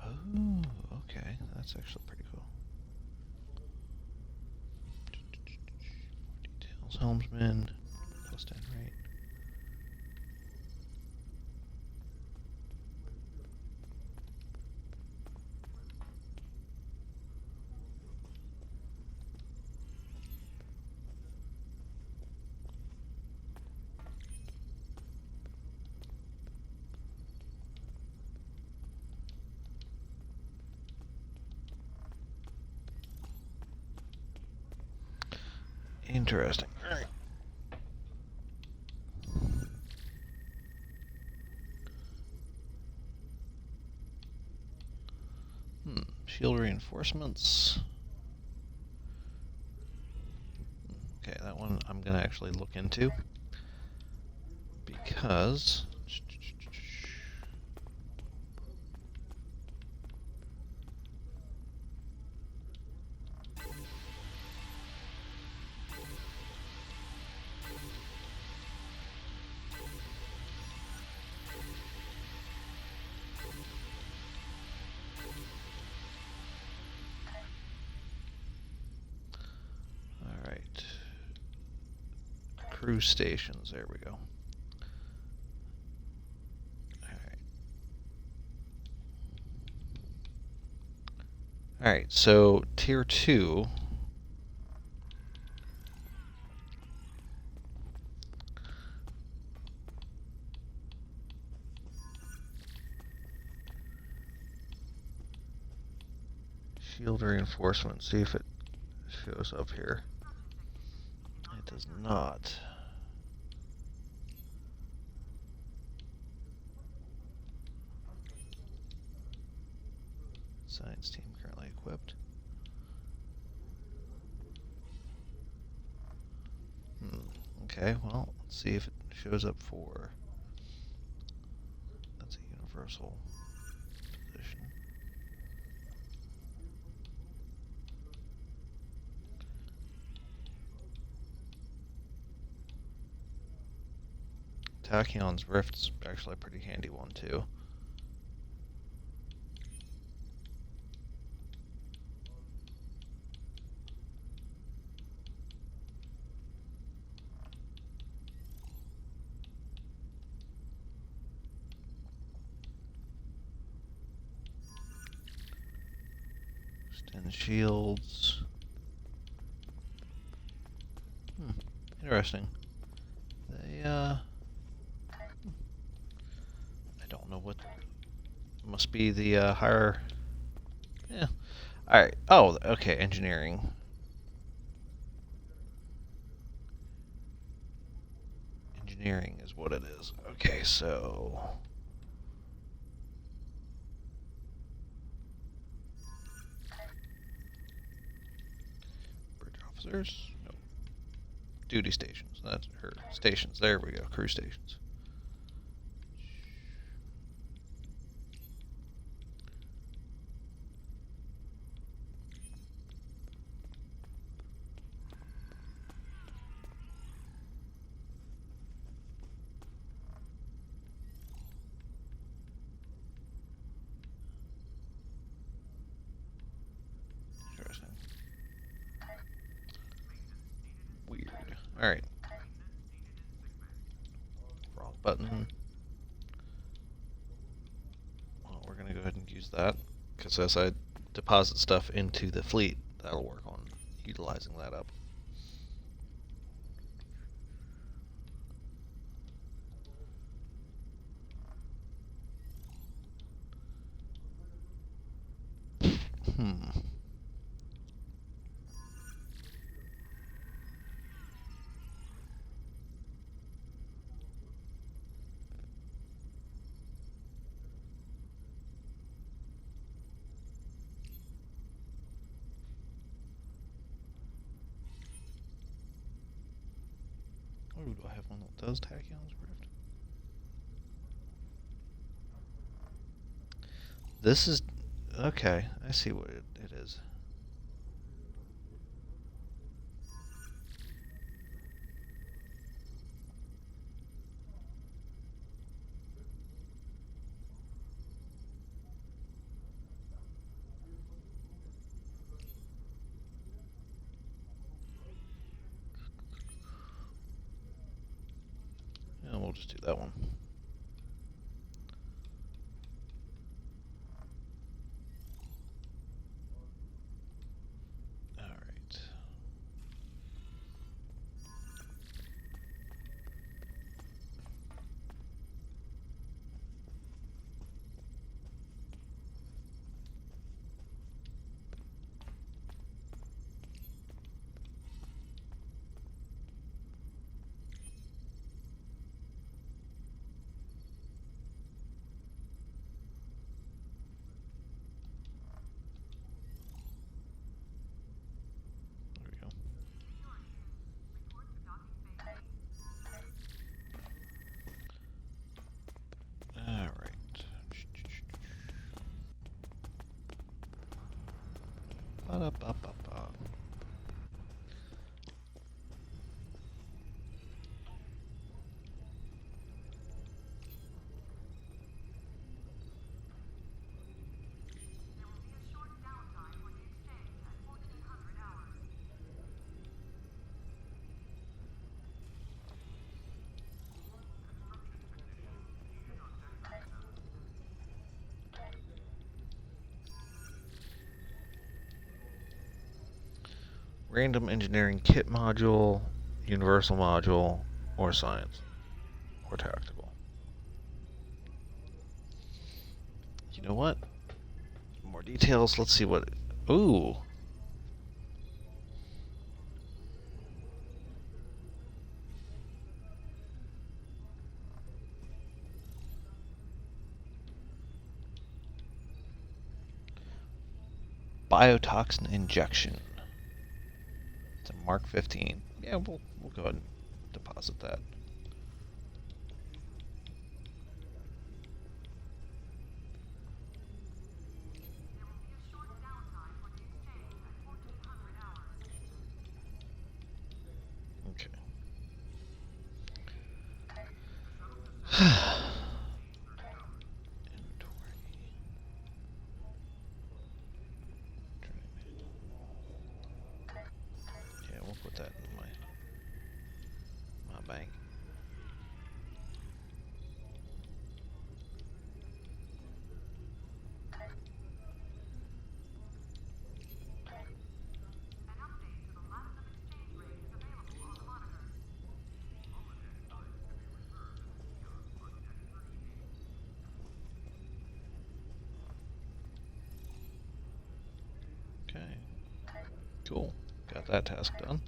Oh, okay, that's actually pretty cool. Details, helmsman, plus 10 rate. Interesting. All right. Shield reinforcements. Okay, that one I'm gonna actually look into because crew stations. There we go. Alright, so tier 2. Shield reinforcement. See if it shows up here. It does not. Science team currently equipped. Okay, well, let's see if it shows up for... That's a universal position. Tachyon's Rift's actually a pretty handy one, too. Extend shields. Interesting. They, I don't know what... Must be the, higher... Yeah. Alright. Oh, okay, engineering. Engineering is what it is. Okay, so... Bridge officers? No. Duty stations. That's her stations. There we go. Crew stations. Interesting. Weird. Alright. Wrong button. Well, we're gonna go ahead and use that, because as I deposit stuff into the fleet, that'll work on utilizing that up. Oh, do I have one that does tachyons rift? This is... Okay, I see what it is. Yeah, we'll just do that one. Alright. Ba-da-ba-ba-ba. Random engineering kit module, universal module, or science, or tactical. You know what? More details. Let's see what... Ooh! Biotoxin injection. It's a Mark 15. Yeah, we'll go ahead and deposit that. Okay. Put that in my bank. Cool. Got that task done.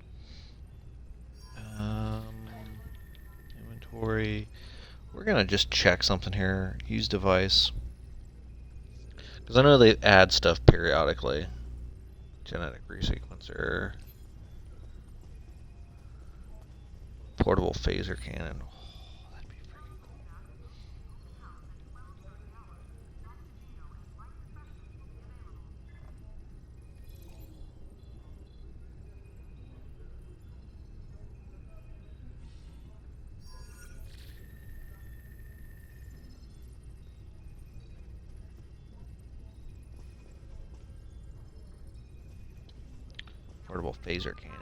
Inventory. We're gonna just check something here. Use device. Because I know they add stuff periodically. Genetic resequencer. Portable phaser cannon. Oh, that'd be freaking cool. Portable phaser cannon.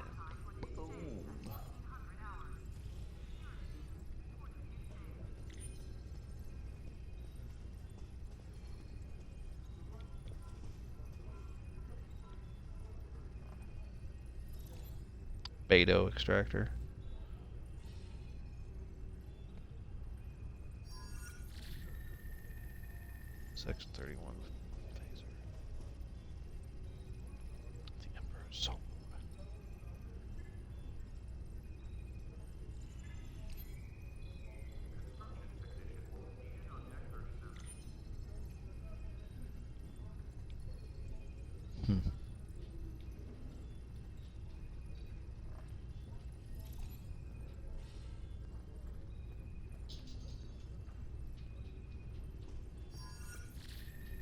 Beto extractor. Section 31 phaser. The Emperor's soul.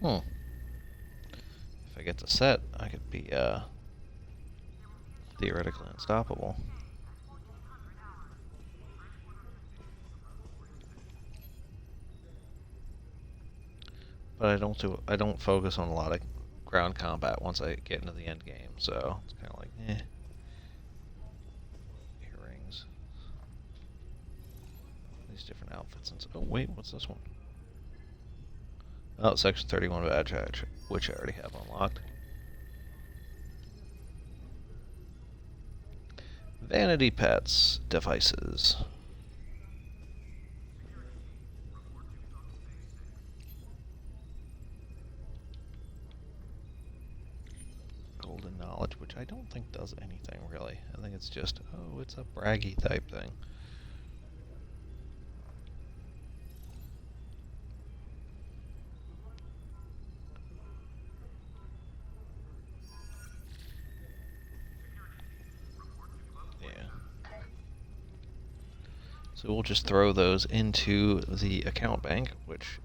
If I get the set, I could be theoretically unstoppable. But I don't focus on a lot of ground combat once I get into the end game, so it's kind of like, eh. Earrings. These different outfits and oh wait, what's this one? Oh, Section 31 badge, which I already have unlocked. Vanity pets, devices. Golden knowledge, which I don't think does anything really. I think it's just, oh, it's a braggy type thing. So we'll just throw those into the account bank, which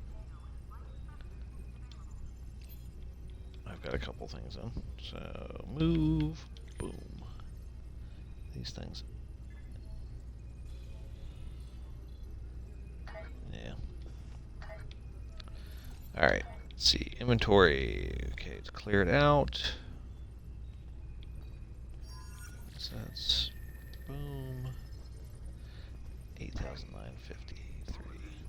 I've got a couple things in. So move, boom. These things. Yeah. Alright, let's see. Inventory. Okay, it's cleared out. So that's boom. 8,953.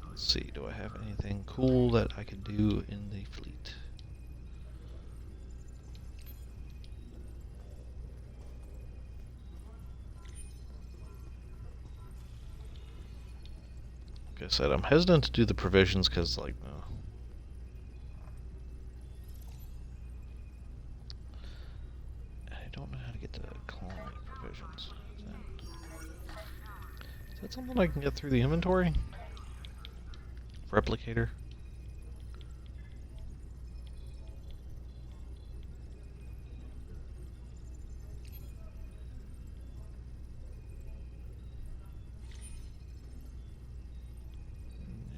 Let's see, do I have anything cool that I could do in the fleet? Like I said, I'm hesitant to do the provisions because, like, I don't know how to get to colony provisions. Is that something I can get through the inventory? Replicator?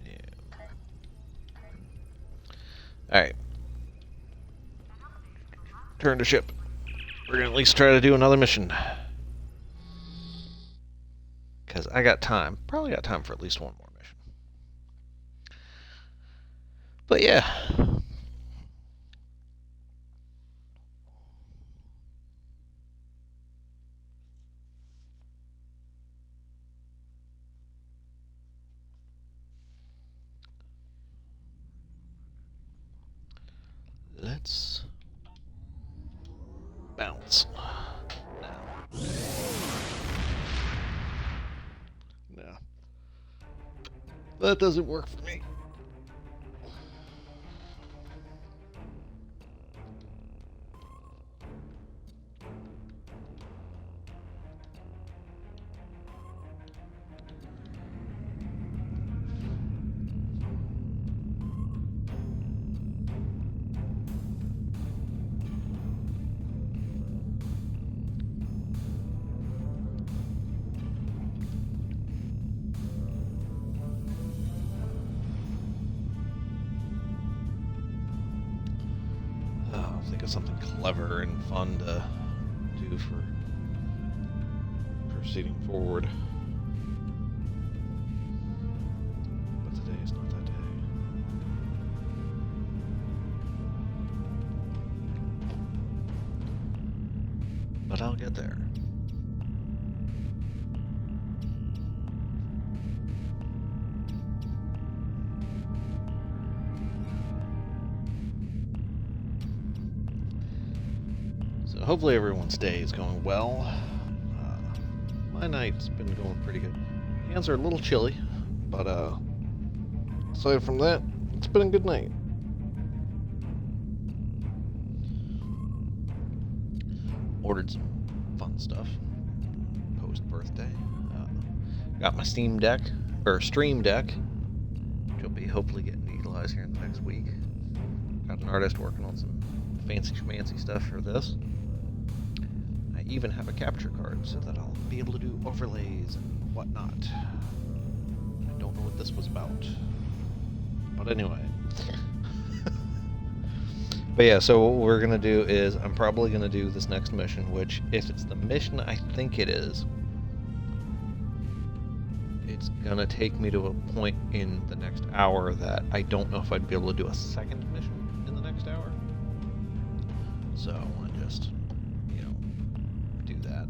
Yeah. Alright. Turn to ship. We're gonna at least try to do another mission. Because I got time. Probably got time for at least one more mission. But yeah. Let's bounce. No. That doesn't work for me. know, think of something clever and fun to do for proceeding forward. But today is not that day. But I'll get there. So hopefully everyone's day is going well. My night's been going pretty good. Hands are a little chilly, but aside from that, it's been a good night. Ordered some fun stuff post-birthday. Got my Stream Deck, which will be hopefully getting utilized here in the next week. Got an artist working on some fancy schmancy stuff for this. I even have a capture card so that I'll be able to do overlays and whatnot. I don't know what this was about. But anyway. But yeah, so what we're going to do is I'm probably going to do this next mission, which if it's the mission I think it is, it's going to take me to a point in the next hour that I don't know if I'd be able to do a second mission in the next hour. So I want to just, you know, do that.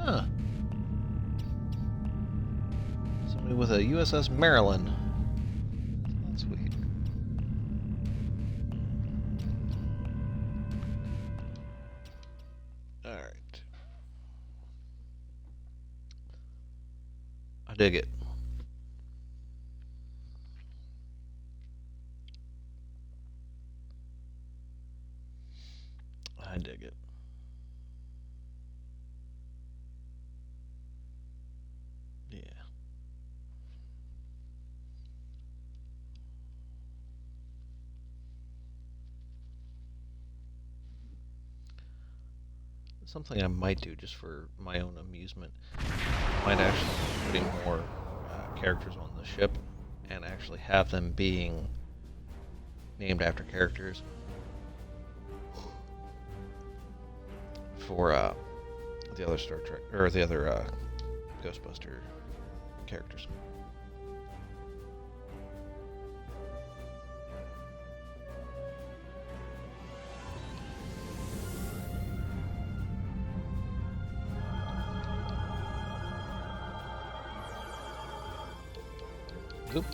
Huh. Somebody with a USS Maryland. That's sweet. Alright. I dig it. I dig it. Yeah. Something I might do just for my own amusement. I might actually be putting more characters on the ship and actually have them being named after characters for the other Star Trek or the other Ghostbuster characters. Oop.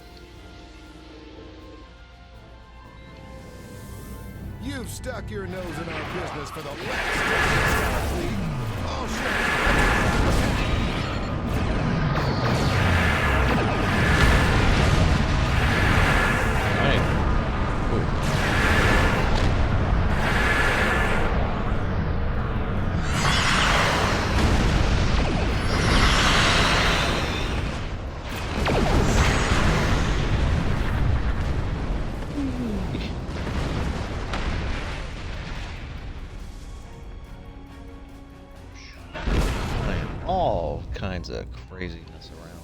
You've stuck your nose in our business for the last time, Starfleet. Oh, shit. All kinds of craziness around.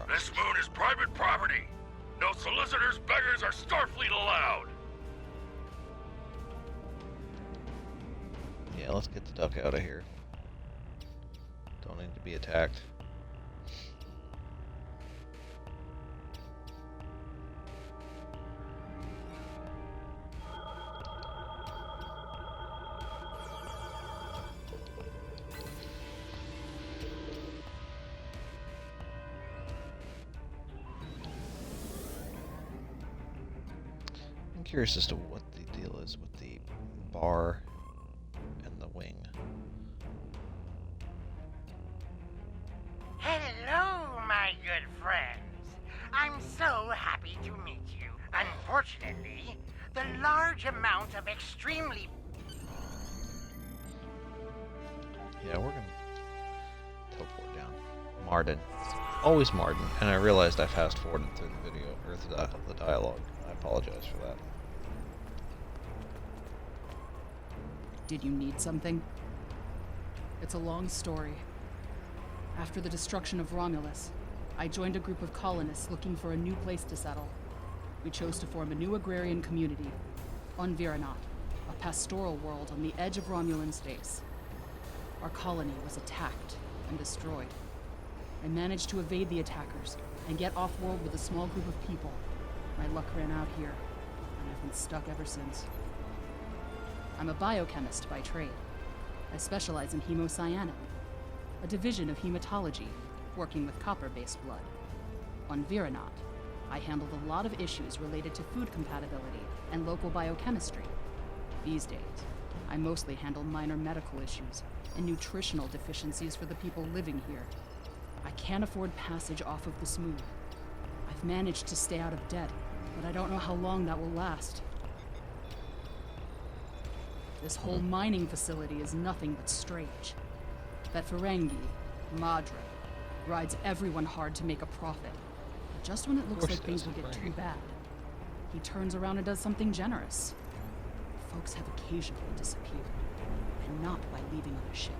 This moon is private property. No solicitors, beggars, or Starfleet allowed. Yeah, let's get the duck out of here. Don't need to be attacked. I'm curious as to what the deal is with the bar and the wing. Hello, my good friends. I'm so happy to meet you. Unfortunately, the large amount of extremely... Yeah, we're gonna teleport down. Marden. Always Marden. And I realized I fast forwarded through the video, or the dialogue. I apologize for that. Did you need something? It's a long story. After the destruction of Romulus, I joined a group of colonists looking for a new place to settle. We chose to form a new agrarian community on Viranat, a pastoral world on the edge of Romulan space. Our colony was attacked and destroyed. I managed to evade the attackers and get off-world with a small group of people. My luck ran out here, and I've been stuck ever since. I'm a biochemist by trade. I specialize in hemocyanin, a division of hematology, working with copper-based blood. On Viranat, I handled a lot of issues related to food compatibility and local biochemistry. These days, I mostly handle minor medical issues and nutritional deficiencies for the people living here. I can't afford passage off of the smooth. I've managed to stay out of debt, but I don't know how long that will last. This whole mining facility is nothing but strange. That Ferengi, Madre, rides everyone hard to make a profit. But just when it looks like things will get too bad, he turns around and does something generous. Folks have occasionally disappeared, and not by leaving on a ship.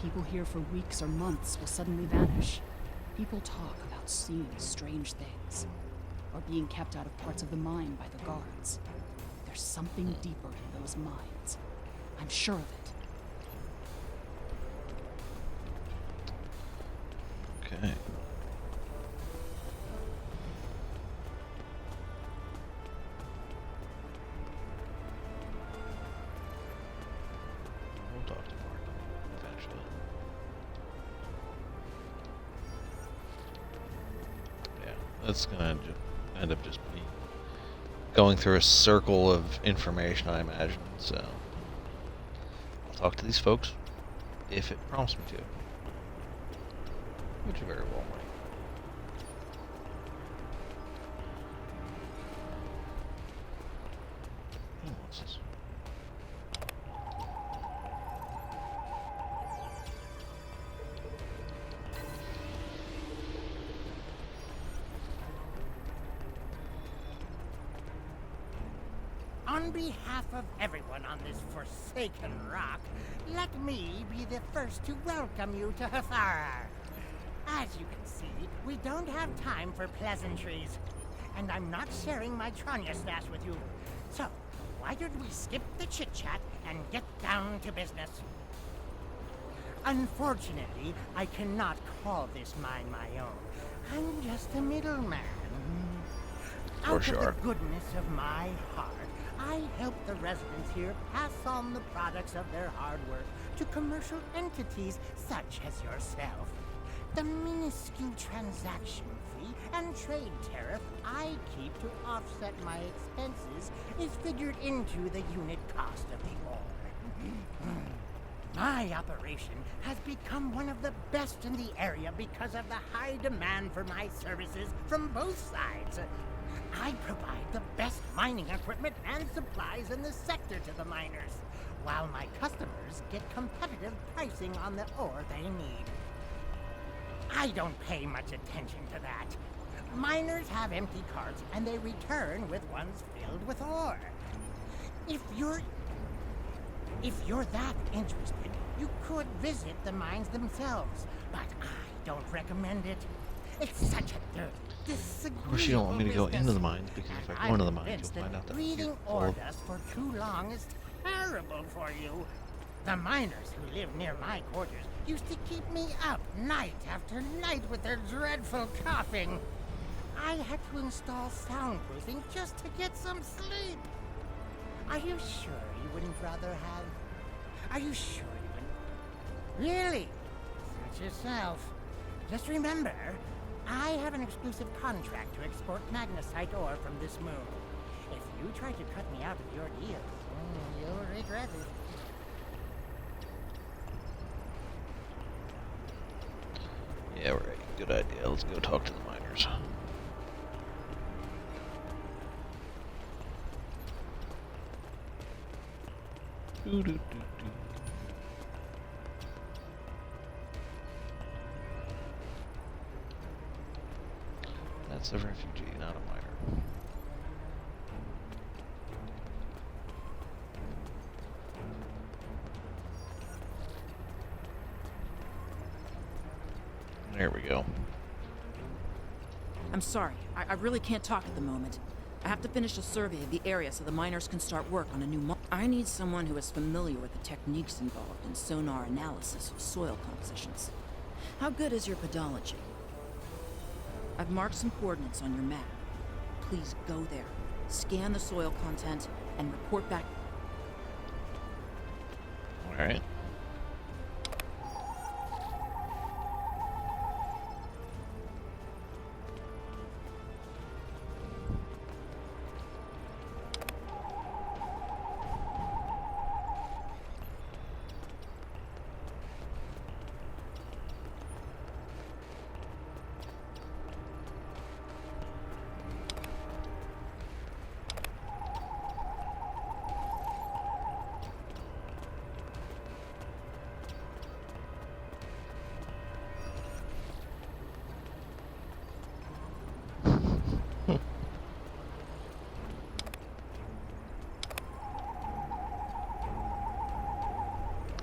People here for weeks or months will suddenly vanish. People talk about seeing strange things, or being kept out of parts of the mine by the guards. There's something deeper in those mines. I'm sure of it. Okay. We'll talk to Mark eventually. Yeah, that's gonna end up just me going through a circle of information, I imagine. So I'll talk to these folks if it prompts me to. Which very well might. What's this? On behalf of everyone on this forsaken rock, let me be the first to welcome you to Hathara. As you can see, we don't have time for pleasantries. And I'm not sharing my Tranya stash with you. So, why don't we skip the chit-chat and get down to business? Unfortunately, I cannot call this mine my own. I'm just a middleman. Out of the goodness of my heart, I help the residents here pass on the products of their hard work to commercial entities such as yourself. The minuscule transaction fee and trade tariff I keep to offset my expenses is figured into the unit cost of the ore. My operation has become one of the best in the area because of the high demand for my services from both sides. I provide the best mining equipment and supplies in the sector to the miners, while my customers get competitive pricing on the ore they need. I don't pay much attention to that. Miners have empty carts and they return with ones filled with ore. If you're that interested, you could visit the mines themselves, but I don't recommend it. It's such a dirty, disagreeable Of course, you don't want me to go business. into the mines, because if I go into the mines, you'll find out that Breathing ore dust for too long is terrible for you. The miners who live near my quarters used to keep me up night after night with their dreadful coughing. I had to install soundproofing just to get some sleep. Are you sure you wouldn't rather have... Are you sure you wouldn't... Really? Suit yourself. Just remember, I have an exclusive contract to export magnesite ore from this moon. If you try to cut me out of your deal, you'll regret it. Yeah, right. Good idea. Let's go talk to the miners. That's a refugee, not a miner. There we go. I'm sorry. I really can't talk at the moment. I have to finish a survey of the area so the miners can start work on a new I need someone who is familiar with the techniques involved in sonar analysis of soil compositions. How good is your pedology? I've marked some coordinates on your map. Please go there, scan the soil content, and report back. Alright.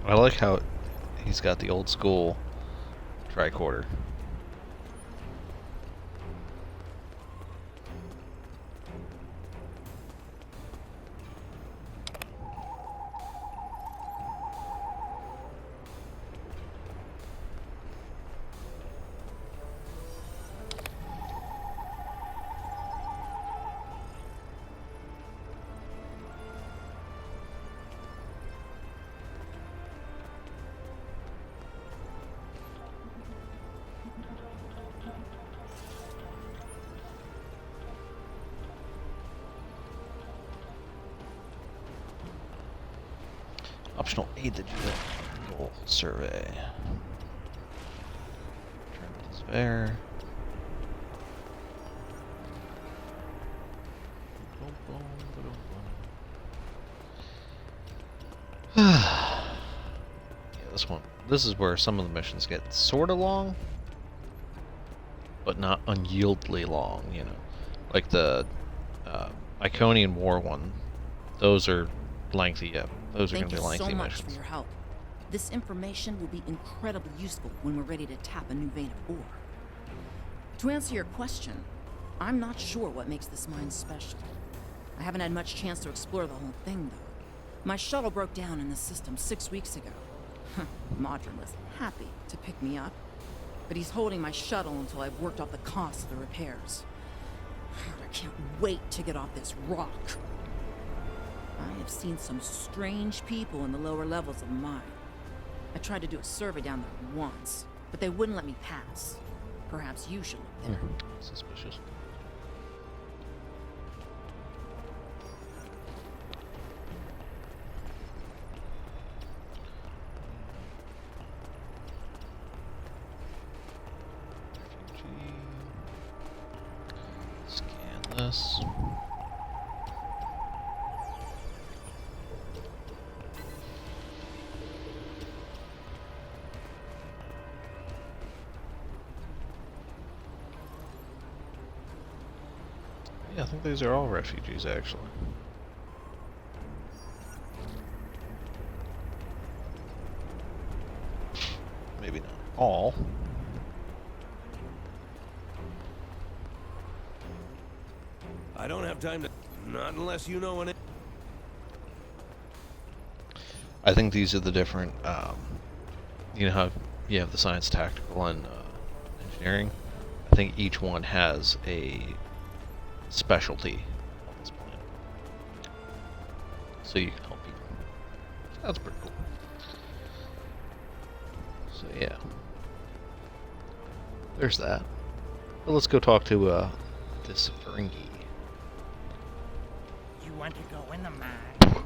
I like how he's got the old school tricorder. Optional aid the goal survey. Turn this there. Yeah, this one. This is where some of the missions get sort of long, but not unyieldly long. You know, like the Iconian War one. Those are lengthy. Yeah, those are going to be lengthy Thank you so much missions. for your help. This information will be incredibly useful when we're ready to tap a new vein of ore. To answer your question, I'm not sure what makes this mine special. I haven't had much chance to explore the whole thing, though. My shuttle broke down in the system 6 weeks ago. Modron was happy to pick me up, but he's holding my shuttle until I've worked off the cost of the repairs. I can't wait to get off this rock. I have seen some strange people in the lower levels of the mine. I tried to do a survey down there once, but they wouldn't let me pass. Perhaps you should look there. Suspicious. Scan this. Yeah, I think these are all refugees, actually. Maybe not all. I don't have time to... Not unless you know an... I think these are the different, you know how you have the science, tactical, and engineering? I think each one has a specialty on this planet. So you can help people. That's pretty cool. So yeah. There's that. Well, let's go talk to this Ferengi. You want to go in the mine?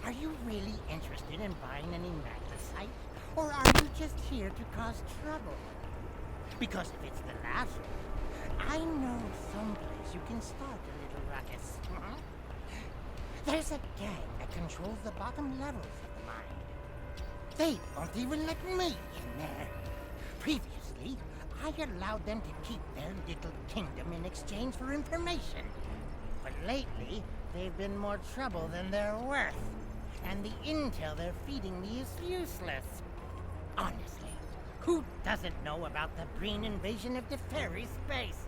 Are you really interested in buying any magnesite? Or are you just here to cause trouble? Because if it's the last one, I know someplace you can start a little ruckus. There's a gang that controls the bottom levels of the mine. They won't even let me in there. Previously, I allowed them to keep their little kingdom in exchange for information. But lately, they've been more trouble than they're worth. And the intel they're feeding me is useless. Honestly, who doesn't know about the green invasion of the fairy space?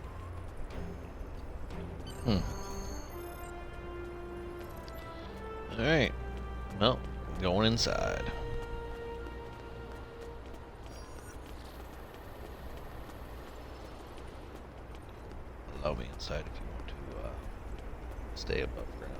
Alright. Well, going inside. Allow me inside if you want to stay above ground.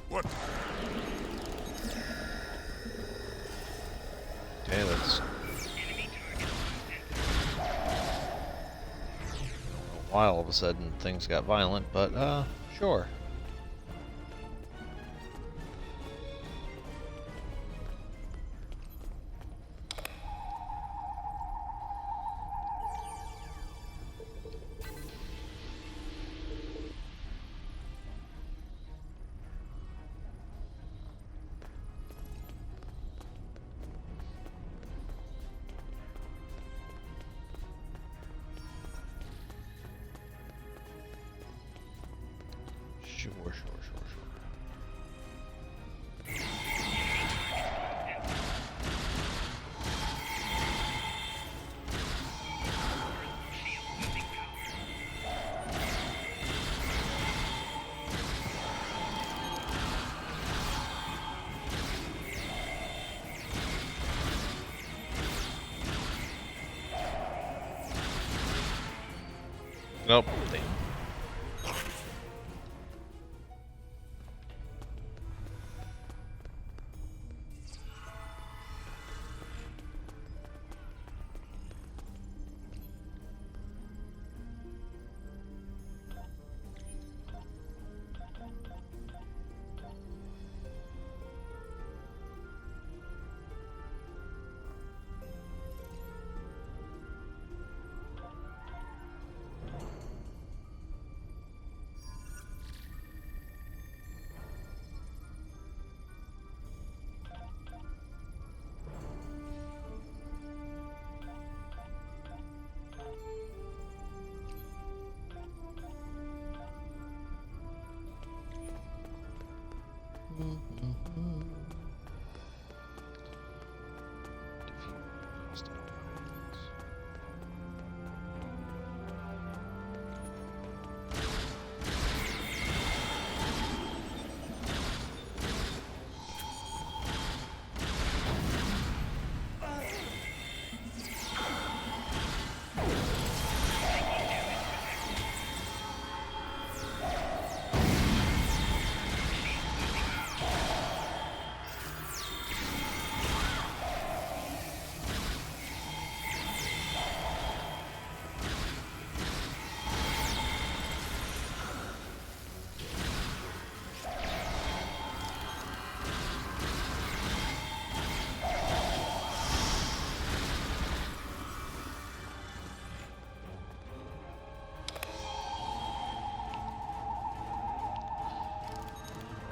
What? Okay, that's why all of a sudden things got violent, but sure. Sure. Nope. Damn.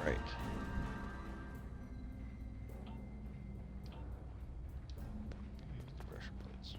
Right. Use the pressure plates.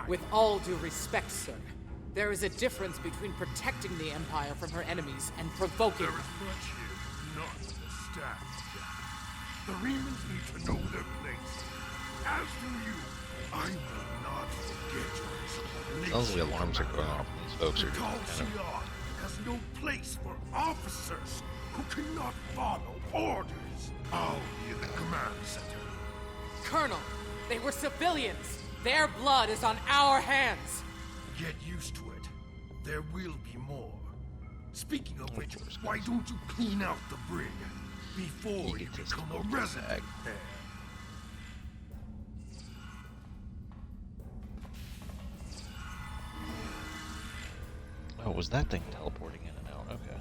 With all due respect, sir, There is a difference between protecting the Empire from her enemies and provoking There them. is much here you not understand, Jack. The Remans need to know their place. As do you. I will not forget your explanation. Sounds like alarms are going off and these folks are just kind of... Tal has no place for officers who cannot follow orders. I'll be in the command center. Colonel, they were civilians. Their blood is on our hands. Get used to it. There will be more. Speaking of which, why don't you clean out the brig before you become a resident there? Oh, was that thing teleporting in and out? Okay.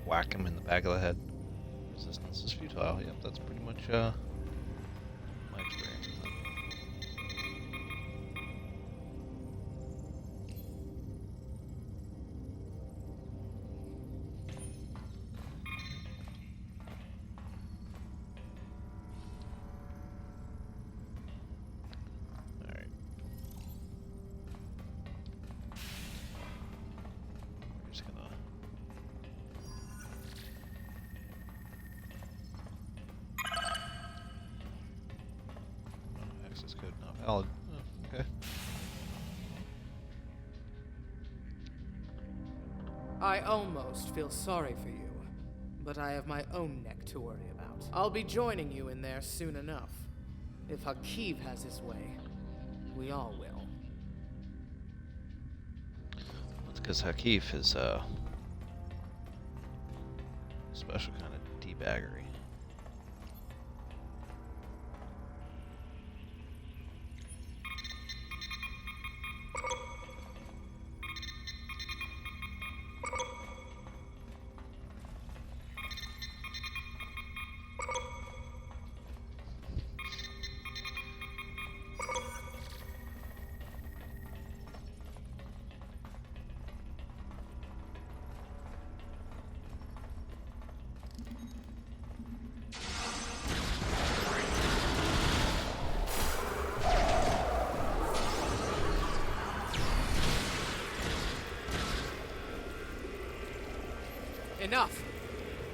Whack him in the back of the head. Resistance is futile. Yep, that's pretty much my experience with it. Alright. We're just gonna access code not valid. Oh, okay. I almost feel sorry for you, but I have my own neck to worry about. I'll be joining you in there soon enough. If Hakiv has his way, we all will. That's because Hakif is special kind of debaggery. Enough!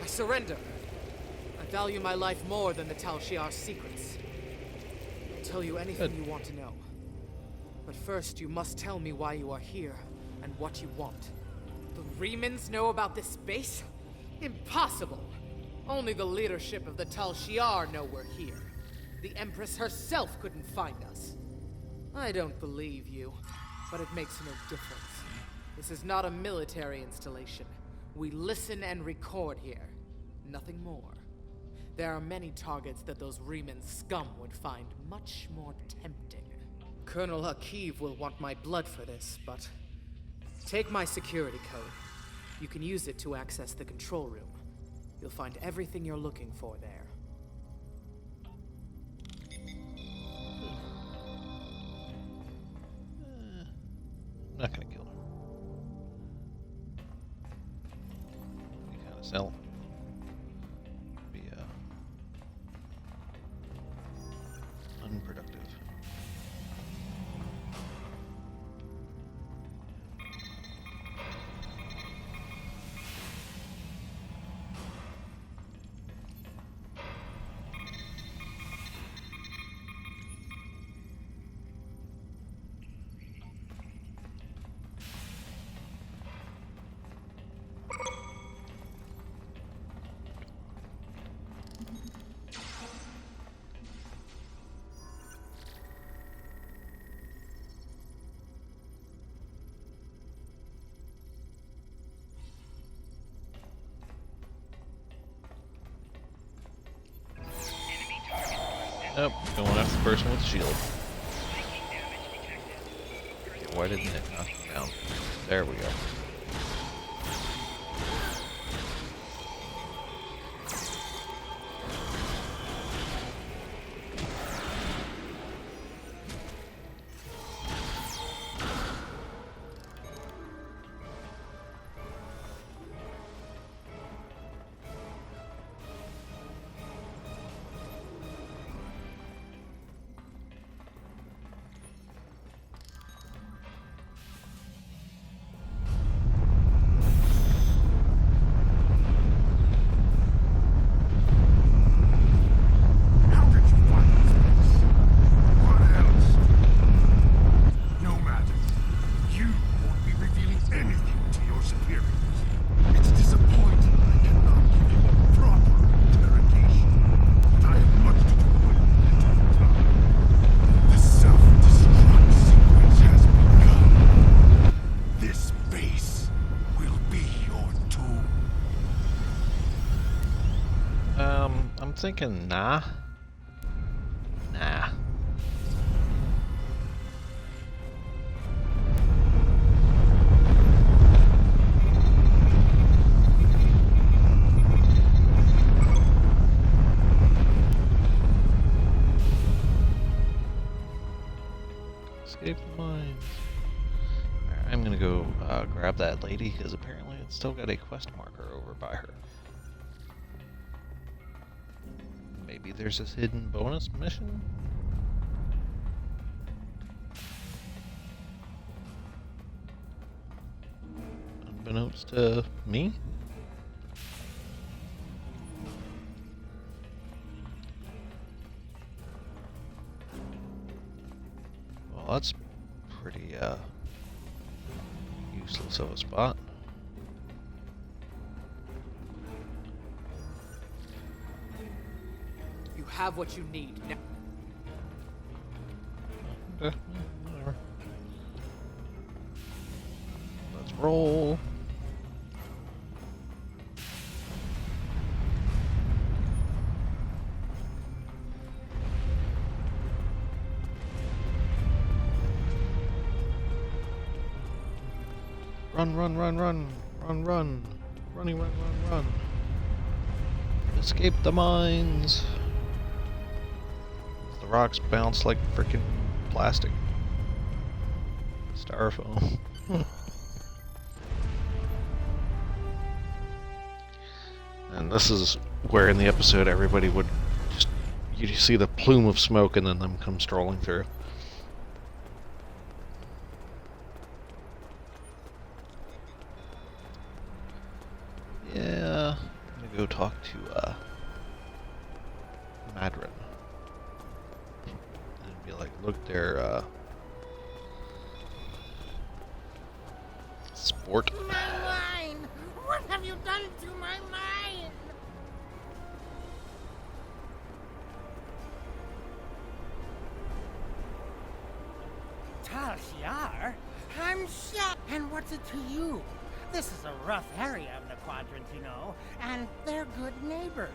I surrender. I value my life more than the Tal Shiar's secrets. I'll tell you anything you want to know. But first, you must tell me why you are here and what you want. The Remans know about this base? Impossible! Only the leadership of the Tal Shiar know we're here. The Empress herself couldn't find us. I don't believe you, but it makes no difference. This is not a military installation. We listen and record here. Nothing more. There are many targets that those Reman scum would find much more tempting. Colonel Hakiv will want my blood for this, but... Take my security code. You can use it to access the control room. You'll find everything you're looking for there. I'm not gonna kill her. You kind of sell. Be unproductive. Nope, going after the person with the shield. Why didn't it knock me down? There we go. I'm thinking nah. Nah. Escape the mines. Alright, I'm gonna go grab that lady because apparently it's still got a quest marker over by her. Maybe there's this hidden bonus mission? Unbeknownst to me? Well, that's pretty, useless of a spot. Have what you need now. Whatever. Let's roll. Run, run, run, run, run, run, running, run, run, run. Escape the mines. Rocks bounce like freaking plastic. Styrofoam. And this is where in the episode everybody would just, you see the plume of smoke and then them come strolling through. Yeah, I'm gonna go talk to Madron. Like, look, they're, sport. My mind! What have you done to my mind? Tal Shiar? I'm shocked. And what's it to you? This is a rough area of the quadrant, you know, and they're good neighbors.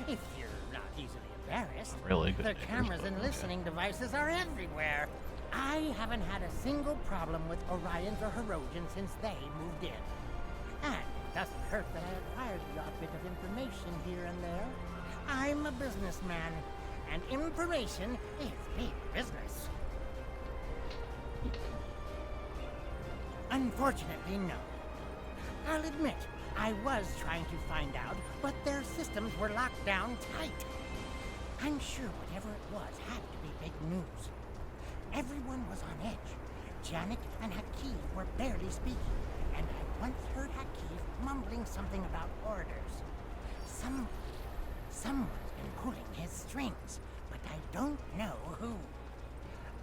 If you're not easily embarrassed. Really good. The cameras and listening devices are everywhere. I haven't had a single problem with Orions or Herodians since they moved in. And it doesn't hurt that I acquired the odd bit of information here and there. I'm a businessman, and information is big business. Unfortunately, no. I'll admit, I was trying to find out, but their systems were locked down tight. I'm sure whatever it was had to be big news. Everyone was on edge. Janik and Hakeem were barely speaking, and I once heard Hakeem mumbling something about orders. Someone's been pulling his strings, but I don't know who.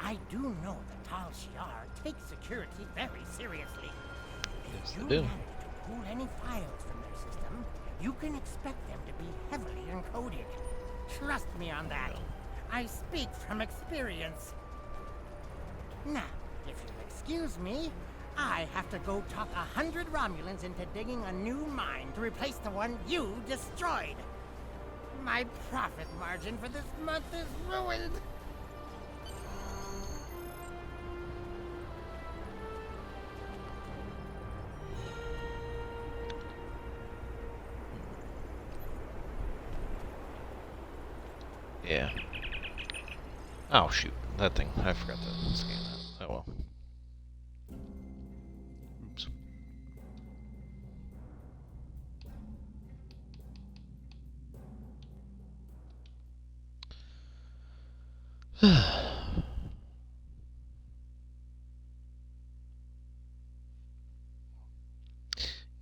I do know that Tal Shiar takes security very seriously. Yes, if you they do. manage to pull any files from their system, you can expect them to be heavily encoded. Trust me on that. I speak from experience. Now, if you'll excuse me, I have to go talk 100 Romulans into digging a new mine to replace the one you destroyed. My profit margin for this month is ruined. Yeah. Oh shoot, that thing. I forgot to scan that. Oh well. Oops.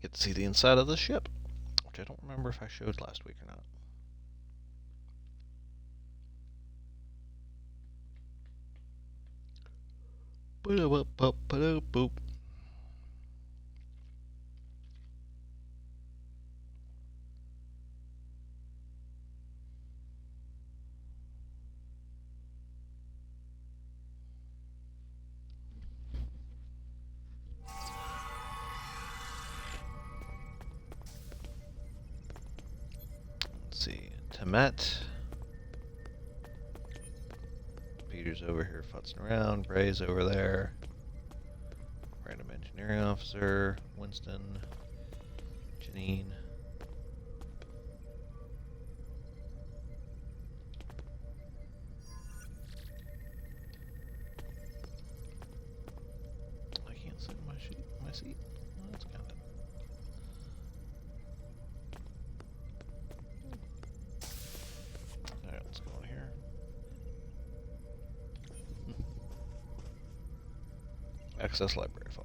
Get to see the inside of the ship, which I don't remember if I showed last week or not. Boop. Let's see, Temet. Peter's over here futzing around. Bray's over there. Random engineering officer. Winston. Janine. I can't sit in my seat. Well, that's kind of. Alright, let's go in here. Access library file.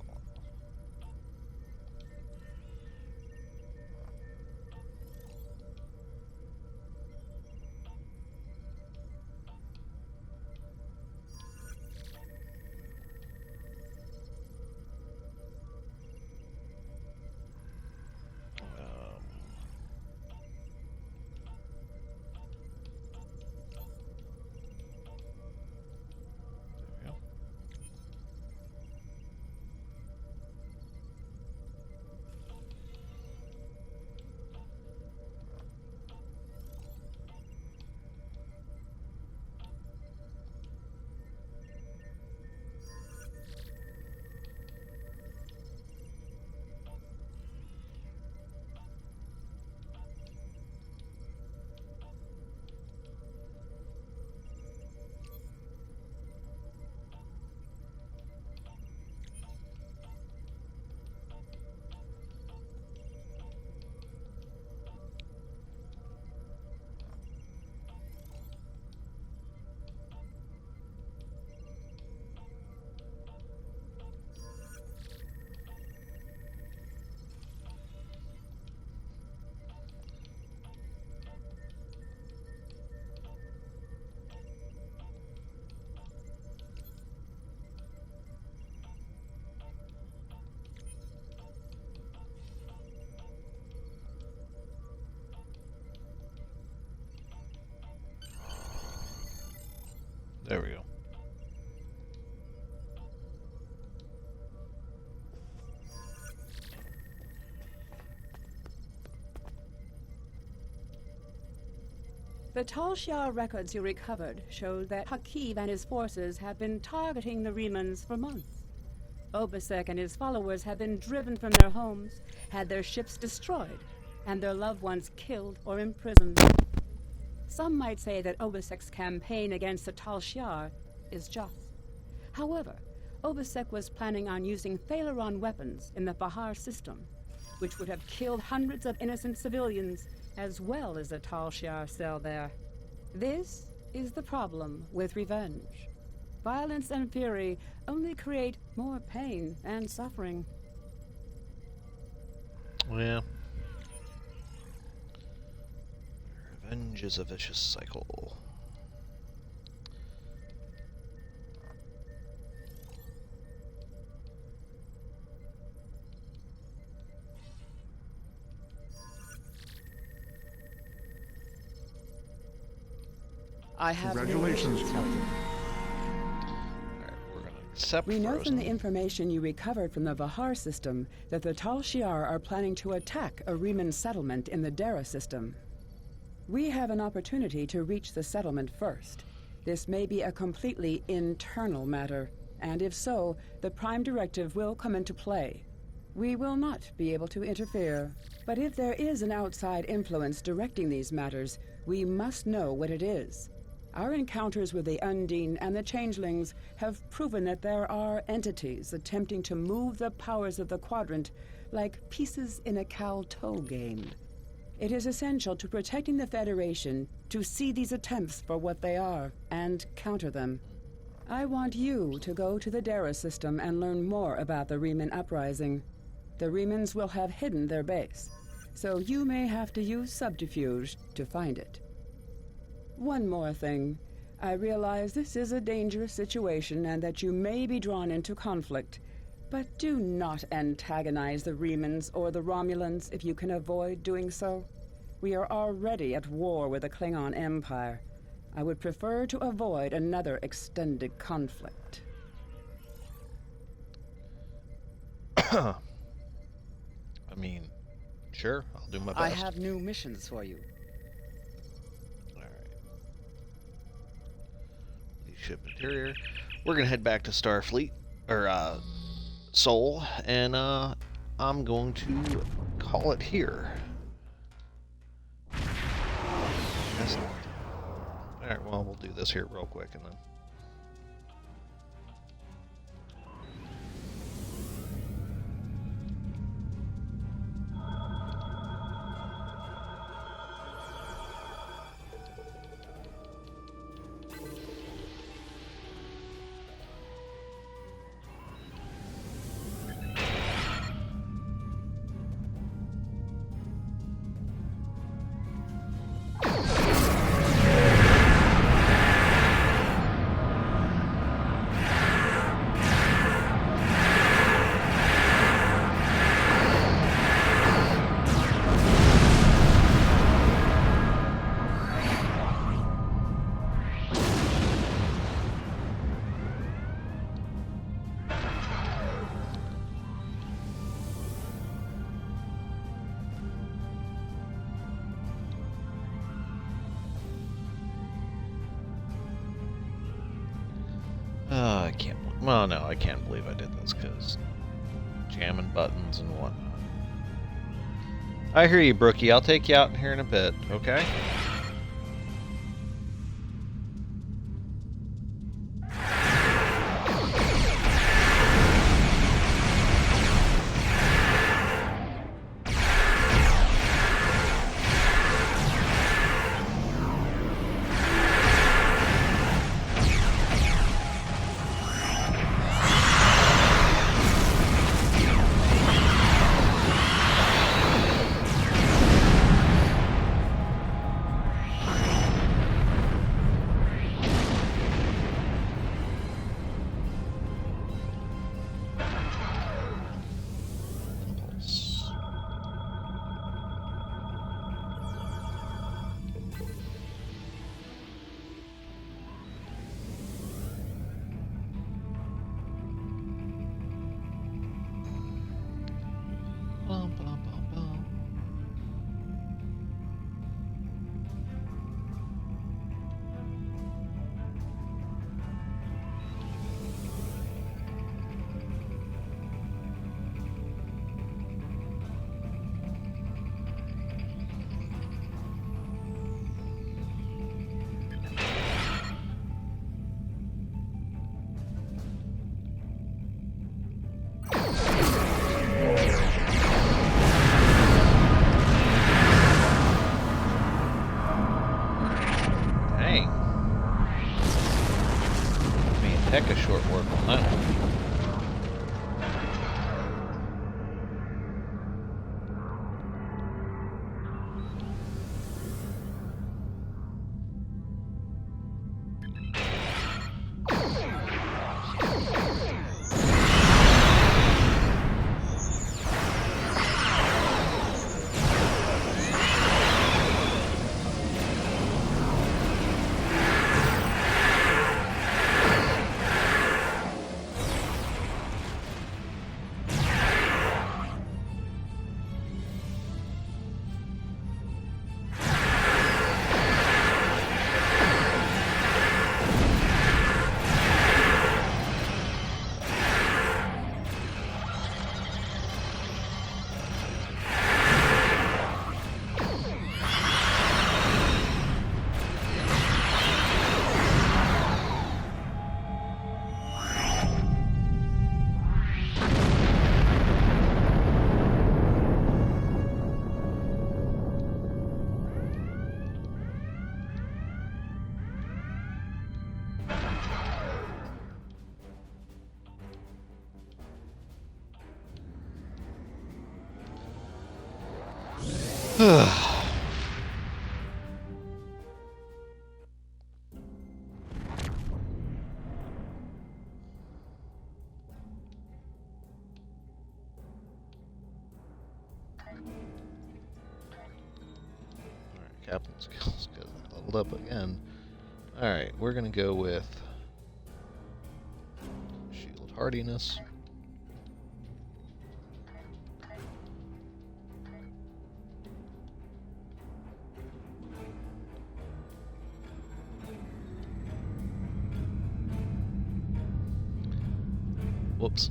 There we go. The Tal Shiar records you recovered showed that Hakiv and his forces have been targeting the Remans for months. Obasek and his followers have been driven from their homes, had their ships destroyed, and their loved ones killed or imprisoned. Some might say that Obasek's campaign against the Tal Shiar is just. However, Obasek was planning on using Thaleron weapons in the Bahar system, which would have killed hundreds of innocent civilians, as well as the Tal Shiar cell there. This is the problem with revenge. Violence and fury only create more pain and suffering. Yeah. Revenge is a vicious cycle. I have Congratulations, Captain. We know from the information you recovered from the Vahar system that the Tal Shiar are planning to attack a Reman settlement in the Dara system. We have an opportunity to reach the settlement first. This may be a completely internal matter, and if so, the Prime Directive will come into play. We will not be able to interfere, but if there is an outside influence directing these matters, we must know what it is. Our encounters with the Undine and the Changelings have proven that there are entities attempting to move the powers of the Quadrant like pieces in a cow-toe game. It is essential to protecting the Federation to see these attempts for what they are and counter them. I want you to go to the Taris system and learn more about the Reman Uprising. The Remans will have hidden their base, so you may have to use subterfuge to find it. One more thing. I realize this is a dangerous situation and that you may be drawn into conflict, but do not antagonize the Remans or the Romulans if you can avoid doing so. We are already at war with the Klingon Empire. I would prefer to avoid another extended conflict. I mean, sure, I'll do my best. I have new missions for you. Ship interior. We're gonna head back to Starfleet, or Sol, and I'm going to call it here. Alright, well, we'll do this here real quick and then. I can't. Well, no, I can't believe I did this because jamming buttons and whatnot. I hear you, Brookie. I'll take you out here in a bit. Okay. Captain skills because I leveled up again. Alright, we're gonna go with shield hardiness. Whoops.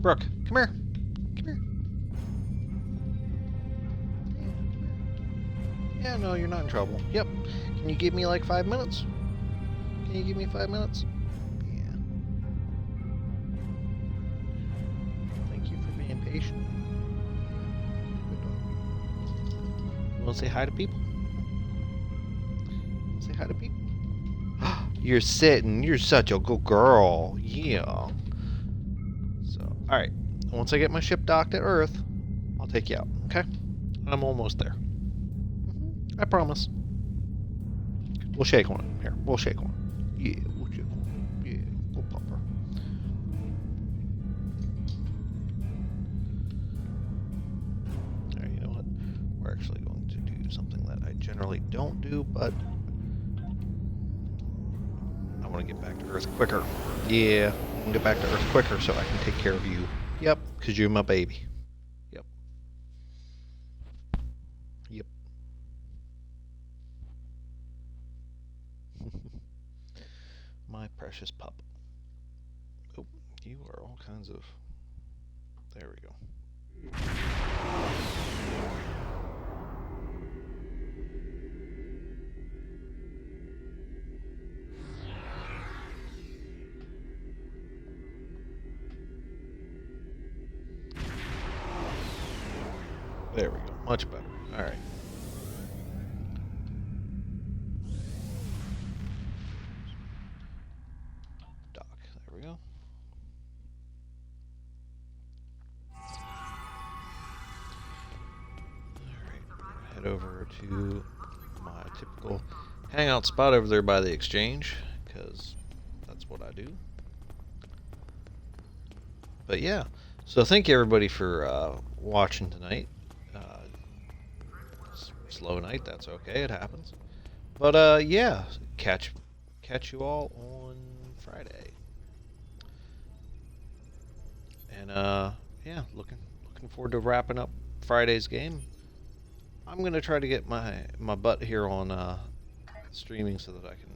Brooke, come here. Come here. Yeah, no, you're not in trouble. Yep. Can you give me like 5 minutes? Can you give me 5 minutes? Yeah. Thank you for being patient. Good dog. You want to say hi to people? Say hi to people? You're sitting. You're such a good girl. Yeah. Alright, once I get my ship docked at Earth, I'll take you out, okay? I'm almost there. I promise. We'll shake on it. Here, we'll shake on it. Yeah, we'll shake on it. Yeah, we'll pump her. Alright, you know what? We're actually going to do something that I generally don't do, but I want to get back to Earth quicker. Yeah, I want to get back to Earth quicker so I can take care of you. Yep, because you're my baby. Yep. Yep. My precious pup. Oh, you are all kinds of... There we go. There we go. Much better. Alright. Dock. There we go. Alright. Head over to my typical hangout spot over there by the exchange, because that's what I do. But yeah. So thank you everybody for watching tonight. Slow night, that's okay, it happens. But yeah, catch you all on Friday. And yeah, looking forward to wrapping up Friday's game. I'm gonna try to get my butt here on streaming so that I can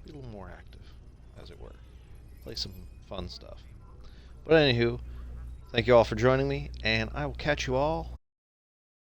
be a little more active, as it were. Play some fun stuff. But anywho, thank you all for joining me, and I will catch you all